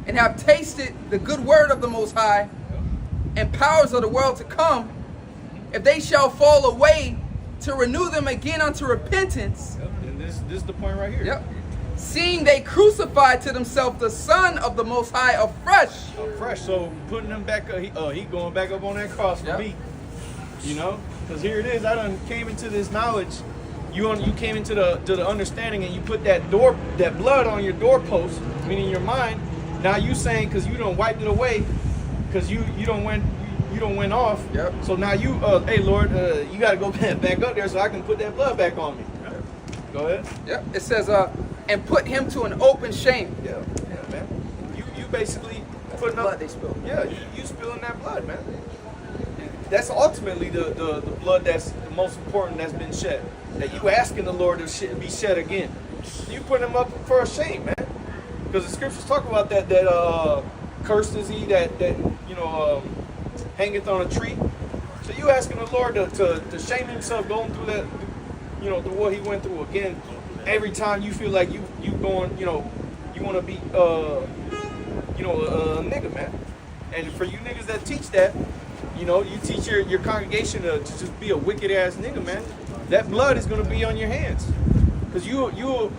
and have tasted the good word of the Most High and powers of the world to come, if they shall fall away, to renew them again unto repentance." Yep. And this is the point right here. Yep. seeing they crucified to themselves the Son of the Most High afresh. Fresh. So putting him back, he going back up on that cross for Yep. me. You know, because here it is. I done came into this knowledge. You came into the understanding, and you put that blood on your doorpost, meaning your mind. Now you saying because you don't wiped it away, because you don't went off. Yep. So now you, hey Lord, you got to go back up there so I can put that blood back on me. Go ahead. Yep. It says, and put him to an open shame. Yeah, man. You basically putting Blood up. they spilled. Yeah, you spilling that blood, man. That's ultimately the blood that's the most important that's been shed. That you asking the Lord to be shed again. You putting him up for a shame, man. Because the scriptures talk about that cursed is he that hangeth on a tree. So you asking the Lord to shame himself going through that, through what he went through again. Every time you feel like you going, you want to be a nigga, man. And for you niggas that teach that, you teach your congregation to just be a wicked ass nigga, man. That blood is gonna be on your hands, because you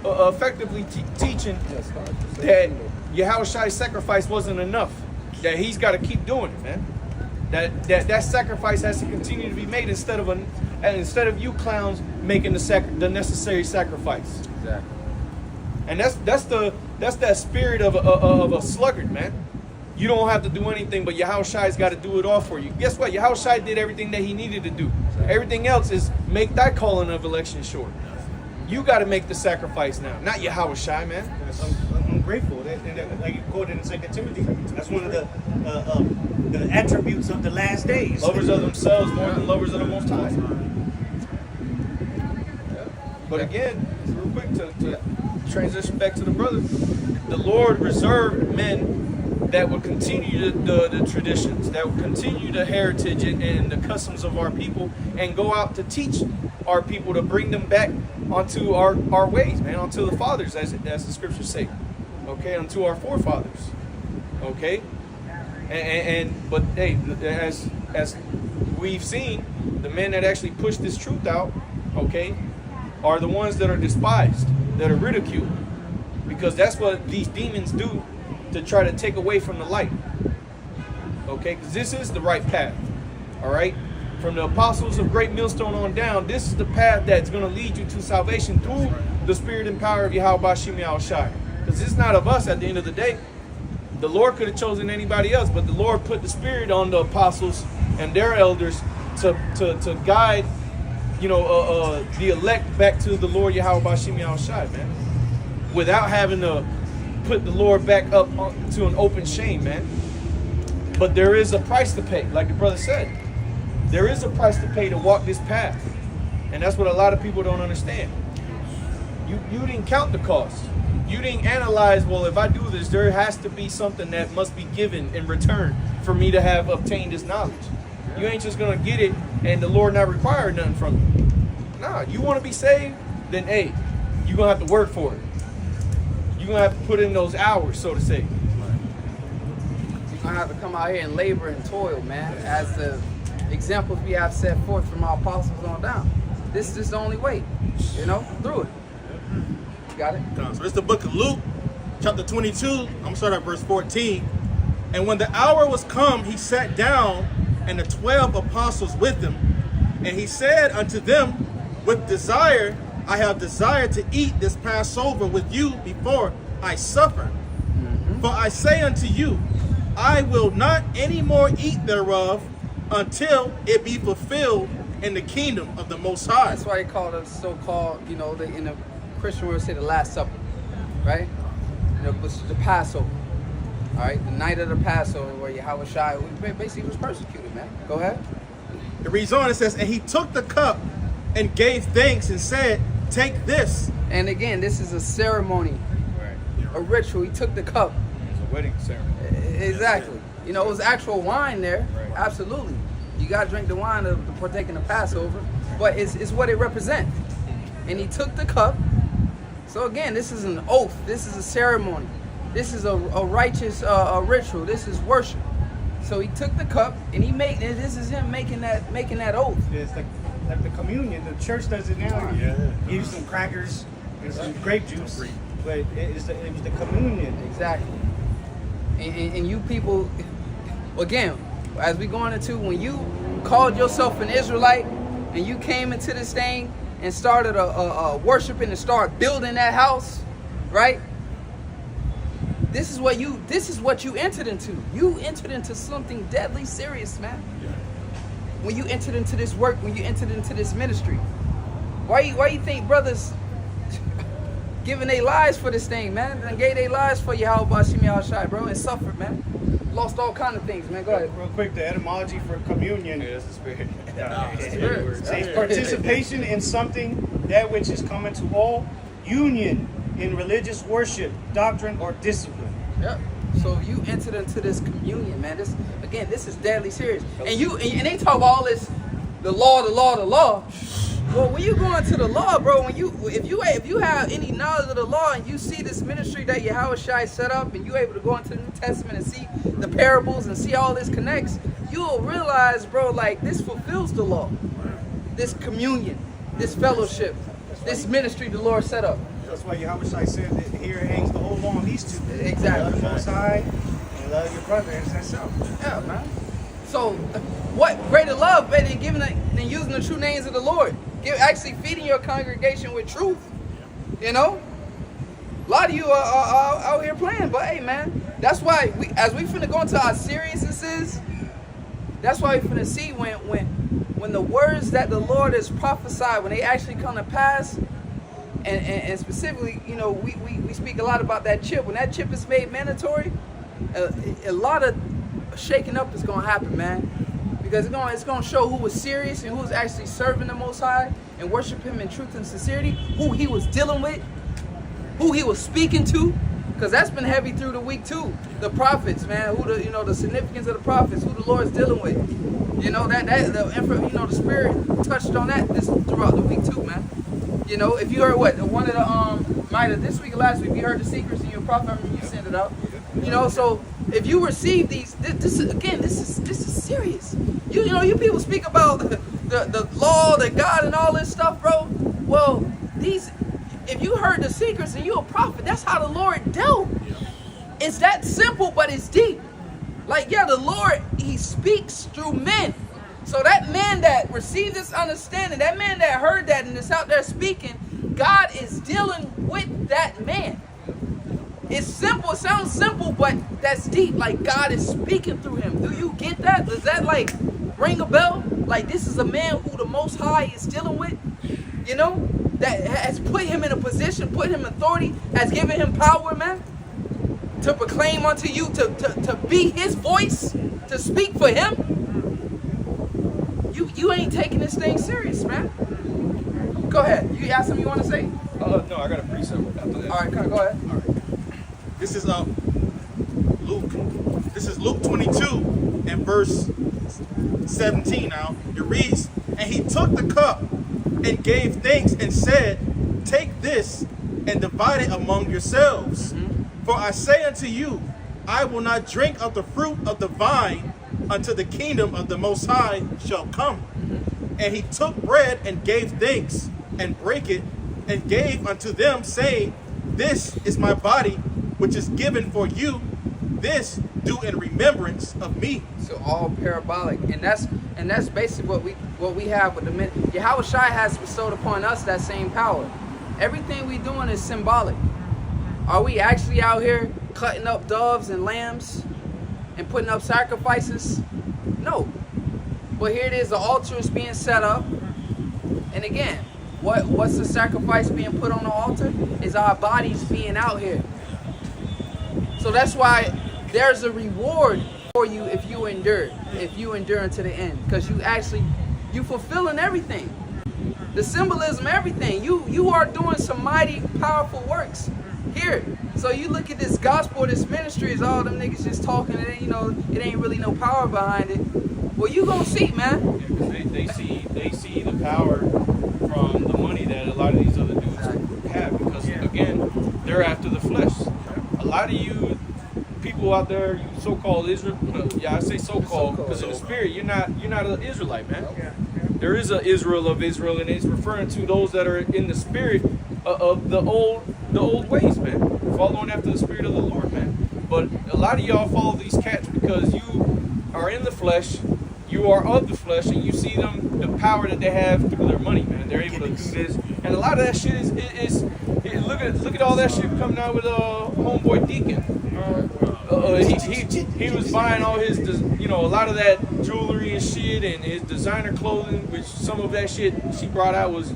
effectively teaching that Yahushua's sacrifice wasn't enough. That he's got to keep doing it, man. That sacrifice has to continue to be made instead of you clowns making the necessary sacrifice. Exactly. And that's that spirit of a sluggard, man. You don't have to do anything, but Yahushua's got to do it all for you. Guess what? Yahushua did everything that he needed to do. Everything else is make thy calling of election short. You got to make the sacrifice now, not Yahushua, man. I'm grateful. That, like you quoted in 2 Timothy, that's one of the attributes of the last days. Lovers of themselves more than lovers of the Most High. But again, real quick to transition back to the brother, the Lord reserved men that would continue the traditions, that would continue the heritage and the customs of our people, and go out to teach our people, to bring them back onto our ways, man, onto the fathers, as the scriptures say, okay, unto our forefathers, okay, but hey, as we've seen, the men that actually push this truth out, okay, are the ones that are despised, that are ridiculed, because that's what these demons do, to try to take away from the light, okay, because this is the right path, all right, from the apostles of Great Millstone on down, this is the path that's going to lead you to salvation through the spirit and power of Yahweh Bashim Yahushai, because it's not of us at the end of the day. The Lord could have chosen anybody else, but the Lord put the spirit on the apostles and their elders to guide, the elect back to the Lord Yahweh Bashim Yahushai, man, without having to put the Lord back up to an open shame, man. But there is a price to pay, like the brother said. There is a price to pay to walk this path, and that's what a lot of people don't understand. You didn't count the cost. You didn't analyze, well, if I do this, there has to be something that must be given in return for me to have obtained this knowledge. You ain't just gonna get it and the Lord not require nothing from you. Nah, you want to be saved, then hey, you're gonna have to work for it. You're gonna have to put in those hours, so to say. You're gonna have to come out here and labor and toil, man, as the examples we have set forth from our apostles on down. This is the only way, through it. You got it? So it's the book of Luke, chapter 22. I'm going to start at verse 14. And when the hour was come, he sat down, and the 12 apostles with him. And he said unto them, with desire, I have desired to eat this Passover with you before I suffer. For I say unto you, I will not any more eat thereof until it be fulfilled in the kingdom of the Most High. That's why they call it so-called, in the Christian world, say the Last Supper, right? The Passover, all right? The night of the Passover, where Yahushua basically was persecuted, man. Go ahead. It reads on, it says, and he took the cup and gave thanks and said, take this. And again, this is a ceremony, a ritual. He took the cup. It's a wedding ceremony. Exactly. It was actual wine there. Right. Absolutely. You got to drink the wine to partake in the Passover, but it's what it represents. And he took the cup. So again, this is an oath. This is a ceremony. This is a righteous ritual. This is worship. So he took the cup and this is him making that oath. Yeah, it's like the communion. The church does it now. Give you some crackers and some grape juice. but it was the communion. Exactly. And you people, again, as we going into, when you called yourself an Israelite and you came into this thing and started worshiping and start building that house, right? This is what you entered into. You entered into something deadly serious, man. When you entered into this work, when you entered into this ministry. Why you think brothers giving their lives for this thing, man? And gave their lives for Yahweh Bashim Yahushai, bro, and suffered, man. Lost all kind of things, man. Go ahead. Real quick, the etymology for communion. Yeah, that's the spirit. Spirit. Says participation in something that which is common to all, union in religious worship, doctrine, or discipline. Yep. So you entered into this communion, man. This is deadly serious. And they talk about all this, the law. Well, when you go into the law, bro, if you have any knowledge of the law and you see this ministry that Yahweh Shai set up, and you're able to go into the New Testament and see the parables and see all this connects, you'll realize, bro, like this fulfills the law. This communion, this fellowship, this ministry the Lord set up. That's why Yahweh Shai said that here hangs the whole law on these two. Exactly. Love the Most High and love your brother as thyself. Yeah, man. So, what greater love better than than using the true names of the Lord? Actually feeding your congregation with truth. You know, a lot of you are out here playing, but hey, man, that's why as we finna go into our seriousnesses, that's why we finna see when the words that the Lord has prophesied, when they actually come to pass, and specifically, you know, we speak a lot about that chip. When that chip is made mandatory, a lot of shaking up is gonna happen, man. Because it's going to show who was serious and who was actually serving the Most High and worship Him in truth and sincerity, who he was dealing with, who he was speaking to, because that's been heavy through the week too. The prophets, man, the significance of the prophets, who the Lord's dealing with. You know the Spirit touched on that throughout the week too, man. You know, if you heard one of the might have this week or last week, you heard the secrets in your prophet, I remember you sent it out. You know, so if you receive these, this is serious. You people speak about the law, the God, and all this stuff, bro. Well, if you heard the secrets and you're a prophet, that's how the Lord dealt. It's that simple, but it's deep. Like, yeah, the Lord, He speaks through men. So that man that received this understanding, that man that heard that and is out there speaking, God is dealing with that man. It's simple, it sounds simple, but that's deep. Like, God is speaking through him. Do you get that? Does that like ring a bell? Like, this is a man who the Most High is dealing with, you know, that has put him in a position, put him in authority, has given him power, man, to proclaim unto you, to be his voice, to speak for him. You ain't taking this thing serious, man. Go ahead. You got something you want to say? No, I got a precept after that. All right, go ahead. All right. This is Luke. This is Luke 22 and verse 17 now. It reads, "And he took the cup and gave thanks and said, Take this and divide it among yourselves. For I say unto you, I will not drink of the fruit of the vine until the kingdom of the Most High shall come. And he took bread and gave thanks and brake it and gave unto them, saying, This is my body, which is given for you. This do in remembrance of me." So all parabolic, and that's basically what we have with the men. Yahweh Shai has bestowed upon us that same power. Everything we doing is symbolic. Are we actually out here cutting up doves and lambs and putting up sacrifices? No. But here it is, the altar is being set up. And again, what's the sacrifice being put on the altar? Is our bodies being out here. So that's why there's a reward for you if you endure unto the end. Because you fulfilling everything. The symbolism, everything. You are doing some mighty, powerful works here. So you look at this gospel, this ministry, is all them niggas just talking, and it ain't really no power behind it. Well, you gonna see, man. Yeah, they see the power from the money that a lot of these other dudes have, because again, they're after the flesh. A lot of you people out there, you so-called Israel, I say so-called because in the spirit you're not an Israelite, man. There is an Israel of Israel, and it's referring to those that are in the spirit of the old ways, man. Following after the spirit of the Lord, man. But a lot of y'all follow these cats because you are in the flesh, you are of the flesh, and you see them, the power that they have through their money, man. They're able to do this, and a lot of that shit is look at all that shit coming out with homeboy Deacon. He was buying all his, a lot of that jewelry and shit, and his designer clothing, which some of that shit she brought out was,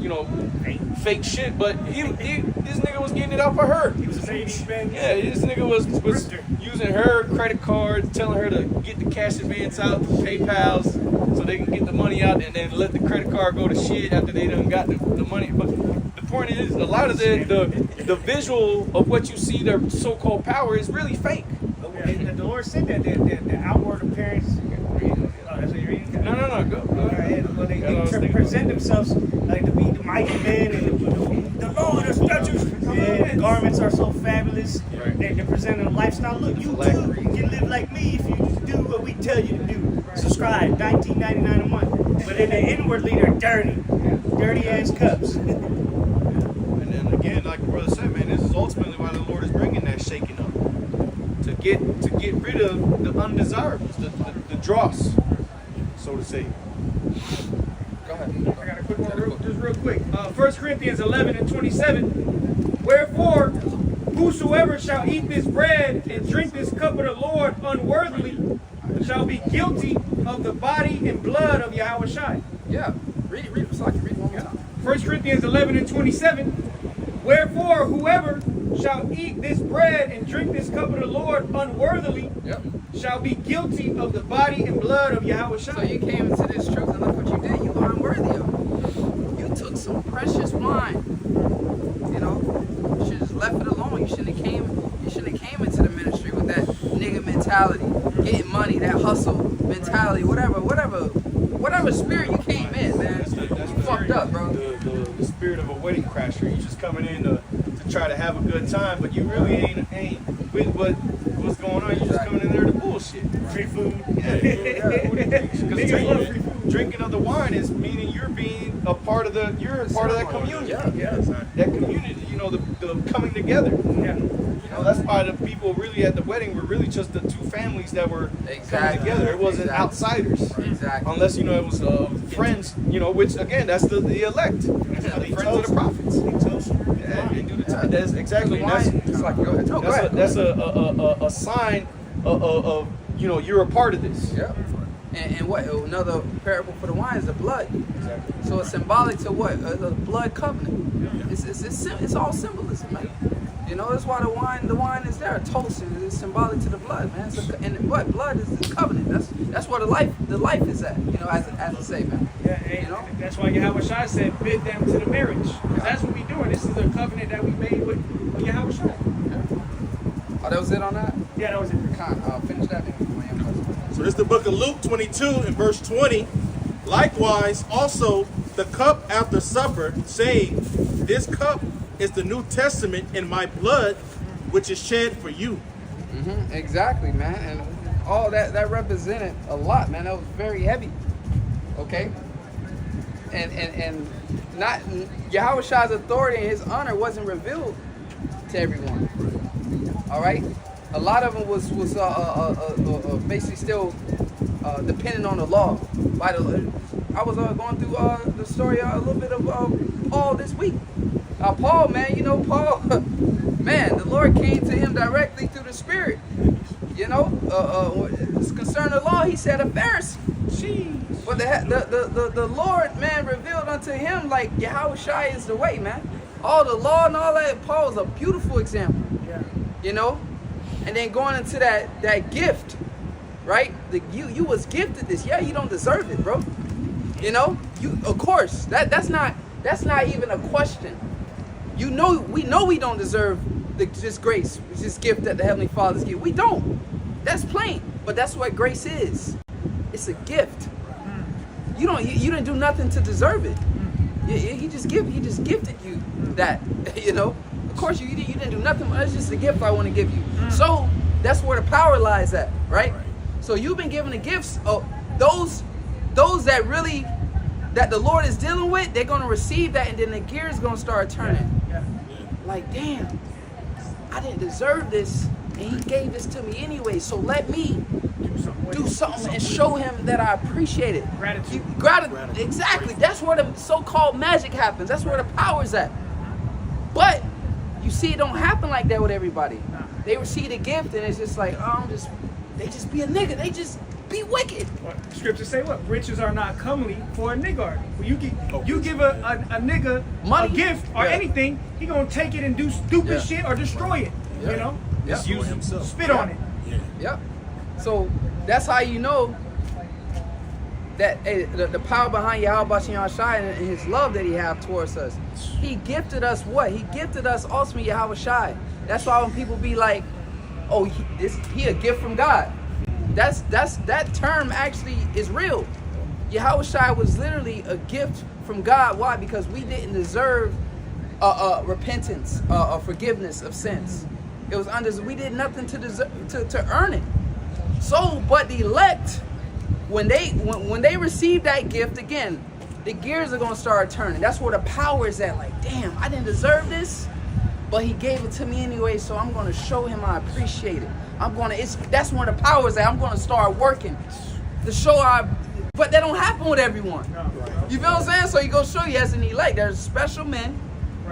fake shit. But this nigga was getting it off of her. He was a ladies man. Yeah, this nigga was using her credit card, telling her to get the cash advance out through PayPal's so they can get the money out, and then let the credit card go to shit after they done got the money. But the point is, a lot of the visual of what you see, their so-called power, is really fake. The Lord said that the outward appearance. That's what you're reading? No, go. Well, they present themselves like to be the mighty men and the Lord of statues. Yeah, the garments are so fabulous. Right. They're presenting a lifestyle. Look, you too can live like me if you do what we tell you to do. Subscribe, $19.99 a month. But then inwardly they're dirty ass cups. And then again, like the brother said, man, this is ultimately why the Lord is bringing that shaking up. To get rid of the undesirables, the dross, so to say. Go ahead. I got a quick one, just real quick. 1 Corinthians 11:27. Wherefore, whosoever shall eat this bread and drink this cup of the Lord unworthily shall be guilty of the body and blood of Yahweh Shai. Yeah. Read it so I can read it one more time. 1 Corinthians 11:27. Wherefore, whoever shall eat this bread and drink this cup of the Lord unworthily shall be guilty of the body and blood of Yahweh Shai. So you came into this truth and look what you did. You were unworthy of it. You took some precious wine. You should have just left it alone. You shouldn't have came into the ministry with that nigga mentality, getting money, that hustle mentality, whatever spirit you came in, man. You fucked up, bro. The spirit of a wedding crasher. You just coming in to try to have a good time, but you really ain't with what's going on. You just coming in there to bullshit. Free food. Because drinking of the wine is meaning you're being a part of that community. That community, the coming together. That's why the people really at the wedding were really just the two families that were coming together. It wasn't outsiders. Exactly. Unless, it was friends, which again, that's the elect. The friends of the prophets. Yeah, they do the time. That's exactly. That's a sign of you're a part of this. Yeah. And what another parable for the wine is the blood. Exactly. So it's symbolic to what? The blood covenant. It's all symbolism, man. That's why the wine is there. A toast is symbolic to the blood, man. And what blood is the covenant? That's where the life is at. As I say, man. Yeah, that's why Yahweh Shai said, bid them to the marriage. Because that's what we're doing. This is the covenant that we made with Yahweh Shai. Oh, that was it on that? Yeah, that was it. Finish that. So this is the book of Luke 22 and verse 20. Likewise, also the cup after supper, saying, this cup is the New Testament in my blood, which is shed for you. Mm-hmm, exactly, man. And all that represented a lot, man. That was very heavy. Okay? And not Yahweh Shai's authority and his honor wasn't revealed to everyone. All right? A lot of them was basically still dependent on the law. I was going through the story a little bit of Paul this week. Paul, man, Paul, man, the Lord came to him directly through the Spirit. Concerning the law, he said a Pharisee. Jeez. But the Lord, man, revealed unto him like Yahweh Shai is the way, man. All the law and all that, Paul is a beautiful example. Yeah. And then going into that gift, right? You was gifted this. Yeah, you don't deserve it, bro. You of course that's not even a question. We know we don't deserve this grace, this gift that the Heavenly Father's given. We don't. That's plain. But that's what grace is. It's a gift. You didn't do nothing to deserve it. He just gifted you that. Of course you didn't do nothing. That's just a gift I want to give you. So that's where the power lies at, right? So you've been given the gifts of those that really that the Lord is dealing with. They're going to receive that, and then the gear is going to start turning. like, damn, I didn't deserve this, and he gave this to me anyway. So let me do something and show him that I appreciate it. Gratitude. Gratitude. Exactly. That's where the so-called magic happens. That's where the power's at. But you see, it don't happen like that with everybody. They receive the gift, and it's just like, oh, they just be a nigga. They just be wicked. What scriptures say what? Riches are not comely for a niggard. When you give a nigga Money. a gift or anything, he gonna take it and do stupid shit or destroy it. Yeah. You know? Yeah. Use himself. Spit on it. Yep. So that's how you know that the power behind Yahweh Shai and his love that he have towards us. He gifted us what? He gifted us ultimately Yahweh Shai. That's why when people be like, oh, he a gift from God. That term actually is real. Yahweh Shai was literally a gift from God. Why? Because we didn't deserve repentance, forgiveness of sins. It was we did nothing to deserve to earn it. So, but the elect, when they receive that gift again, the gears are gonna start turning. That's where the power is at. Like, damn, I didn't deserve this, but he gave it to me anyway. So I'm gonna show him I appreciate it. That's where the power is at. I'm gonna start working to show but that don't happen with everyone. You feel what I'm saying? So he gonna show you as an elect, there's special men,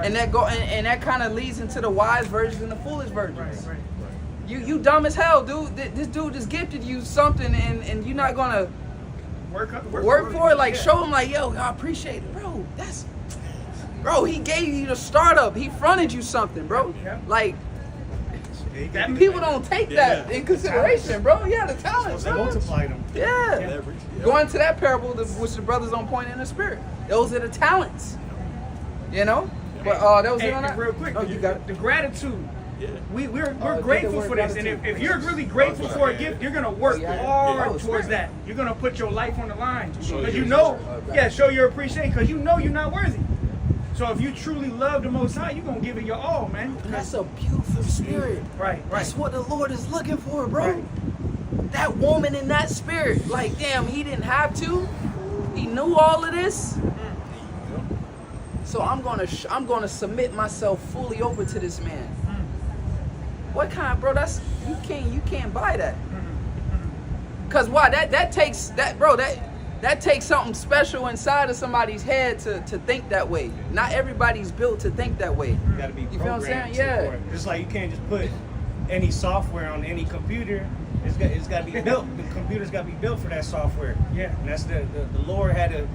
and that kind of leads into the wise virgins and the foolish virgins. Right. You dumb as hell, dude. This dude just gifted you something, and you're not gonna Work for it. Like, show him, like, yo, I appreciate it, bro. Bro, he gave you the startup. He fronted you something, bro. Yeah. Like, people don't take that in consideration, bro. Yeah, the talents, They bro. multiply them. Yeah. Going to that parable, which the brothers on point in the spirit. Those are the talents. You know? But that was it on that? Real quick, Oh, you got it. the gratitude. Yeah. We're get grateful the word for this, and gratitude. if you're really grateful for a gift, you're gonna work hard Oh, towards spirit. that. You're gonna put your life on the line Show because your you know, appreciation. show your appreciation because you know you're not worthy. So if you truly love the Most High, you're gonna give it your all, man. And that's a beautiful spirit. Right. That's what the Lord is looking for, bro. Right. That woman in that spirit. Like, damn, he didn't have to. He knew all of this. So I'm gonna submit myself fully over to this man. What kind, bro? You can't buy that. Cause why? That takes something special inside of somebody's head to think that way. Not everybody's built to think that way. You gotta be You feel what I'm programmed saying? Yeah. for it. Just like you can't just put any software on any computer. It's got to be built. The computer's got to be built for that software. Yeah. And that's the Lord had to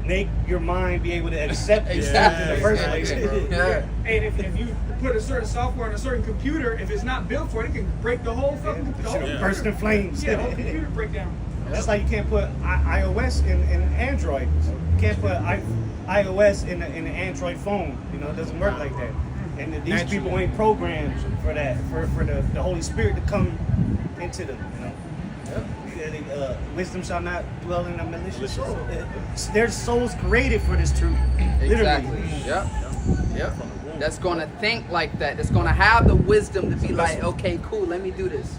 make your mind be able to accept this Exactly. in the first place. Exactly, bro. Yeah. And if you put a certain software on a certain computer, if it's not built for it, it can break the whole fucking the whole Should've burst in flames. Yeah, the whole computer breakdown. That's like you can't put iOS in Android. You can't put iOS in an Android phone. You know, it doesn't work like that. And these people ain't programmed for that, for the Holy Spirit to come into them. You know, wisdom shall not dwell in a malicious soul. Their souls created for this truth. Exactly. Literally. Yep. That's gonna think like that. That's gonna have the wisdom to be like, okay, cool, let me do this.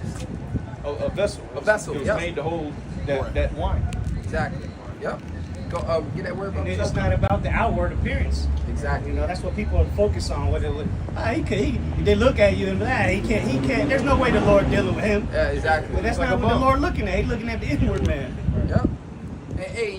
A vessel. A vessel, It was yep. made to hold that wine. Exactly. Yep. Go get that word, And bro. it's not about the outward appearance. Exactly. You know, that's what people focus on. What they look at you and he can't. There's no way the Lord dealing with him. Yeah, exactly. But that's Like not a what the bum. Lord looking at. He's looking at the inward man. Yep. Hey,